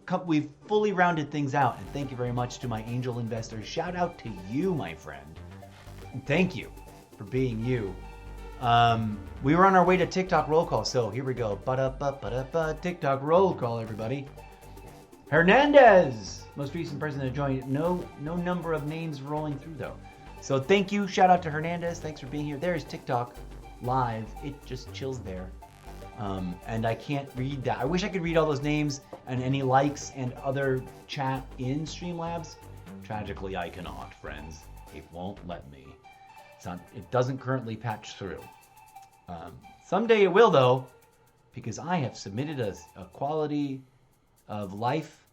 fully rounded things out, and thank you very much to my angel investors. Shout out to you, my friend. And thank you for being you. We were on our way to TikTok roll call, so here we go. TikTok roll call, everybody. Hernandez, most recent person to join. No number of names rolling through though. So thank you. Shout out to Hernandez. Thanks for being here. There's TikTok live. It just chills there. And I can't read that. I wish I could read all those names and any likes and other chat in Streamlabs. Tragically, I cannot, friends. It won't let me. It doesn't currently patch through. Someday it will, though, because I have submitted a quality of life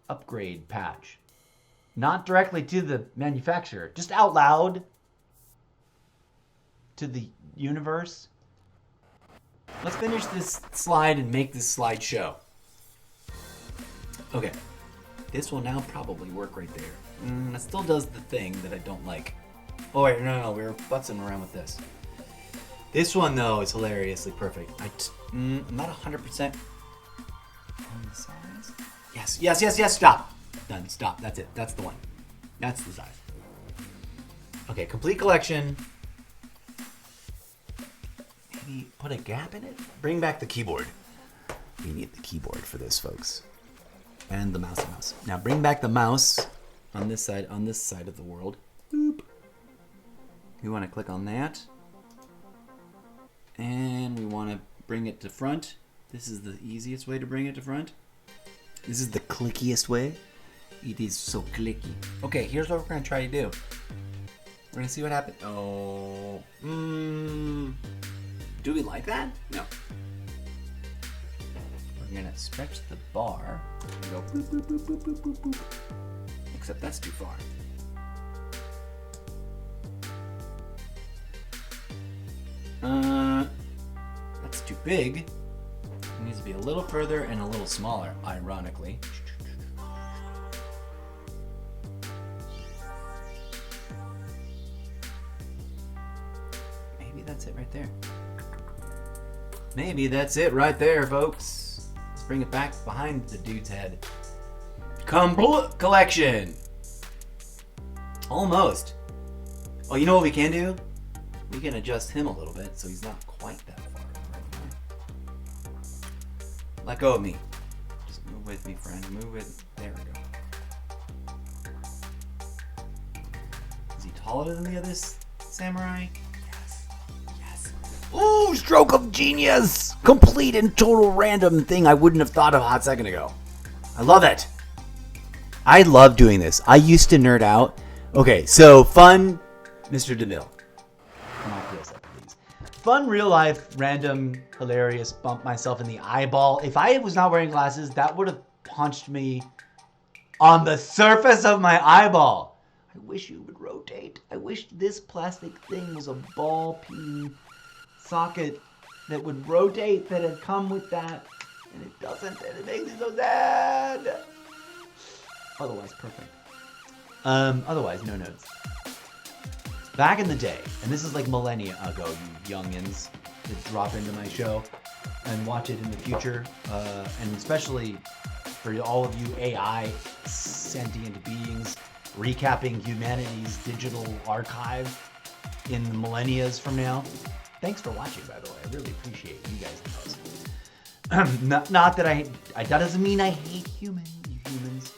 upgrade patch. Not directly to the manufacturer, just out loud to the universe. Let's finish this slide and make this slide show. Okay, this will now probably work right there. It still does the thing that I don't like. Oh wait, no, we were futzing around with this. This one though is hilariously perfect. I'm not 100% on the size. Yes, stop. Done. Stop. That's it. That's the one. That's the size. Okay, complete collection. Maybe put a gap in it? Bring back the keyboard. We need the keyboard for this, folks. And the mouse. Now bring back the mouse on this side of the world. Boop. We want to click on that. And we want to bring it to front. This is the easiest way to bring it to front. This is the clickiest way. It is so clicky. Okay, here's what we're going to try to do. We're going to see what happens. Oh. Do we like that? No. We're going to stretch the bar. And go boop, boop, boop, boop, boop, boop, boop. Except that's too far. That's too big. It needs to be a little further and a little smaller, ironically. Maybe that's it right there. Maybe that's it right there, folks. Let's bring it back behind the dude's head. Complete collection. Almost. Oh, you know what we can do? We can adjust him a little bit so he's not quite that far right now. Let go of me. Just move with me, friend. Move with. There we go. Is he taller than the other samurai? Yes. Ooh, stroke of genius! Complete and total random thing I wouldn't have thought of a hot second ago. I love it. I love doing this. I used to nerd out. Okay, so fun, Mr. DeMille. Come on, close up, please. Fun, real life, random, hilarious, bump myself in the eyeball. If I was not wearing glasses, that would have punched me on the surface of my eyeball. I wish you would rotate. I wish this plastic thing was a ball peen socket that would rotate, that had come with that. And it doesn't, and it makes me so sad. Otherwise, perfect. Otherwise, no notes. Back in the day, and this is like millennia ago, you youngins that drop into my show and watch it in the future, and especially for all of you AI sentient beings recapping humanity's digital archive in the millennias from now. Thanks for watching, by the way. I really appreciate you guys the most. Not that that doesn't mean I hate you humans.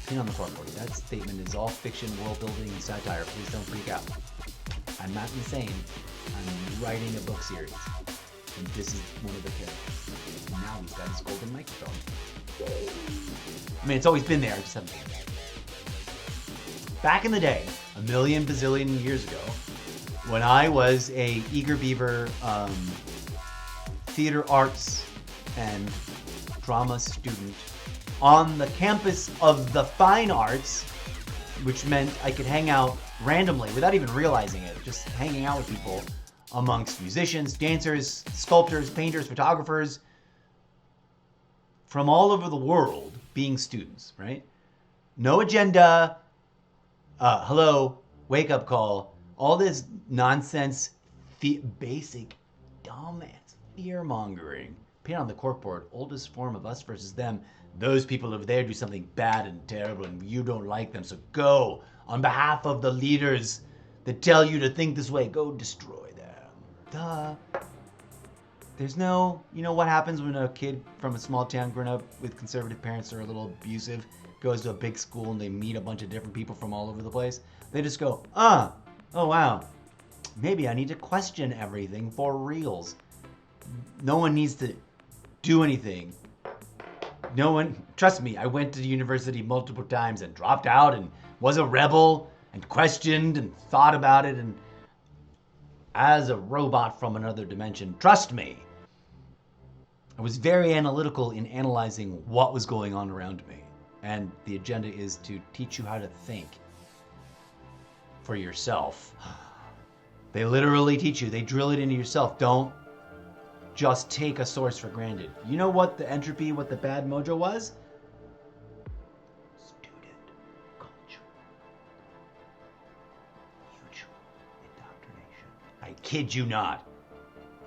On the corkboard. That statement is all fiction, world building, and satire. Please don't freak out. I'm not insane. I'm writing a book series. And this is one of the characters. And now he's got his golden microphone. I mean, it's always been there. I just haven't been there. Back in the day, a million bazillion years ago, when I was a eager beaver theater arts and drama student on the campus of the fine arts, which meant I could hang out randomly without even realizing it, just hanging out with people amongst musicians, dancers, sculptors, painters, photographers from all over the world being students, right? No agenda, hello, wake up call, all this nonsense, basic dumbass fear mongering. Paint on the corkboard, oldest form of us versus them. Those people over there do something bad and terrible and you don't like them, so go. On behalf of the leaders that tell you to think this way, go destroy them. Duh. There's no, you know what happens when a kid from a small town growing up with conservative parents that are a little abusive goes to a big school and they meet a bunch of different people from all over the place? They just go, oh wow, maybe I need to question everything for reals. No one needs to do anything. No one, trust me, I went to university multiple times and dropped out and was a rebel and questioned and thought about it, and as a robot from another dimension, trust me, I was very analytical in analyzing what was going on around me. And the agenda is to teach you how to think for yourself. They literally teach you, they drill it into yourself. Don't just take a source for granted. You know what the entropy, what the bad mojo was? Student culture. Mutual indoctrination. I kid you not.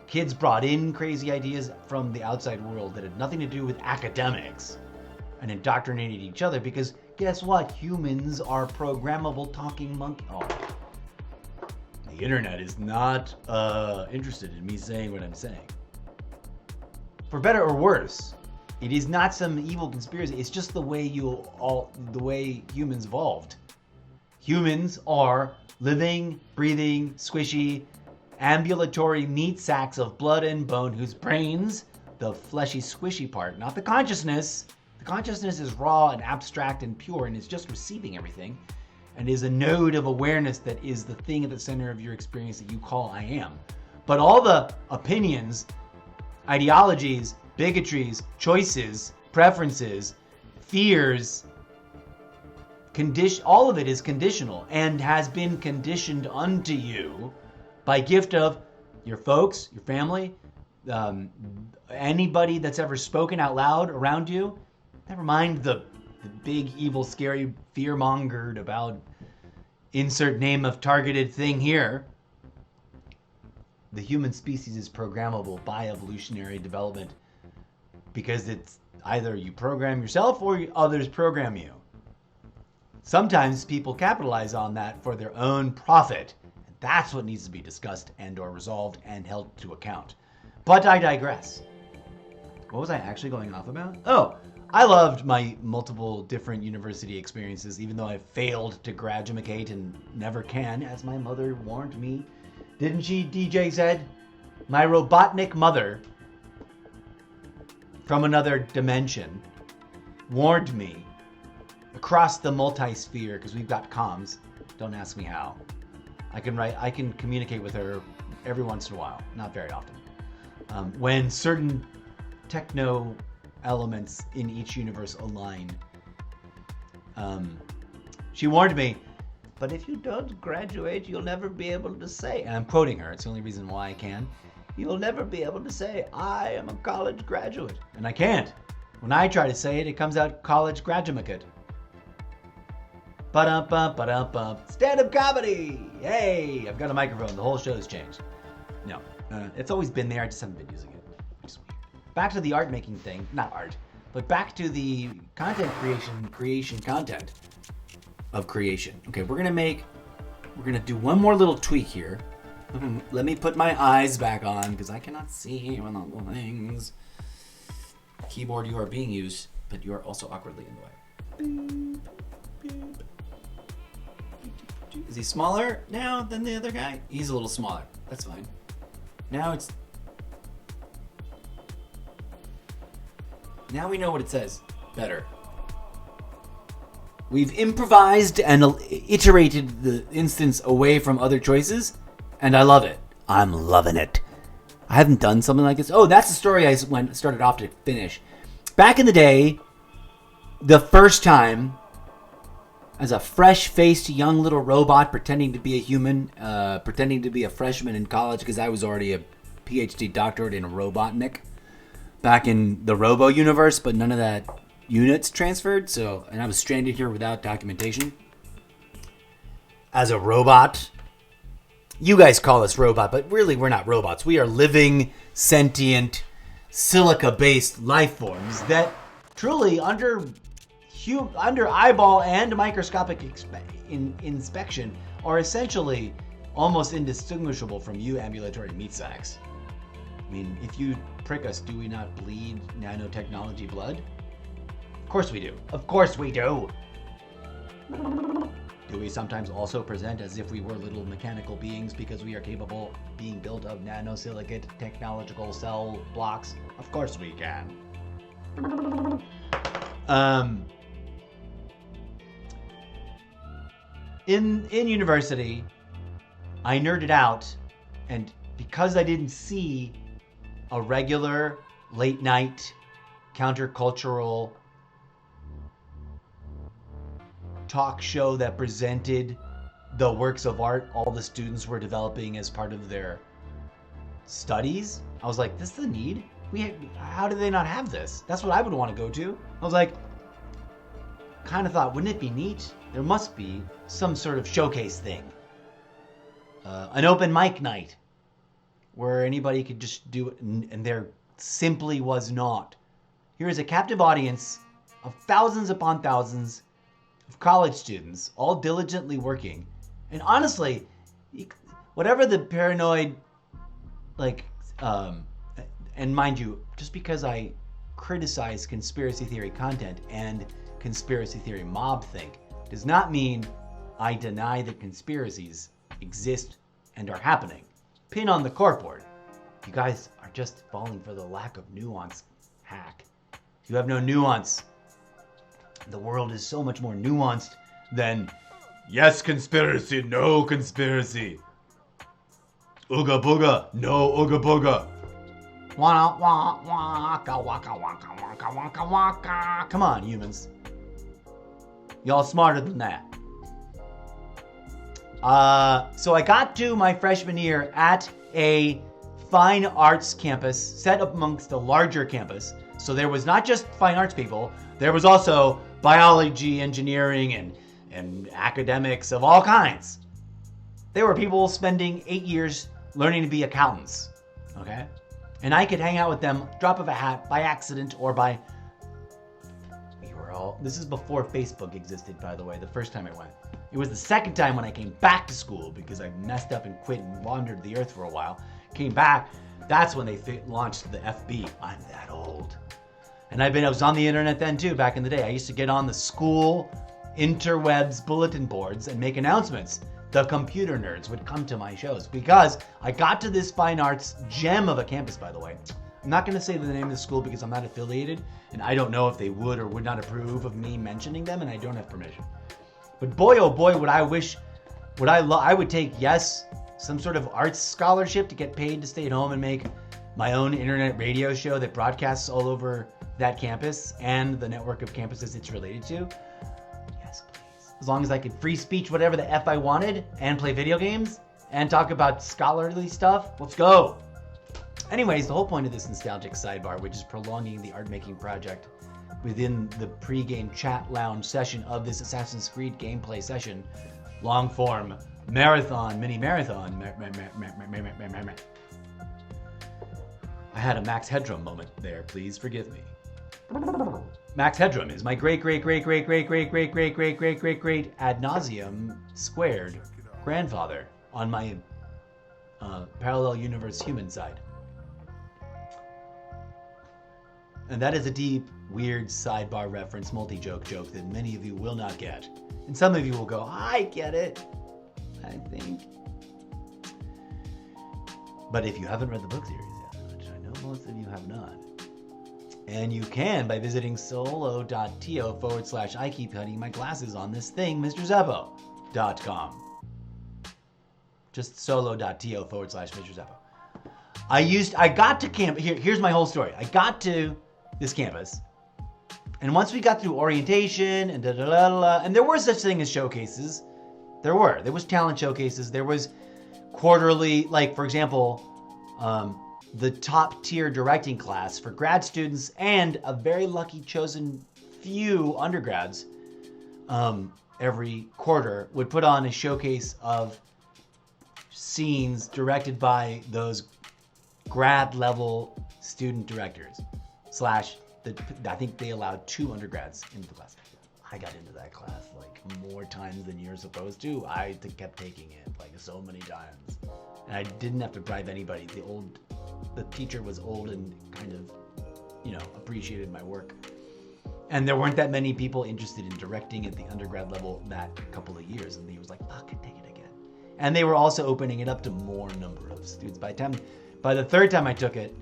Kids brought in crazy ideas from the outside world that had nothing to do with academics. and indoctrinated each other, because guess what? Humans are programmable talking monkey. Oh. The internet is not interested in me saying what I'm saying. For better or worse, it is not some evil conspiracy. It's just the way humans evolved. Humans are living, breathing, squishy, ambulatory meat sacks of blood and bone whose brains, the fleshy, squishy part, not the consciousness. The consciousness is raw and abstract and pure and is just receiving everything, and is a node of awareness that is the thing at the center of your experience that you call I am. But all the opinions, ideologies, bigotries, choices, preferences, fears, all of it is conditional and has been conditioned unto you by gift of your folks, your family, anybody that's ever spoken out loud around you. Never mind the big, evil, scary, fear-mongered about insert name of targeted thing here. The human species is programmable by evolutionary development because it's either you program yourself or others program you. Sometimes people capitalize on that for their own profit. And that's what needs to be discussed and or resolved and held to account. But I digress. What was I actually going off about? Oh, I loved my multiple different university experiences, even though I failed to graduate and never can, as my mother warned me. Didn't she, DJ Zed? My Robotnik mother from another dimension warned me across the multi-sphere, because we've got comms. Don't ask me how. I can communicate with her every once in a while, not very often. When certain techno elements in each universe align. She warned me, but if you don't graduate, you'll never be able to say, and I'm quoting her, it's the only reason why I can, you'll never be able to say, I am a college graduate. And I can't. When I try to say it, it comes out college graduate. Ba-dum-bum, ba-dum-bum. Stand-up comedy! Hey, I've got a microphone. The whole show's changed. No, it's always been there. I just haven't been using it. Which is weird. Back to the art making thing. Not art, but back to the content creation content of creation. Okay, we're gonna do one more little tweak here. Let me put my eyes back on because I cannot see one of the things. Keyboard, you are being used, but you are also awkwardly in the way. Is he smaller now than the other guy? He's a little smaller. That's fine. Now we know what it says better. We've improvised and iterated the instance away from other choices, and I love it. I'm loving it. I haven't done something like this. Oh, that's the story I started off to finish. Back in the day, the first time, as a fresh-faced young little robot pretending to be a human, pretending to be a freshman in college because I was already a PhD doctorate in Robotnik back in the Robo universe, but none of that units transferred, and I was stranded here without documentation. As a robot, you guys call us robot, but really we're not robots. We are living, sentient, silica-based life forms that truly under eyeball and microscopic inspection are essentially almost indistinguishable from you ambulatory meat sacks. I mean, if you prick us, do we not bleed nanotechnology blood? Of course we do. Of course we do. Do we sometimes also present as if we were little mechanical beings because we are capable of being built of nanosilicate technological cell blocks? Of course we can. In university, I nerded out, and because I didn't see a regular late night countercultural talk show that presented the works of art all the students were developing as part of their studies, I was like, this is the need? How do they not have this? That's what I would want to go to. I was like, kind of thought, wouldn't it be neat? There must be some sort of showcase thing. An open mic night where anybody could just do it, and there simply was not. Here is a captive audience of thousands upon thousands of college students, all diligently working. And honestly, whatever the paranoid, and mind you, just because I criticize conspiracy theory content and conspiracy theory mob think does not mean I deny that conspiracies exist and are happening. Pin on the corkboard. You guys are just falling for the lack of nuance hack. You have no nuance. The world is so much more nuanced than yes conspiracy, no conspiracy. Ooga booga, no ooga booga. Waka waka waka waka waka waka waka. Come on, humans. Y'all smarter than that. So I got to my freshman year at a fine arts campus set up amongst a larger campus. So there was not just fine arts people, there was also biology, engineering, and academics of all kinds. There were people spending 8 years learning to be accountants, okay? And I could hang out with them, drop of a hat, by accident or by... This is before Facebook existed, by the way, the first time I went. It was the second time when I came back to school because I messed up and quit and wandered the earth for a while. Came back, that's when they launched the FB. I'm that old. And I was on the internet then too, back in the day. I used to get on the school interwebs bulletin boards and make announcements. The computer nerds would come to my shows because I got to this fine arts gem of a campus, by the way. I'm not going to say the name of the school because I'm not affiliated and I don't know if they would or would not approve of me mentioning them and I don't have permission. But boy, oh boy, I would take, yes, some sort of arts scholarship to get paid to stay at home and make my own internet radio show that broadcasts all over that campus and the network of campuses it's related to. Yes, please. As long as I could free speech whatever the F I wanted and play video games and talk about scholarly stuff, let's go. Anyways, the whole point of this nostalgic sidebar, which is prolonging the art-making project within the pre-game chat lounge session of this Assassin's Creed gameplay session, long-form marathon, mini-marathon. I had a Max Headroom moment there, please forgive me. Max Headroom is my great ad nauseum squared grandfather on my parallel universe human side. And that is a deep, weird sidebar reference multi-joke that many of you will not get. And some of you will go, I get it, I think. But if you haven't read the book series yet, which I know most of you have not, and you can by visiting solo.to/I keep cutting my glasses on this thing, MrZeppo.com. Just solo.to/Mr. Zeppo. I got to camp, here's my whole story. I got to this campus, and once we got through orientation and and there were such thing as showcases. There was talent showcases. There was quarterly, like for example, the top tier directing class for grad students and a very lucky chosen few undergrads every quarter would put on a showcase of scenes directed by those grad level student directors I think they allowed 2 undergrads into the class. I got into that class like more times than you're supposed to. I kept taking it like so many times, and I didn't have to bribe anybody. The teacher was old and kind of, appreciated my work. And there weren't that many people interested in directing at the undergrad level that couple of years, and he was like, fuck it, take it again. And they were also opening it up to more number of students. By the third time I took it,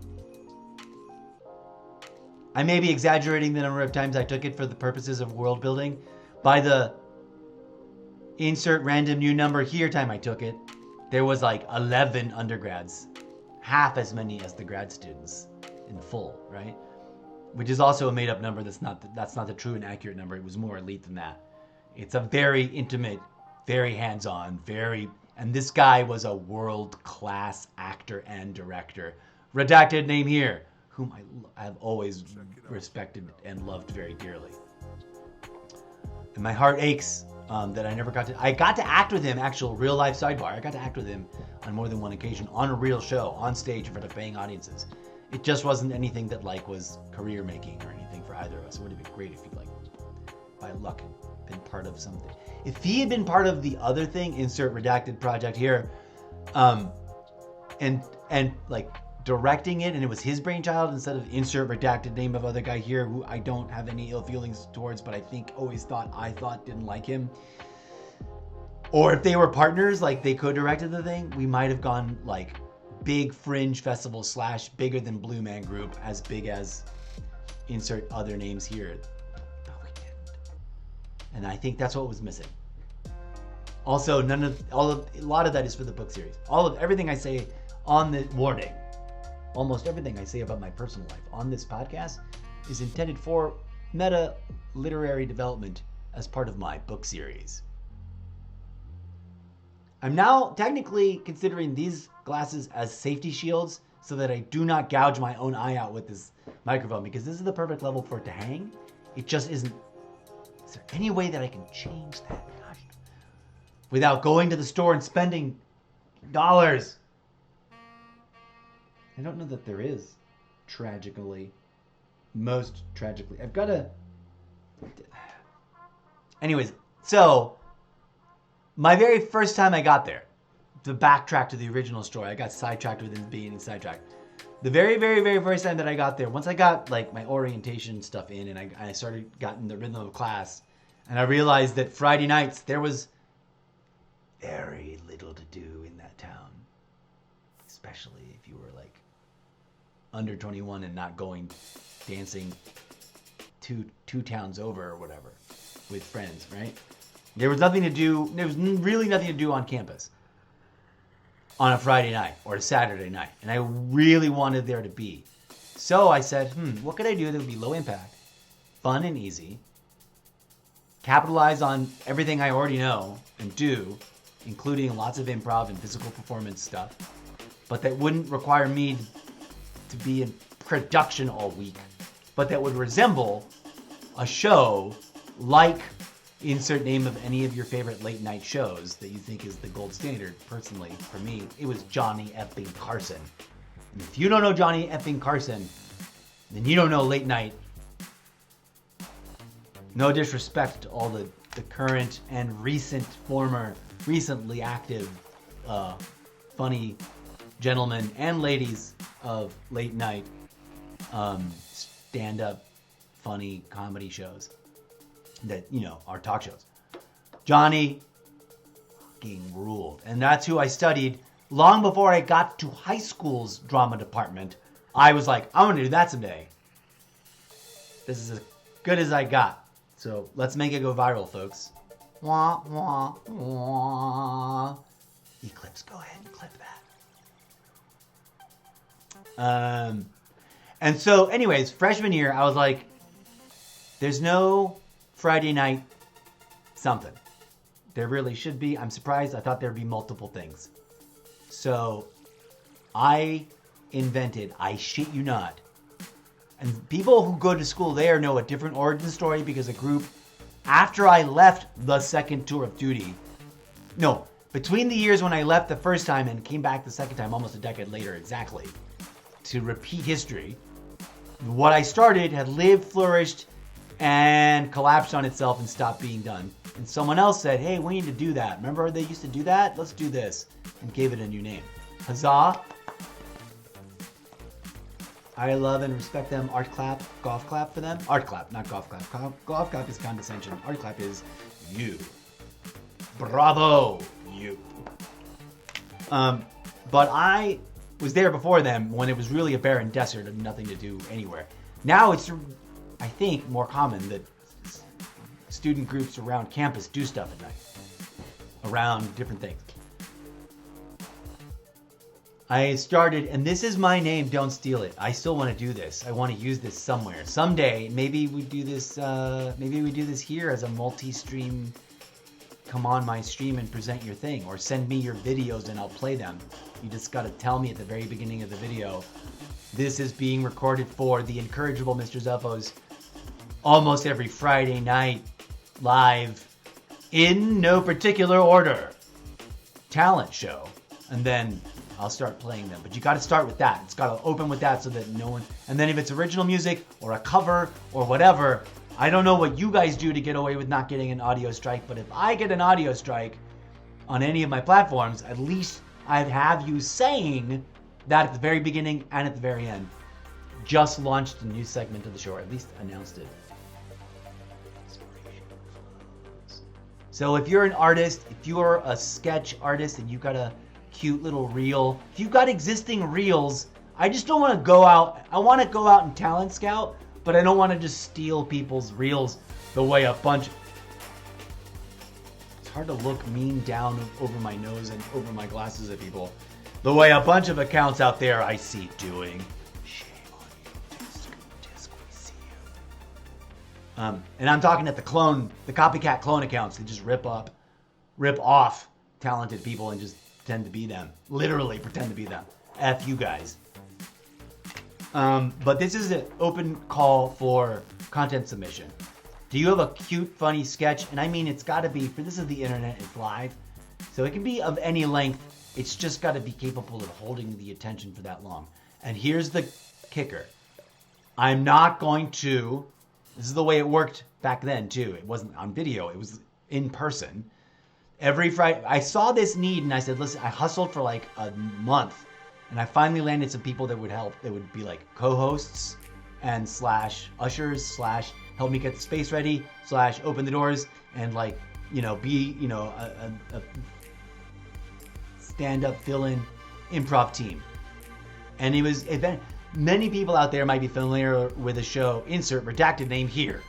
I may be exaggerating the number of times I took it for the purposes of world building. By the insert random new number here time I took it, there was like 11 undergrads, half as many as the grad students in full, right? Which is also a made-up number. That's not the true and accurate number. It was more elite than that. It's a very intimate, very hands-on, and this guy was a world-class actor and director. Redacted name here, whom I have always respected and loved very dearly. And my heart aches that I never got to act with him, actual real life sidebar. I got to act with him on more than one occasion on a real show, on stage in front of paying audiences. It just wasn't anything that was career making or anything for either of us. It would have been great if he by luck been part of something. If he had been part of the other thing, insert redacted project here, and like directing it, and it was his brainchild instead of insert redacted name of other guy here who I don't have any ill feelings towards, but I think I thought didn't like him. Or if they were partners, like they co-directed the thing, we might have gone like big fringe festival / bigger than Blue Man Group, as big as insert other names here. But we didn't. And I think that's what was missing. Also, a lot of that is for the book series. Everything I say on the warning, almost everything I say about my personal life on this podcast is intended for meta literary development as part of my book series. I'm now technically considering these glasses as safety shields so that I do not gouge my own eye out with this microphone, because this is the perfect level for it to hang. It just isn't. Is there any way that I can change that? Gosh. Without going to the store and spending dollars? I don't know that there is, tragically. Most tragically. I've got to... Anyways, so... my very first time I got there, to backtrack to the original story, I got sidetracked within being sidetracked. The very, very, very first time that I got there, once I got like my orientation stuff in and I started getting the rhythm of class, and I realized that Friday nights there was very little to do in that town, especially if you were like under 21 and not going dancing two towns over or whatever with friends, right? There was nothing to do. There was really nothing to do on campus on a Friday night or a Saturday night. And I really wanted there to be. So I said, what could I do that would be low impact, fun and easy, capitalize on everything I already know and do, including lots of improv and physical performance stuff, but that wouldn't require me to be in production all week, but that would resemble a show like insert name of any of your favorite late night shows that you think is the gold standard. Personally, for me, it was Johnny effing Carson. And if you don't know Johnny effing Carson, then you don't know late night. No disrespect to all the current and recently active, funny gentlemen and ladies of late night stand-up funny comedy shows that, are talk shows. Johnny fucking ruled. And that's who I studied long before I got to high school's drama department. I was like, I want to do that someday. This is as good as I got. So let's make it go viral, folks. Wah, wah, wah. Eclipse, go ahead and clip that. And so anyways, freshman year, I was like, there's no Friday night something. There really should be. I'm surprised. I thought there'd be multiple things. So I invented, I shit you not. And people who go to school there know a different origin story, because a group, after I left the second tour of duty, no, between the years when I left the first time and came back the second time, almost a decade later exactly, to repeat history, what I started had lived, flourished, and collapsed on itself and stopped being done. And someone else said, hey, we need to do that. Remember they used to do that? Let's do this. And gave it a new name. Huzzah. I love and respect them. Art clap, golf clap for them. Art clap, not golf clap. Golf clap is condescension. Art clap is you. Bravo, you. But I was there before them when it was really a barren desert and nothing to do anywhere. Now it's, I think, more common that student groups around campus do stuff at night around different things. I started, and this is my name, don't steal it. I still want to do this. I want to use this somewhere. Someday, maybe we do this here as a multi-stream, come on my stream and present your thing, or send me your videos and I'll play them. You just got to tell me at the very beginning of the video, this is being recorded for the incorrigible Mr. Zeppo's almost every Friday night live, in no particular order, talent show. And then I'll start playing them. But you got to start with that. It's got to open with that so that no one... And then if it's original music or a cover or whatever, I don't know what you guys do to get away with not getting an audio strike, but if I get an audio strike on any of my platforms, at least I'd have you saying that at the very beginning and at the very end. Just launched a new segment of the show, or at least announced it. So if you're an artist, if you're a sketch artist and you've got a cute little reel, if you've got existing reels, I just don't want to go out. I want to go out and talent scout, but I don't want to just steal people's reels the way a bunch. It's hard to look mean down over my nose and over my glasses at people the way a bunch of accounts out there I see doing. Shame on you, Disc, we see you. And I'm talking at the copycat clone accounts that just rip off talented people and just pretend to be them. Literally pretend to be them. F you guys. But this is an open call for content submission. Do you have a cute, funny sketch? And I mean, it's got to be, for this is the internet, it's live. So it can be of any length. It's just got to be capable of holding the attention for that long. And here's the kicker. I'm not going to, this is the way it worked back then too. It wasn't on video, it was in person. Every Friday, I saw this need and I said, listen, I hustled for like a month. And I finally landed some people that would help. That would be like co-hosts and / ushers / help me get the space ready / open the doors and like, be, a stand-up fill-in improv team. And it was, many people out there might be familiar with the show, insert redacted name here.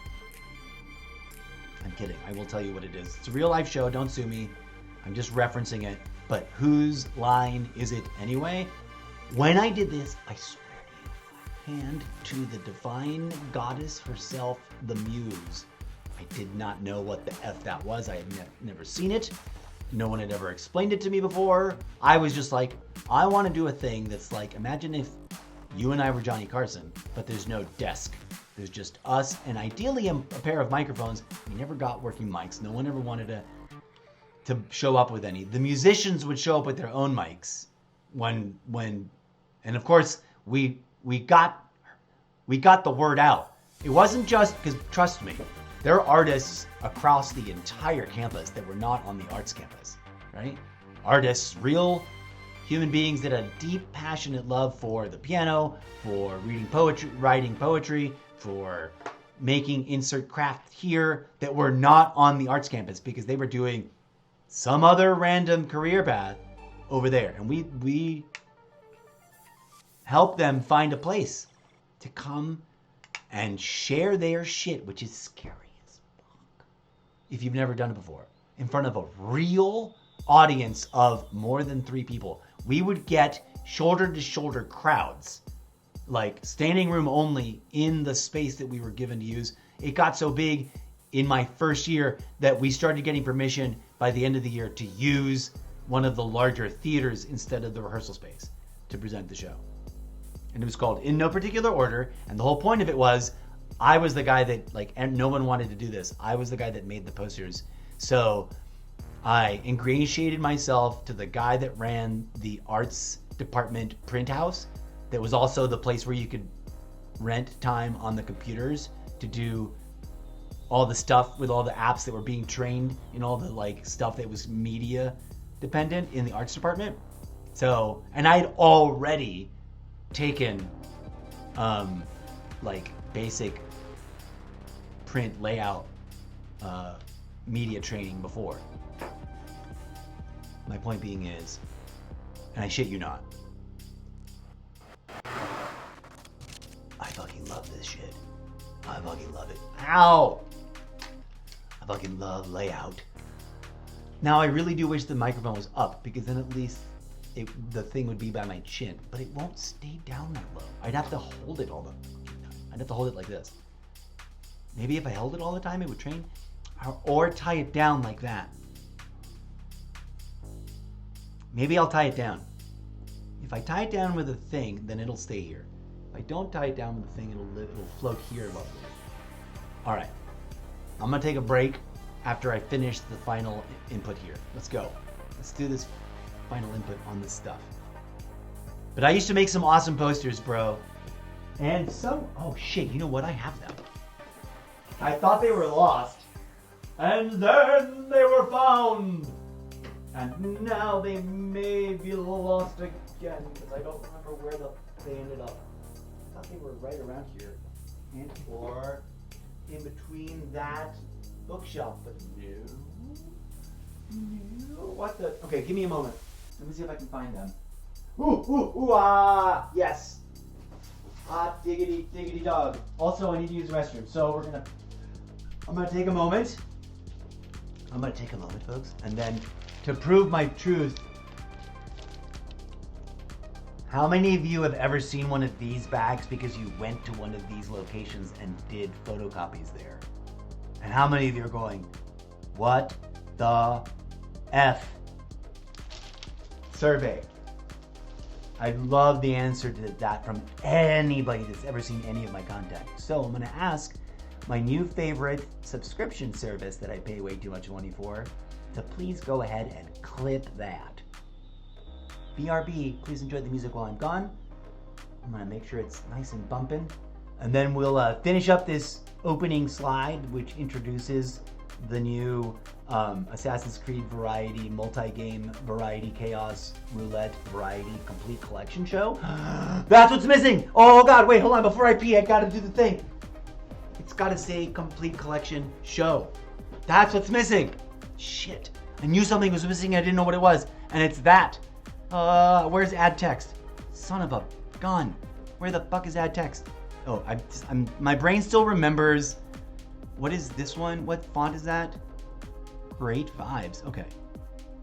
I'm kidding. I will tell you what it is. It's a real life show. Don't sue me. I'm just referencing it. But whose line is it anyway? When I did this, I swear to you, hand to the divine goddess herself, the muse. I did not know what the F that was. I had never seen it. No one had ever explained it to me before. I was just like, I want to do a thing that's like, imagine if you and I were Johnny Carson, but there's no desk. There's just us and ideally a pair of microphones. We never got working mics. No one ever wanted to show up with any. The musicians would show up with their own mics and of course we got the word out. It wasn't just because, trust me, there are artists across the entire campus that were not on the arts campus, right? Artists, real human beings that had a deep, passionate love for the piano, for writing poetry, for making insert craft here, that were not on the arts campus because they were doing some other random career path over there. And we help them find a place to come and share their shit, which is scary as fuck if you've never done it before, in front of a real audience of more than 3 people. We would get shoulder-to-shoulder crowds, like standing room only in the space that we were given to use. It got so big in my first year that we started getting permission by the end of the year to use one of the larger theaters instead of the rehearsal space to present the show. And it was called In No Particular Order. And the whole point of it was, I was the guy that, and no one wanted to do this. I was the guy that made the posters. So I ingratiated myself to the guy that ran the arts department print house. That was also the place where you could rent time on the computers to do all the stuff with all the apps that were being trained in all the stuff that was media dependent in the arts department. So, and I'd already taken basic print layout media training before. My point being is, and I shit you not, I fucking love this shit. I fucking love it. Ow! I fucking love layout. Now I really do wish the microphone was up, because then at least the thing would be by my chin, but it won't stay down that low. I'd have to hold it all the time. I'd have to hold it like this. Maybe if I held it all the time, it would train, or tie it down like that. Maybe I'll tie it down. If I tie it down with a thing, then it'll stay here. If I don't tie it down with a thing, it'll float here lovely. All right, I'm gonna take a break after I finish the final input here. Let's go. Let's do this final input on this stuff. But I used to make some awesome posters, bro. And some, oh shit, you know what? I have them. I thought they were lost. And then they were found. And now they may be lost again, because I don't remember where they ended up. I thought they were right around here. And or in between that bookshelf, but no. What the? Okay, give me a moment. Let me see if I can find them. Yes. Hot diggity, diggity dog. Also, I need to use the restroom, so I'm gonna take a moment. Folks, and then to prove my truth, how many of you have ever seen one of these bags because you went to one of these locations and did photocopies there? And how many of you are going, what the F? Survey. I'd love the answer to that from anybody that's ever seen any of my content. So I'm going to ask my new favorite subscription service that I pay way too much money for to please go ahead and clip that. BRB, please enjoy the music while I'm gone. I'm going to make sure it's nice and bumping. And then we'll finish up this opening slide, which introduces the new Assassin's Creed Variety, multi-game Variety Chaos Roulette Variety Complete Collection show. That's what's missing! Oh god, wait, hold on, before I pee, I gotta do the thing. It's gotta say Complete Collection Show. That's what's missing! Shit. I knew something was missing, I didn't know what it was. And it's that. Where's add text? Son of a gun. Where the fuck is add text? Oh, my brain still remembers. What is this one? What font is that? Great vibes. Okay.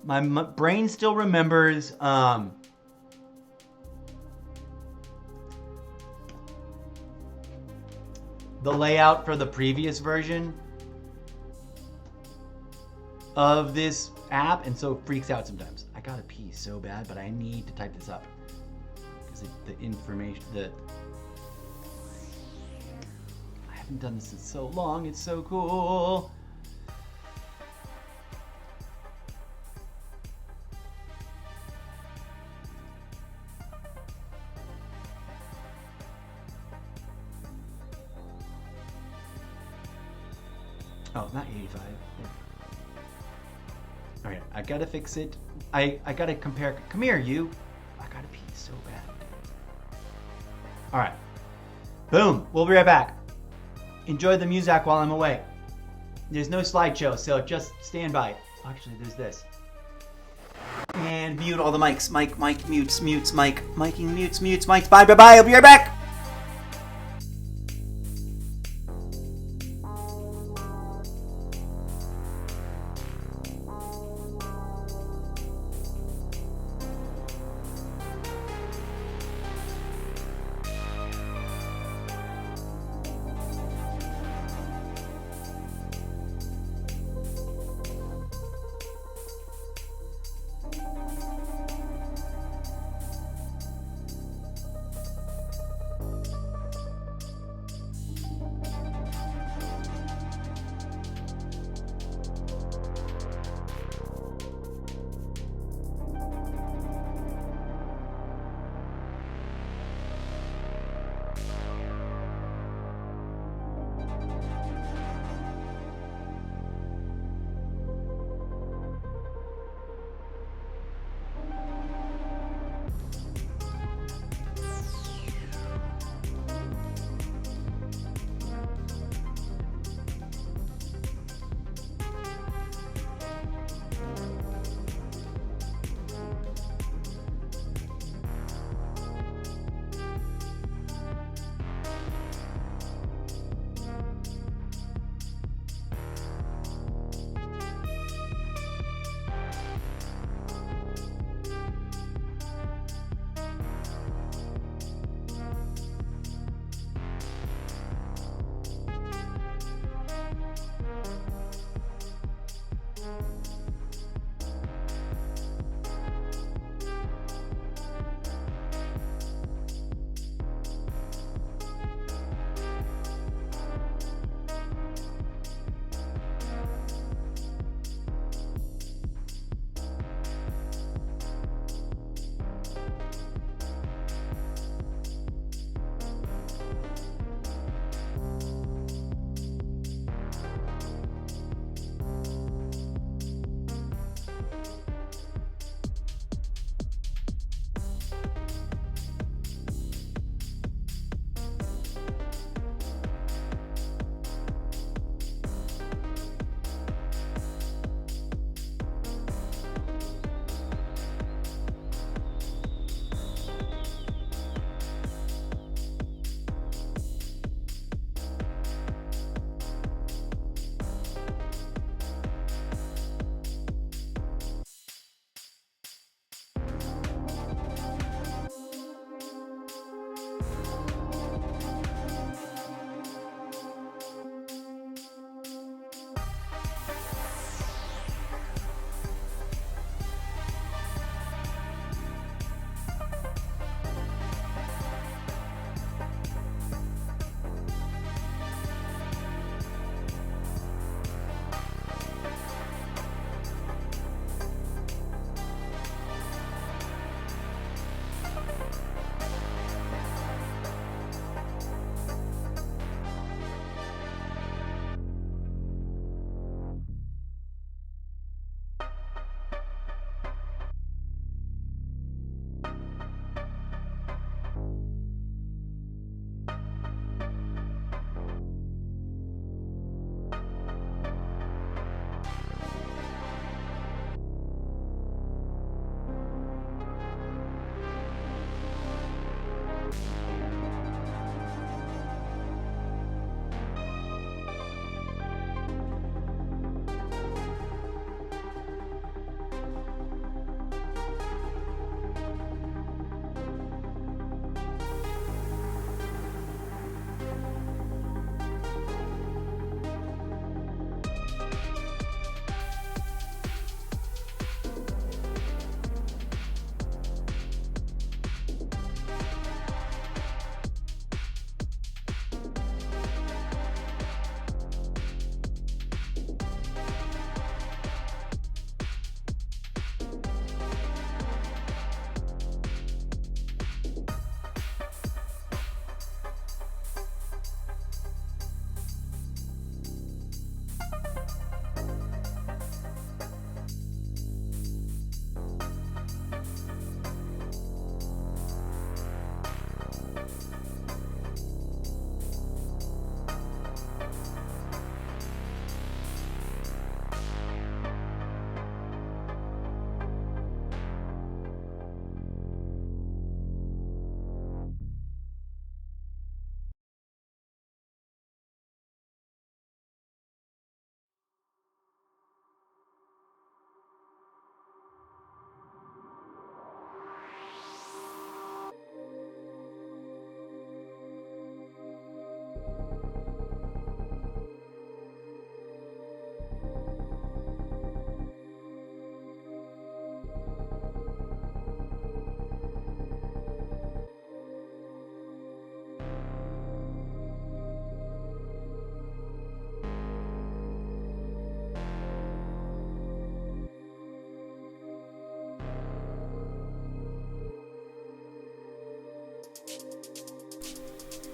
My brain still remembers the layout for the previous version of this app, and so it freaks out sometimes. I gotta pee so bad, but I need to type this up because the information that I haven't done this in so long. It's so cool. Oh, not 85. All right, I gotta fix it. I gotta compare. Come here, you. I gotta pee so bad. All right. Boom. We'll be right back. Enjoy the music while I'm away. There's no slideshow, so just stand by. Actually, there's this. And mute all the mics. Mic, mutes, mic, miking, mutes, mics. Bye. I'll be right back.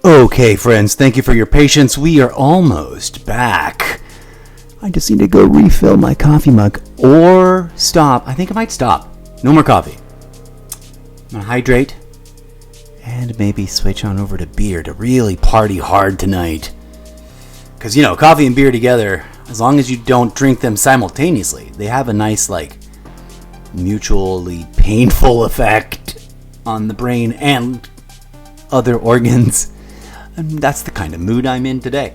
Okay, friends, thank you for your patience. We are almost back. I just need to go refill my coffee mug or stop. I think I might stop. No more coffee. I'm going to hydrate and maybe switch on over to beer to really party hard tonight. Because, coffee and beer together, as long as you don't drink them simultaneously, they have a nice, mutually painful effect on the brain and other organs. And that's the kind of mood I'm in today.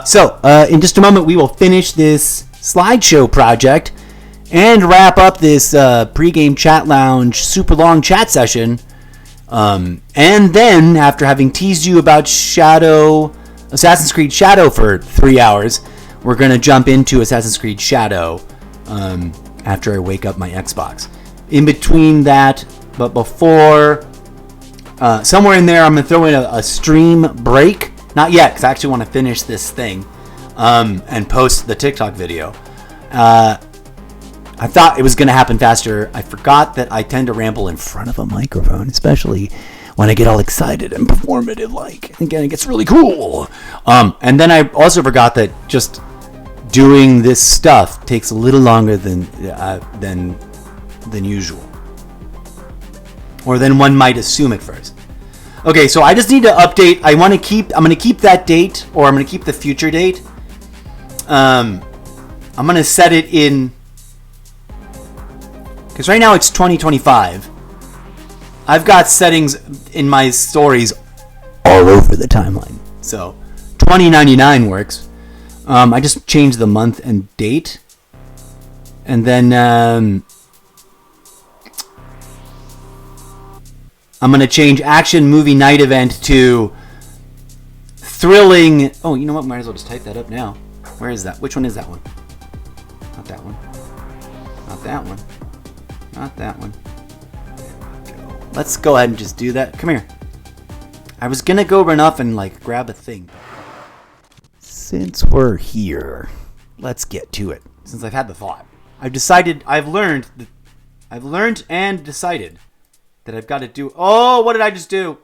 So, in just a moment, we will finish this slideshow project and wrap up this pregame chat lounge super long chat session. And then, after having teased you about Assassin's Creed Shadow for 3 hours, we're going to jump into Assassin's Creed Shadow after I wake up my Xbox. In between that, but before... somewhere in there, I'm going to throw in a stream break. Not yet, because I actually want to finish this thing and post the TikTok video. I thought it was going to happen faster. I forgot that I tend to ramble in front of a microphone, especially when I get all excited and performative-like. Again, it gets really cool. And then I also forgot that just doing this stuff takes a little longer than usual. Or than one might assume at first. Okay, so I just need to update. I'm going to keep that date, or I'm going to keep the future date. I'm going to set it in, because right now it's 2025. I've got settings in my stories all over the timeline. So 2099 works. I just changed the month and date. And then... I'm going to change action movie night event to thrilling... Oh, you know what? Might as well just type that up now. Where is that? Which one is that one? Not that one. Not that one. Not that one. There we go. Let's go ahead and just do that. Come here. I was going to go run off and grab a thing. Since we're here, let's get to it. Since I've had the thought. I've learned and decided that I've got to do... Oh, what did I just do?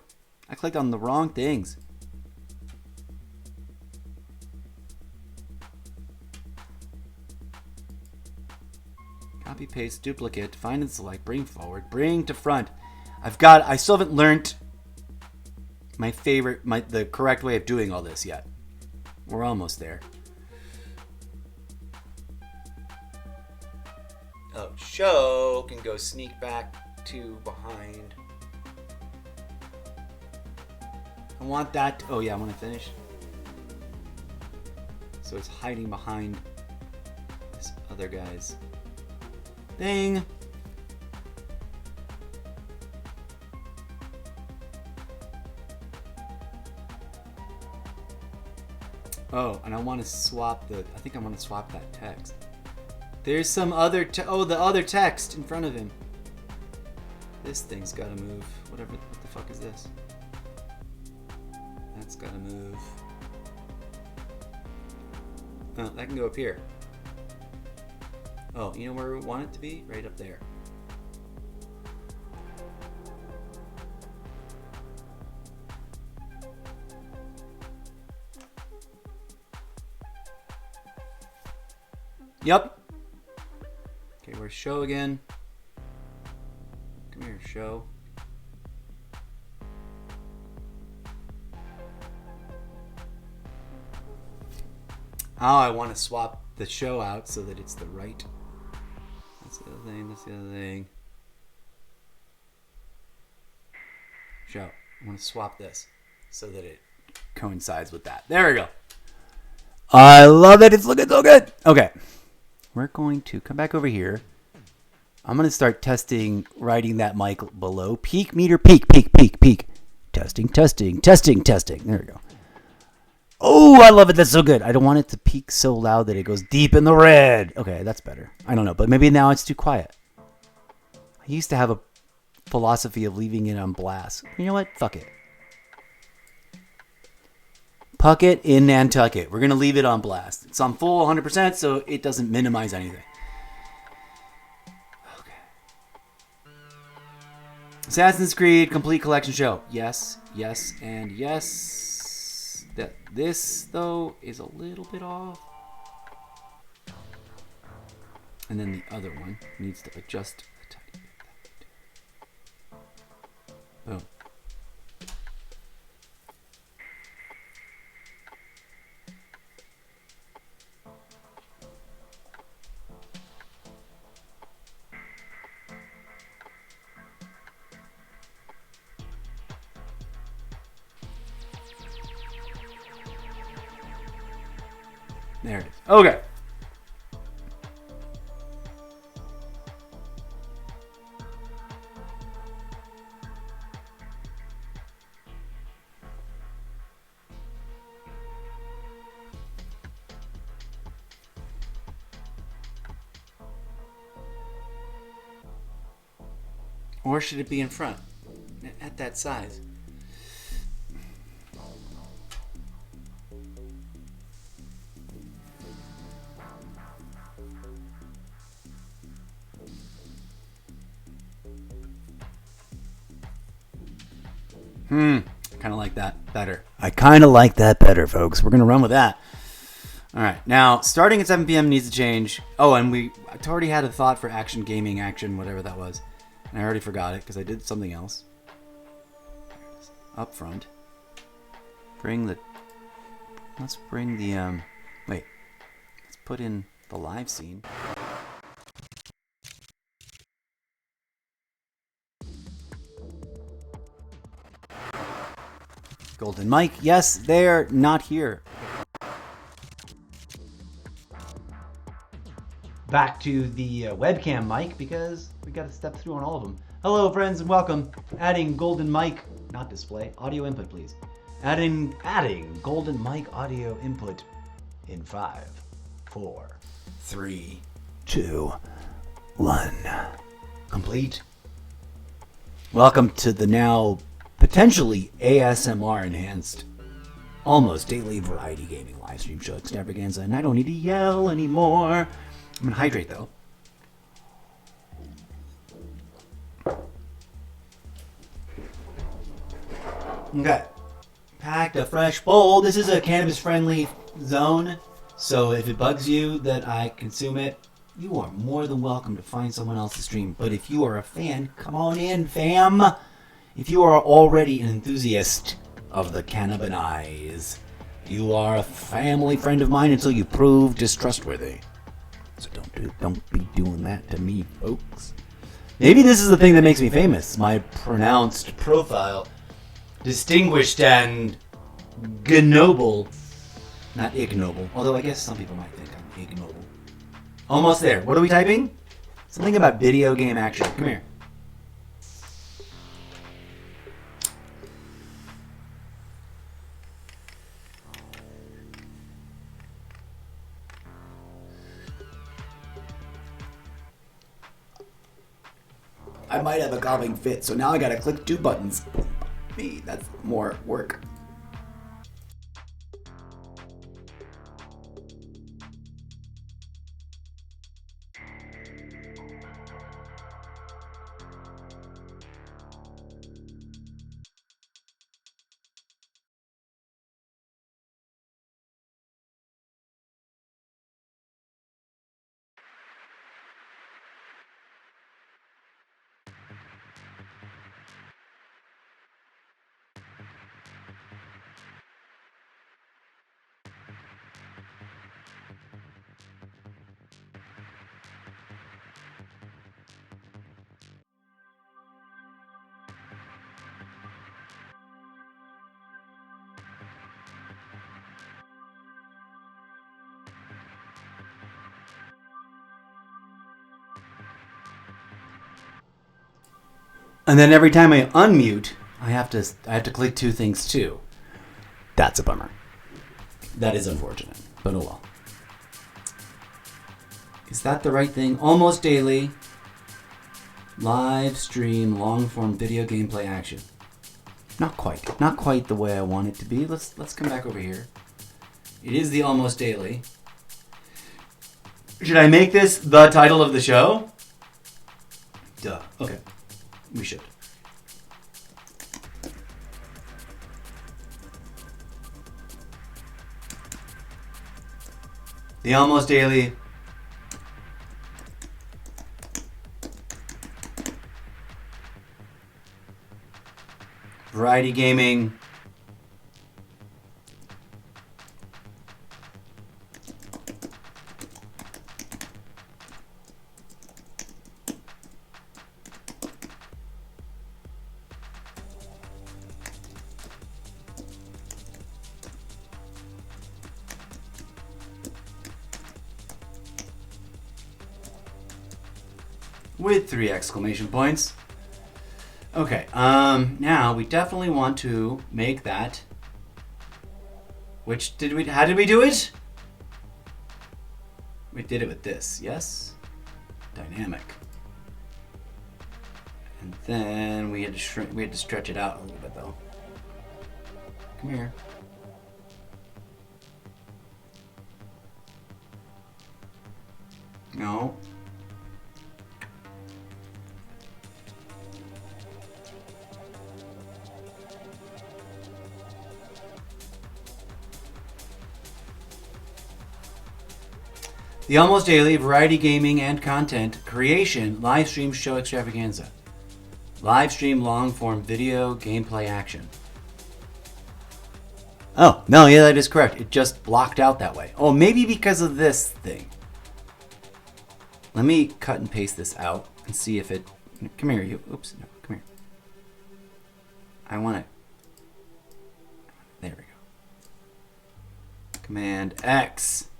I clicked on the wrong things. Copy, paste, duplicate, find and select, bring forward, bring to front. I still haven't learned the correct way of doing all this yet. We're almost there. Oh, show can go sneak back to behind. I want that. Oh yeah, I want to finish. So it's hiding behind this other guy's thing. Oh, and I want to swap I think I want to swap that text. There's some other the other text in front of him. This thing's gotta move. What the fuck is this? That's gotta move. Oh, that can go up here. Oh, you know where we want it to be? Right up there. Yep. Okay, where's show again? Come here, show. Oh, I want to swap the show out so that it's the right. That's the other thing, that's the other thing. Show. I want to swap this so that it coincides with that. There we go. I love it. It's looking so good. Okay. We're going to come back over here. I'm going to start testing, writing that mic below. Peak meter, peak, peak, peak, peak. Testing, testing, testing, testing. There we go. Oh, I love it. That's so good. I don't want it to peak so loud that it goes deep in the red. Okay, that's better. I don't know, but maybe now it's too quiet. I used to have a philosophy of leaving it on blast. You know what? Fuck it. Puck it in Nantucket. We're going to leave it on blast. It's on full 100%, so it doesn't minimize anything. Okay. Assassin's Creed Complete Collection Show. Yes, yes, and yes. This, though, is a little bit off. And then the other one needs to adjust a tiny bit. Oh. There it is. Okay. Or should it be in front? At that size. Kind of like that better. I kind of like that better, folks. We're going to run with that. All right. Now, starting at 7 p.m. needs to change. Oh, and I already had a thought for action, gaming, action, whatever that was. And I already forgot it because I did something else. Up front. Let's bring the, wait. Let's put in the live scene. Golden mic. Yes, they're not here. Back to the webcam mic because we got to step through on all of them. Hello, friends, and welcome. Adding golden mic, not display, audio input, please. Adding golden mic audio input in 5, 4, 3, 2, 1. Complete. Welcome to the now potentially ASMR enhanced, almost daily variety gaming live stream show Extravaganza, and I don't need to yell anymore. I'm gonna hydrate though. Okay. Packed a fresh bowl. This is a cannabis friendly zone, so if it bugs you that I consume it, you are more than welcome to find someone else to stream. But if you are a fan, come on in, fam. If you are already an enthusiast of the cannabinoids, you are a family friend of mine until you prove distrustworthy. So don't be doing that to me, folks. Maybe this is the thing that makes me famous. My pronounced profile. Distinguished and ignoble. Not ignoble. Although I guess some people might think I'm ignoble. Almost there. What are we typing? Something about video game action. Come here. I might have a coughing fit, so now I gotta click 2 buttons. Me, that's more work. And then every time I unmute, I have to click 2 things too. That's a bummer. That is unfortunate, but oh well. Is that the right thing? Almost daily. Live stream, long form video gameplay action. Not quite. Not quite the way I want it to be. Let's come back over here. It is the almost daily. Should I make this the title of the show? Duh. Okay. We should. The Almost Daily. Variety Gaming. With 3 exclamation points. Okay, now we definitely want to make that. How did we do it? We did it with this, yes? Dynamic. And then we had to stretch it out a little bit though. Come here. No. The Almost Daily Variety Gaming and Content Creation Live Stream Show Extravaganza. Live stream long form video gameplay action. Oh, no, yeah, that is correct. It just blocked out that way. Oh, maybe because of this thing. Let me cut and paste this out and see if it... Come here, you. Oops, no, come here. I want it. There we go. Command X.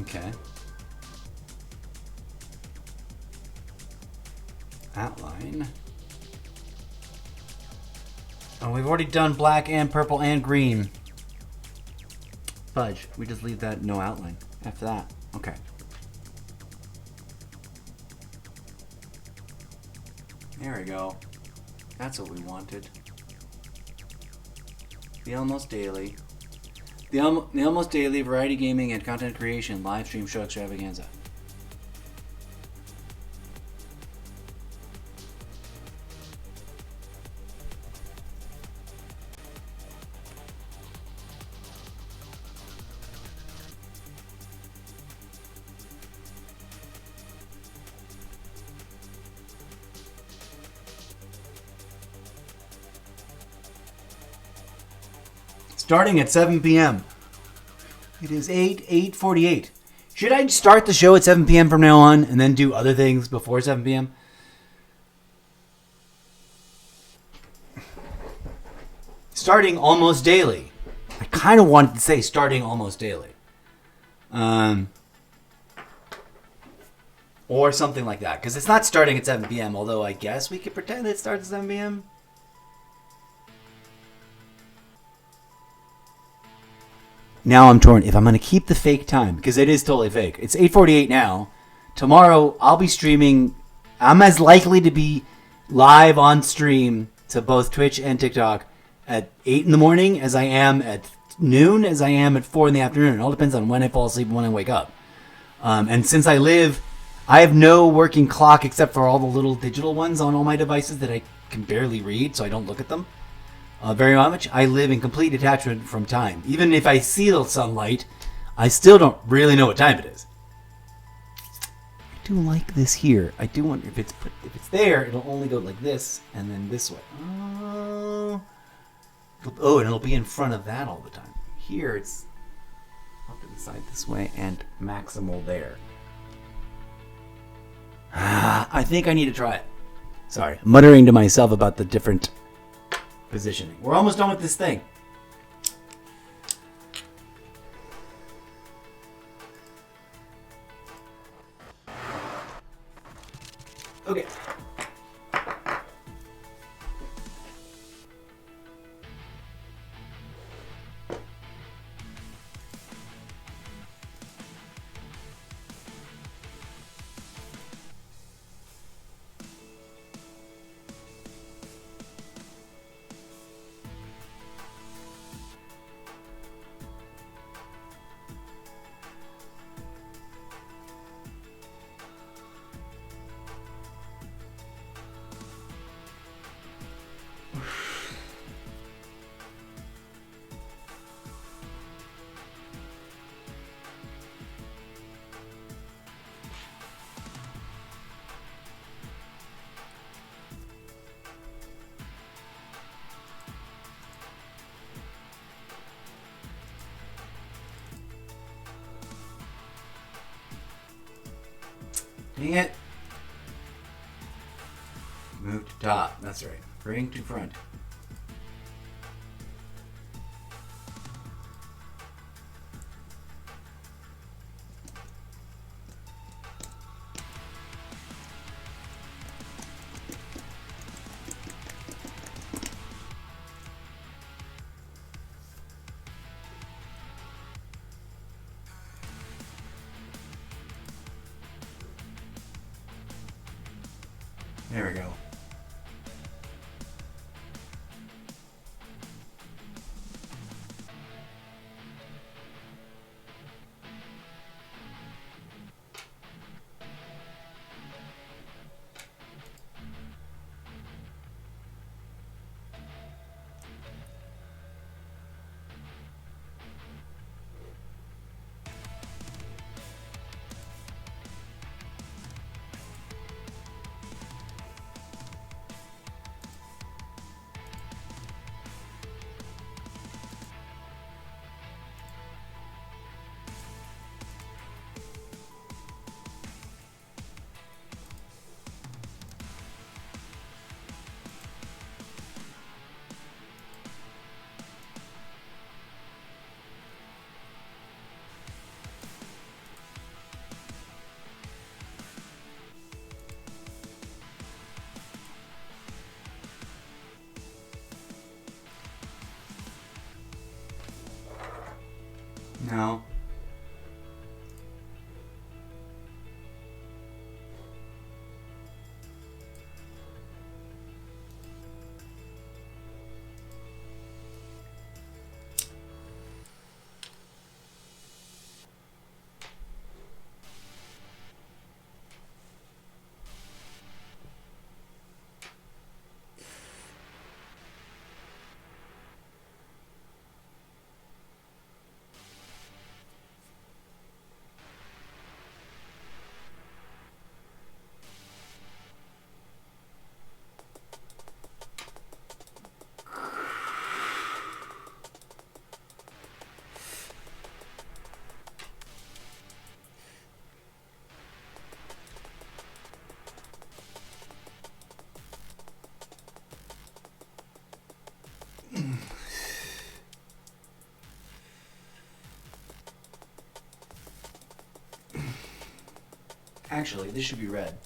Okay. Outline. Oh, we've already done black and purple and green. Fudge. We just leave that no outline after that. Okay. There we go. That's what we wanted. The Almost Daily. The Almost Daily Variety Gaming and Content Creation Live Stream Show Extravaganza. Starting at 7 p.m. It is 8:48. Should I start the show at 7 p.m. from now on and then do other things before 7 p.m.? Starting almost daily. I kind of wanted to say starting almost daily. Or something like that. Because it's not starting at 7 p.m., although I guess we could pretend it starts at 7 p.m. Now I'm torn if I'm going to keep the fake time, because it is totally fake. It's 8:48 now. Tomorrow I'll be streaming. I'm as likely to be live on stream to both Twitch and TikTok at 8 in the morning as I am at noon, as I am at 4 in the afternoon. It all depends on when I fall asleep and when I wake up. And since I have no working clock except for all the little digital ones on all my devices that I can barely read, so I don't look at them. Very much. I live in complete detachment from time. Even if I see the sunlight, I still don't really know what time it is. I do like this here. I do wonder if it's there, it'll only go like this and then this way. Oh, and it'll be in front of that all the time. Here it's up to the side this way and maximal there. I think I need to try it. Sorry, muttering to myself about the different positioning. We're almost done with this thing. Okay. Dang it. Move to top. That's right. Bring to front. There we go. No. Actually, this should be red.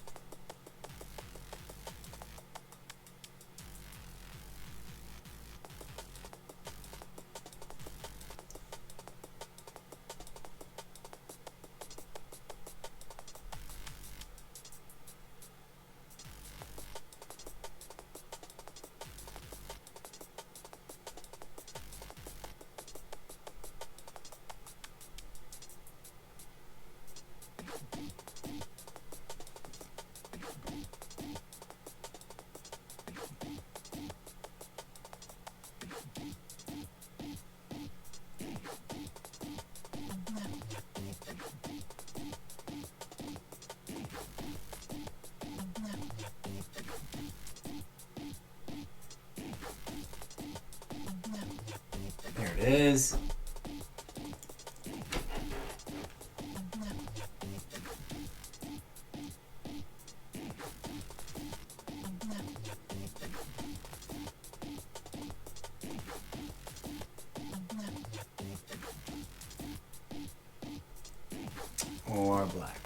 There it is. Or black.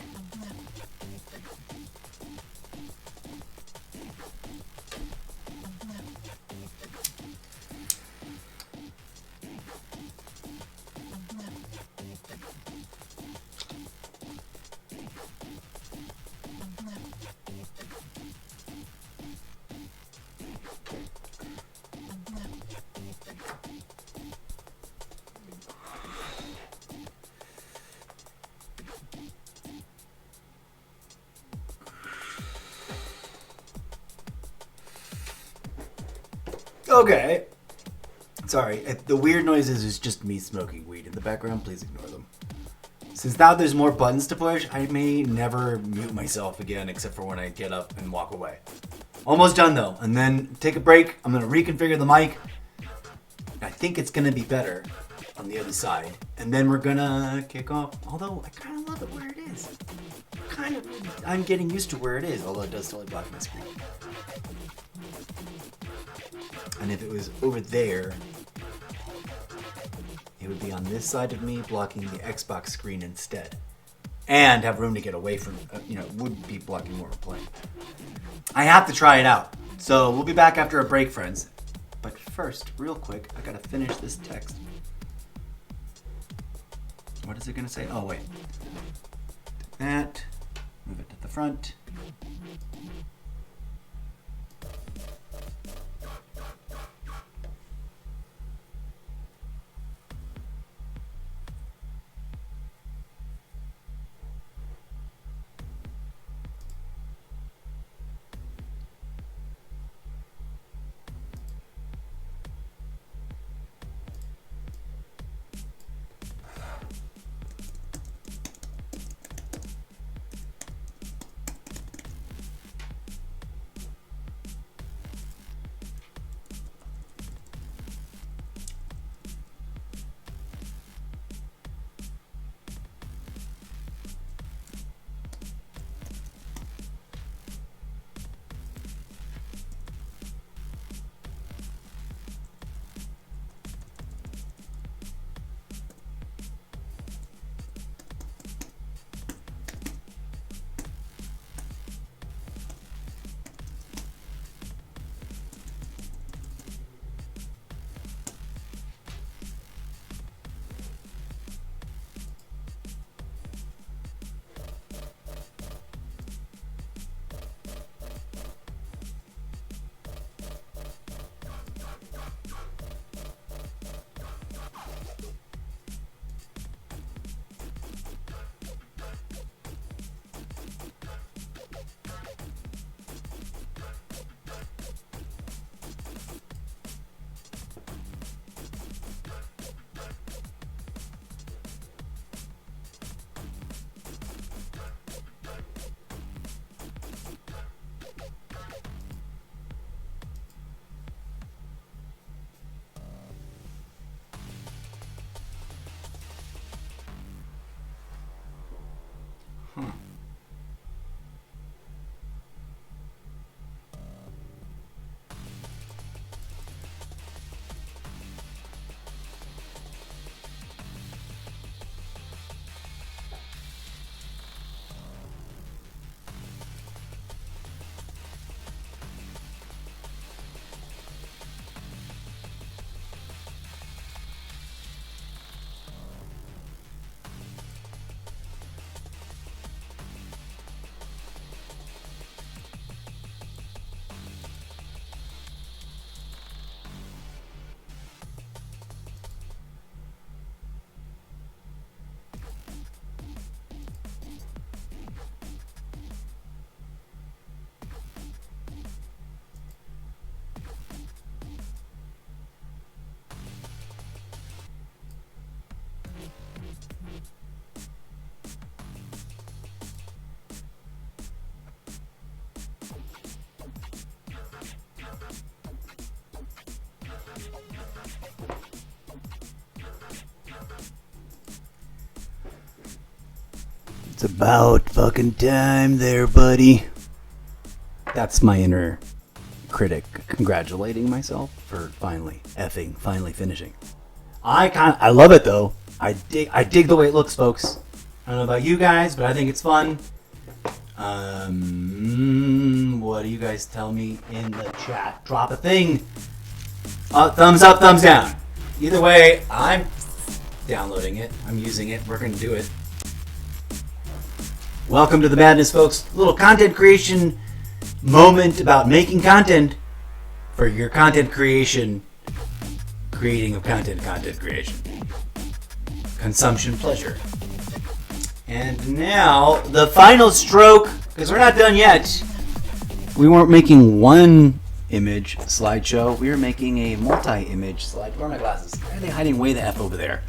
Okay. Sorry, the weird noises is just me smoking weed in the background. Please ignore them. Since now there's more buttons to push, I may never mute myself again except for when I get up and walk away. Almost done though, and then take a break. I'm going to reconfigure the mic. I think it's going to be better on the other side. And then we're going to kick off. Although, I kind of love it where it is. I'm getting used to where it is, although it does totally block my screen. And if it was over there, it would be on this side of me, blocking the Xbox screen instead. And have room to get away from, would be blocking more playing. I have to try it out. So we'll be back after a break, friends. But first, real quick, I gotta finish this text. What is it gonna say? Oh, wait. That. Move it to the front. It's about fucking time there, buddy. That's my inner critic congratulating myself for finally finishing. I love it though. I dig the way it looks, folks. I don't know about you guys, but I think it's fun. What do you guys tell me in the chat? Drop a thing. Thumbs up, thumbs down. Either way, I'm downloading it. I'm using it. We're going to do it. Welcome to the madness, folks. A little content creation moment about making content for your content creation, creating of content creation, consumption pleasure. And now the final stroke, because we're not done yet. We weren't making one image slideshow. We were making a multi-image slide. Where are my glasses? Why are they hiding way the F over there?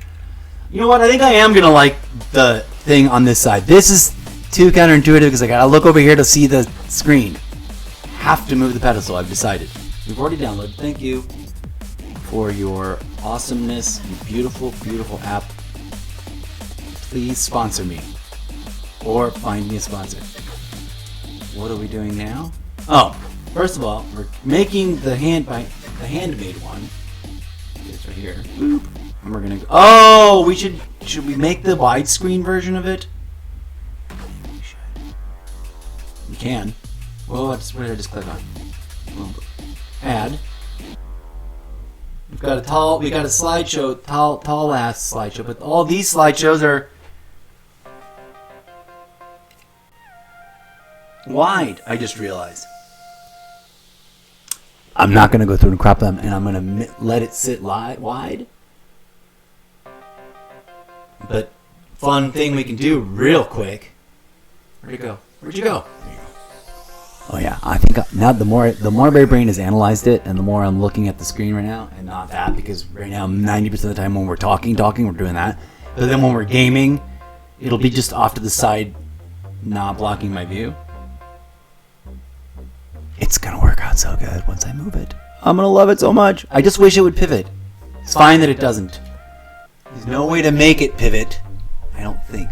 You know what? I think I am going to like the thing on this side. This is too counterintuitive because I got to look over here to see the screen. Have to move the pedestal, I've decided. We've already downloaded. Thank you for your awesomeness. Beautiful, beautiful app. Please sponsor me. or find me a sponsor. What are we doing now? Oh, first of all, we're making the handmade one. It's right here. Boop. And we're gonna go. Oh, should we make the widescreen version of it? We should. We can. Well, what did I just click on? Add. We got a slideshow, tall ass slideshow, but all these slideshows are wide. I just realized. I'm not gonna go through and crop them, and I'm gonna let it sit wide. But fun thing we can do real quick. Where'd you go? There you go. Oh yeah, I think now the more my brain has analyzed it, and the more I'm looking at the screen right now, and not that, because right now 90% of the time when we're talking, we're doing that. But then when we're gaming, it'll be just off to the side, not blocking my view. It's gonna work out so good once I move it. I'm gonna love it so much. I just wish it would pivot. It's fine that it doesn't. There's no way to make it pivot, I don't think.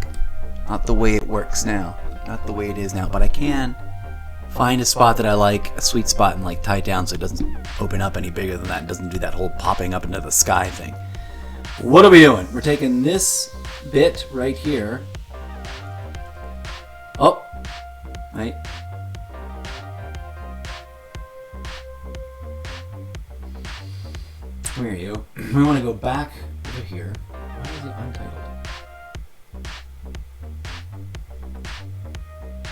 Not the way it works now. Not the way it is now, but I can find a spot that I like, a sweet spot, and like tie it down so it doesn't open up any bigger than that. It doesn't do that whole popping up into the sky thing. What are we doing? We're taking this bit right here. Oh, right. Where are you? We want to go back over here. Why is it untitled?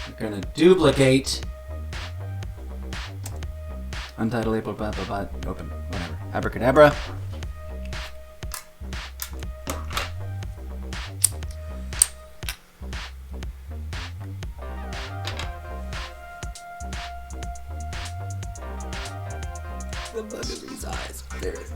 We're gonna duplicate. Untitled label, blah, blah, blah, open, whatever. Abracadabra. The bug is resized. There it is.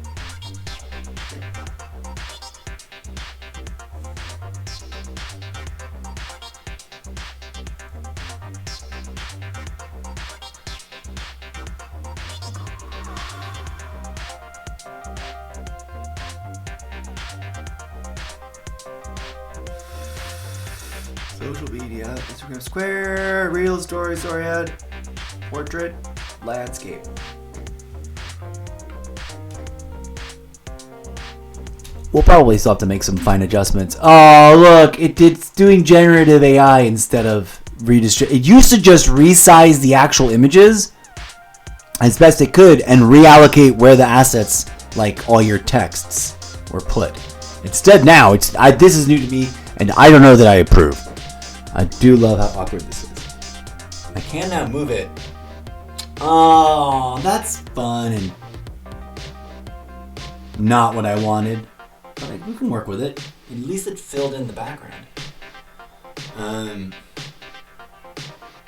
Social media, Instagram Square, Real Story, Storyhead, Portrait, Landscape. We'll probably still have to make some fine adjustments. Oh, look, it's doing generative AI instead of redistribute. It used to just resize the actual images as best it could and reallocate where the assets, like all your texts, were put. Instead, now this is new to me, and I don't know that I approve. I do love how awkward this is. I can now move it. Oh, that's fun and not what I wanted. But we can work with it. At least it filled in the background.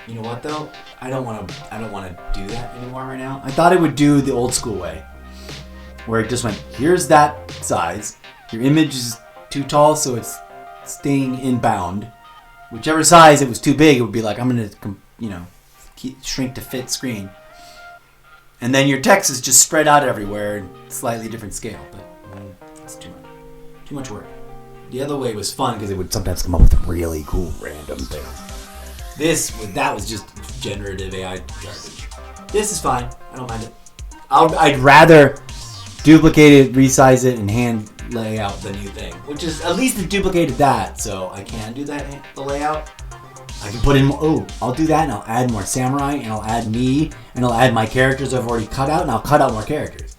You know what though? I don't want to do that anymore right now. I thought it would do the old school way, where it just went, here's that size. Your image is too tall, so it's staying inbound. Whichever size it was too big, it would be like, I'm gonna, shrink to fit screen. And then your text is just spread out everywhere, in slightly different scale. But it's too much work. The other way was fun because it would sometimes come up with really cool random things. That was just generative AI garbage. This is fine. I don't mind it. I'd rather duplicate it, resize it, and hand lay out the new thing, which is at least it duplicated that, so I can do that. The layout. I can put in more. Oh, I'll do that, and I'll add more samurai, and I'll add me, and I'll add my characters I've already cut out, and I'll cut out more characters.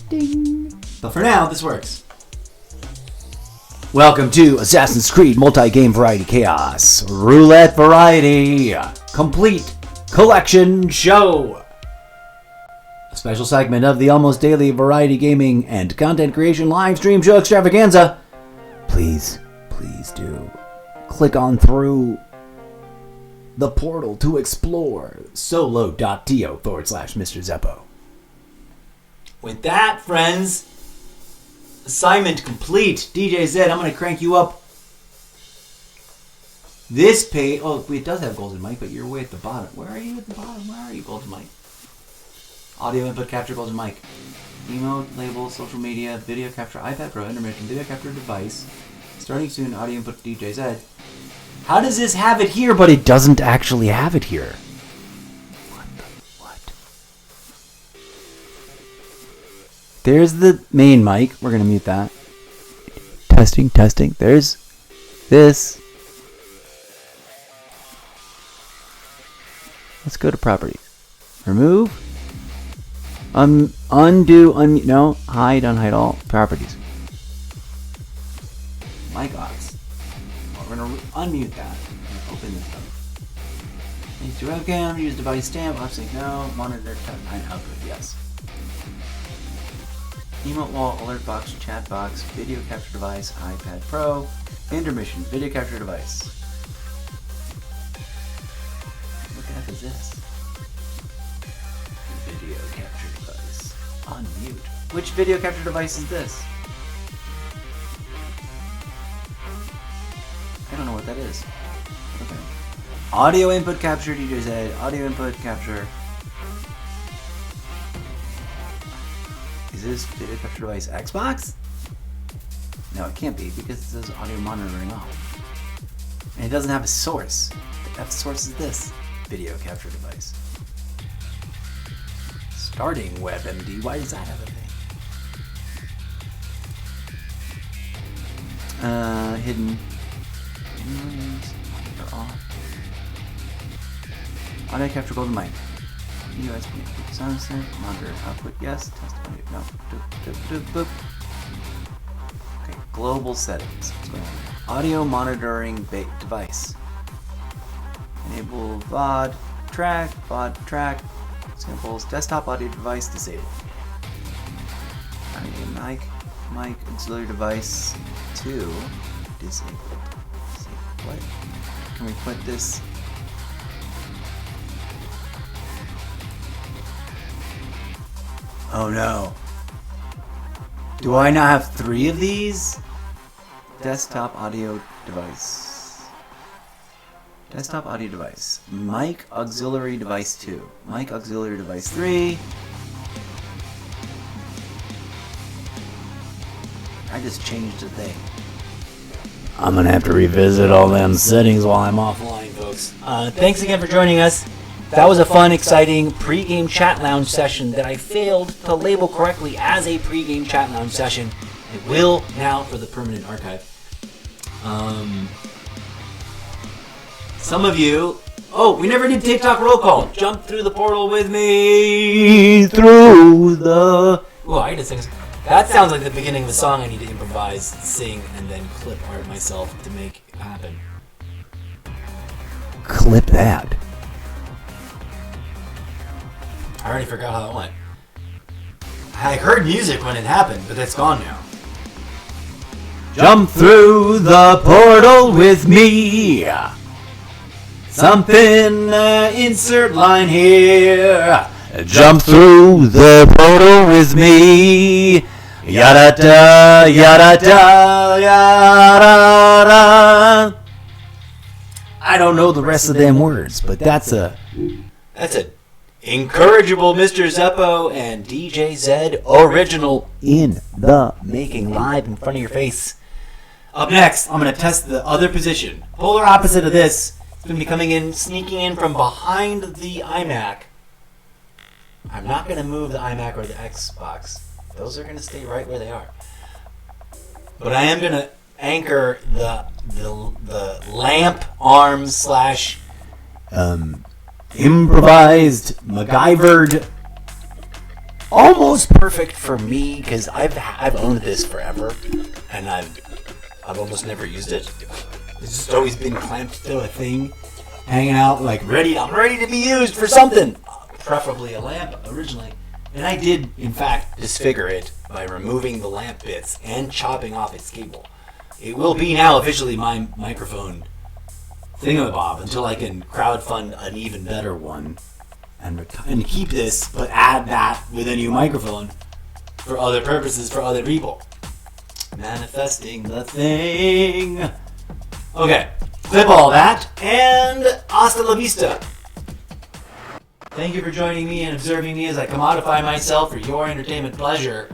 Ding. But for now, this works. Welcome to Assassin's Creed Multi-Game Variety Chaos Roulette Variety Complete Collection Show. A special segment of the almost daily variety gaming and content creation live stream show Extravaganza. Please do click on through the portal to explore solo.to/Mr. Zeppo. With that, friends, assignment complete. DJ Zed, I'm going to crank you up. This page, it does have Golden Mic, but you're way at the bottom. Where are you at the bottom? Where are you, Golden Mic? Audio input capture, Golden Mic. Emote, label, social media, video capture, iPad Pro, intermission, video capture device. Starting soon, audio input DJ Zed. How does this have it here, but it doesn't actually have it here? What? There's the main mic. We're going to mute that. Testing. There's this. Let's go to properties. Remove. Undo. No. Hide. Unhide all. Properties. Mic odds. We're going to unmute that. Open this up. Use the webcam. Use device stamp. Upsync. No. Monitor. Output. Yes. Emote wall, alert box, chat box, video capture device, iPad Pro, intermission, video capture device. What the heck is this? Video capture device. Unmute. Which video capture device is this? I don't know what that is. Okay. Audio input capture, DJ Z. Audio input capture. Is this video capture device Xbox? No, it can't be because it says audio monitoring off. And it doesn't have a source. The source is this video capture device. Starting WebMD. Why does that have a thing? Hidden. Monitor off. Audio capture golden mic. USB sound sync, monitor output, yes, test audio, no, boop. Okay, global settings, what's going on? Audio monitoring device. Enable VOD track, samples, desktop audio device disabled. Mic auxiliary device 2 disabled. What? Can we put this? Oh no. Do I now have 3 of these? Desktop audio device. Desktop audio device. Mic auxiliary device 2. Mic auxiliary device 3. I just changed the thing. I'm gonna have to revisit all them settings while I'm offline, folks. Thanks again for joining us. That was a fun, exciting pre-game chat lounge session that I failed to label correctly as a pre-game chat lounge session. It will now for the permanent archive. Some of you... Oh, we never did TikTok roll call. Jump through the portal with me through the... Oh, I gotta sing. That sounds like the beginning of a song I need to improvise, sing, and then clip art myself to make happen. Clip that. I already forgot how that went. I heard music when it happened, but it's gone now. Jump through the portal with me. Something, insert line here. Jump through the portal with me. Yada da, yada da, yada da. I don't know the rest of them words, but that's a incorrigible Mr. Zeppo and DJ Z original in the making, live in front of your face. Up next, I'm going to test the other position. Polar opposite of this. It's going to be coming in, sneaking in from behind the iMac. I'm not going to move the iMac or the Xbox. Those are going to stay right where they are. But I am going to anchor the lamp arms slash improvised, MacGyvered, almost perfect for me because I've owned this forever and I've almost never used it. It's just always been clamped to a thing, hanging out like ready. I'm ready to be used for something, preferably a lamp originally. And I did, in fact, disfigure it by removing the lamp bits and chopping off its cable. It will be now officially my microphone thingamabob until I can crowdfund an even better one and keep this, but add that with a new microphone for other purposes for other people. Manifesting the thing. Okay, clip all that and hasta la vista. Thank you for joining me and observing me as I commodify myself for your entertainment pleasure.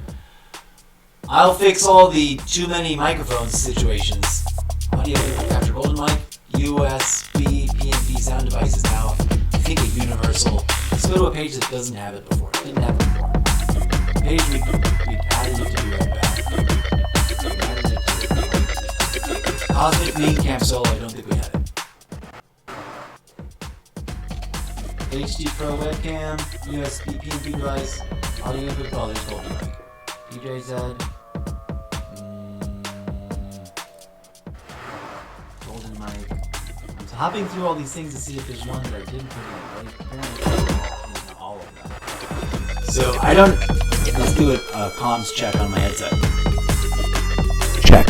I'll fix all the too many microphones situations. Audio capture golden mic. USB PNP sound device is now, I think, a universal. Let's go to a page that doesn't have it before. It didn't have it before. Page we added it to be right back. Cosmic main cam solo, I don't think we had it. HD Pro webcam, USB PNP device, audio input, oh, there's Golden Mic. DJ said, Golden Mic. I'm hopping through all these things to see if there's one that I didn't put in, right? Apparently, all of them. So I don't, let's do a comms check on my headset. Check.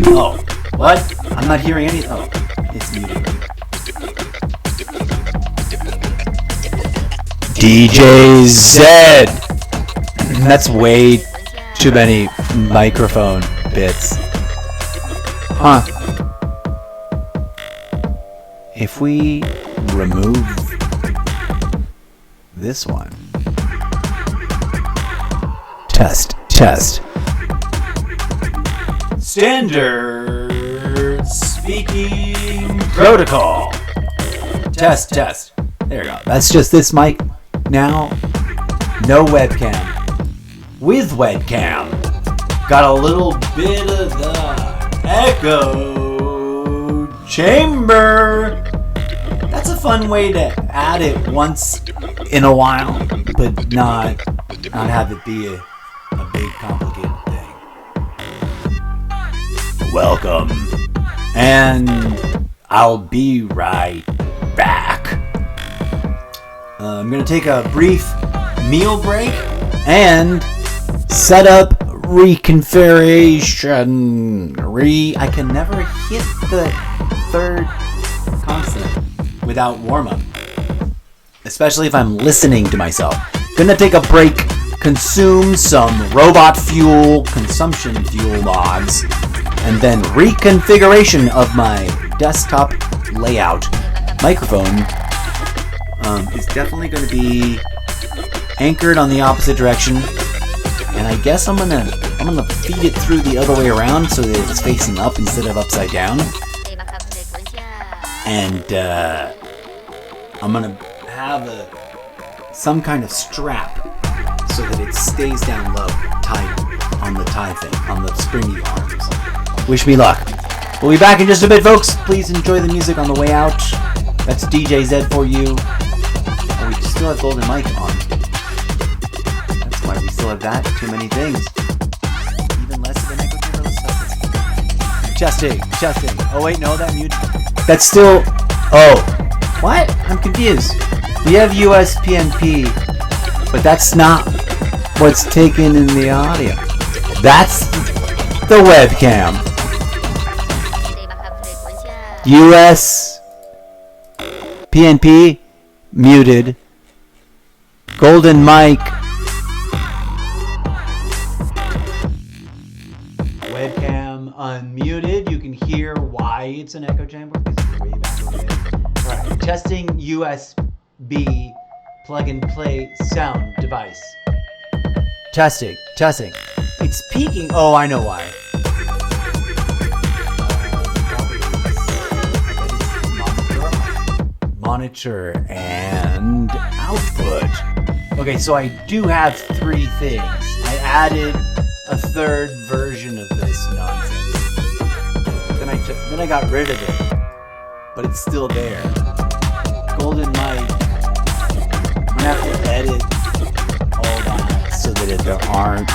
Oh, what? I'm not hearing any, oh, it's muted. DJ Zed! That's way too many microphone bits. Huh. If we remove this one. Test. Standard speaking protocol. Test. There you go. That's just this mic. Now, no webcam. With webcam. Got a little bit of the echo chamber. That's a fun way to add it once in a while, but not have it be a big complicated thing. Welcome. And I'll be right back. I'm going to take a brief meal break and set up reconfiguration. I can never hit the third consonant without warm-up, especially if I'm listening to myself. Gonna take a break, consume some robot fuel, consumption fuel mods, and then reconfiguration of my desktop layout. Microphone is definitely going to be anchored on the opposite direction, and I guess I'm gonna feed it through the other way around so that it's facing up instead of upside down. And I'm gonna have some kind of strap so that it stays down low, tied on the tie thing, on the springy arms. Wish me luck. We'll be back in just a bit, folks. Please enjoy the music on the way out. That's DJ Zed for you. And we still have Golden Mic on. That's why we still have that. Too many things. Even less of an echo chamber. Let's stop this. Testing. Oh wait, no, that mute. That's still. Oh, what? I'm confused. We have USPNP, but that's not what's taken in the audio. That's the webcam. US PNP muted. Golden Mic. Webcam unmuted. You can hear why it's an echo chamber because it's way back over there. Alright, testing USB plug and play sound device. Testing. It's peaking. Oh, I know why. Monitor and output. Okay, so I do have three things. I added a third version of this nonsense. Then I got rid of it, but it's still there. Golden Mic. I'm gonna have to edit all that so that there aren't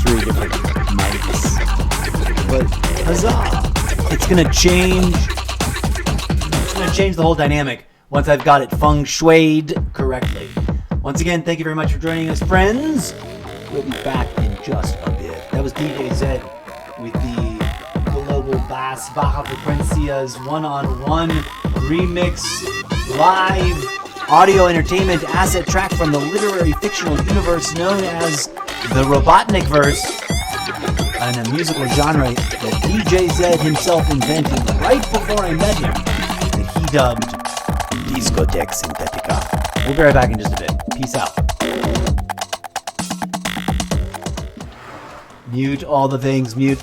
three different mics. But huzzah! It's gonna change the whole dynamic once I've got it feng shuied correctly. Once again, thank you very much for joining us, friends. We'll be back in just a bit. That was DJ Zed with the Global Bass Baja Frecuencias one-on-one remix live audio entertainment asset track from the literary fictional universe known as the Robotnikverse, and a musical genre that DJ Zed himself invented right before I met him, that he dubbed Discotheque Synthetica. We'll be right back in just a bit. Peace out. Mute all the things. Mute.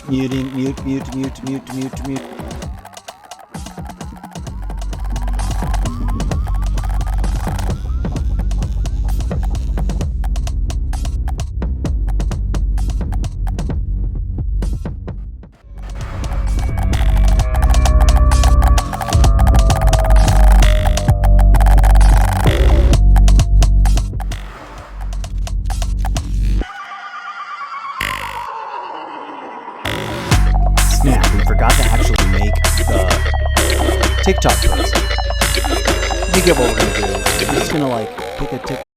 we forgot to actually make the TikTok post. I think what we're gonna do. We're just gonna like pick a TikTok.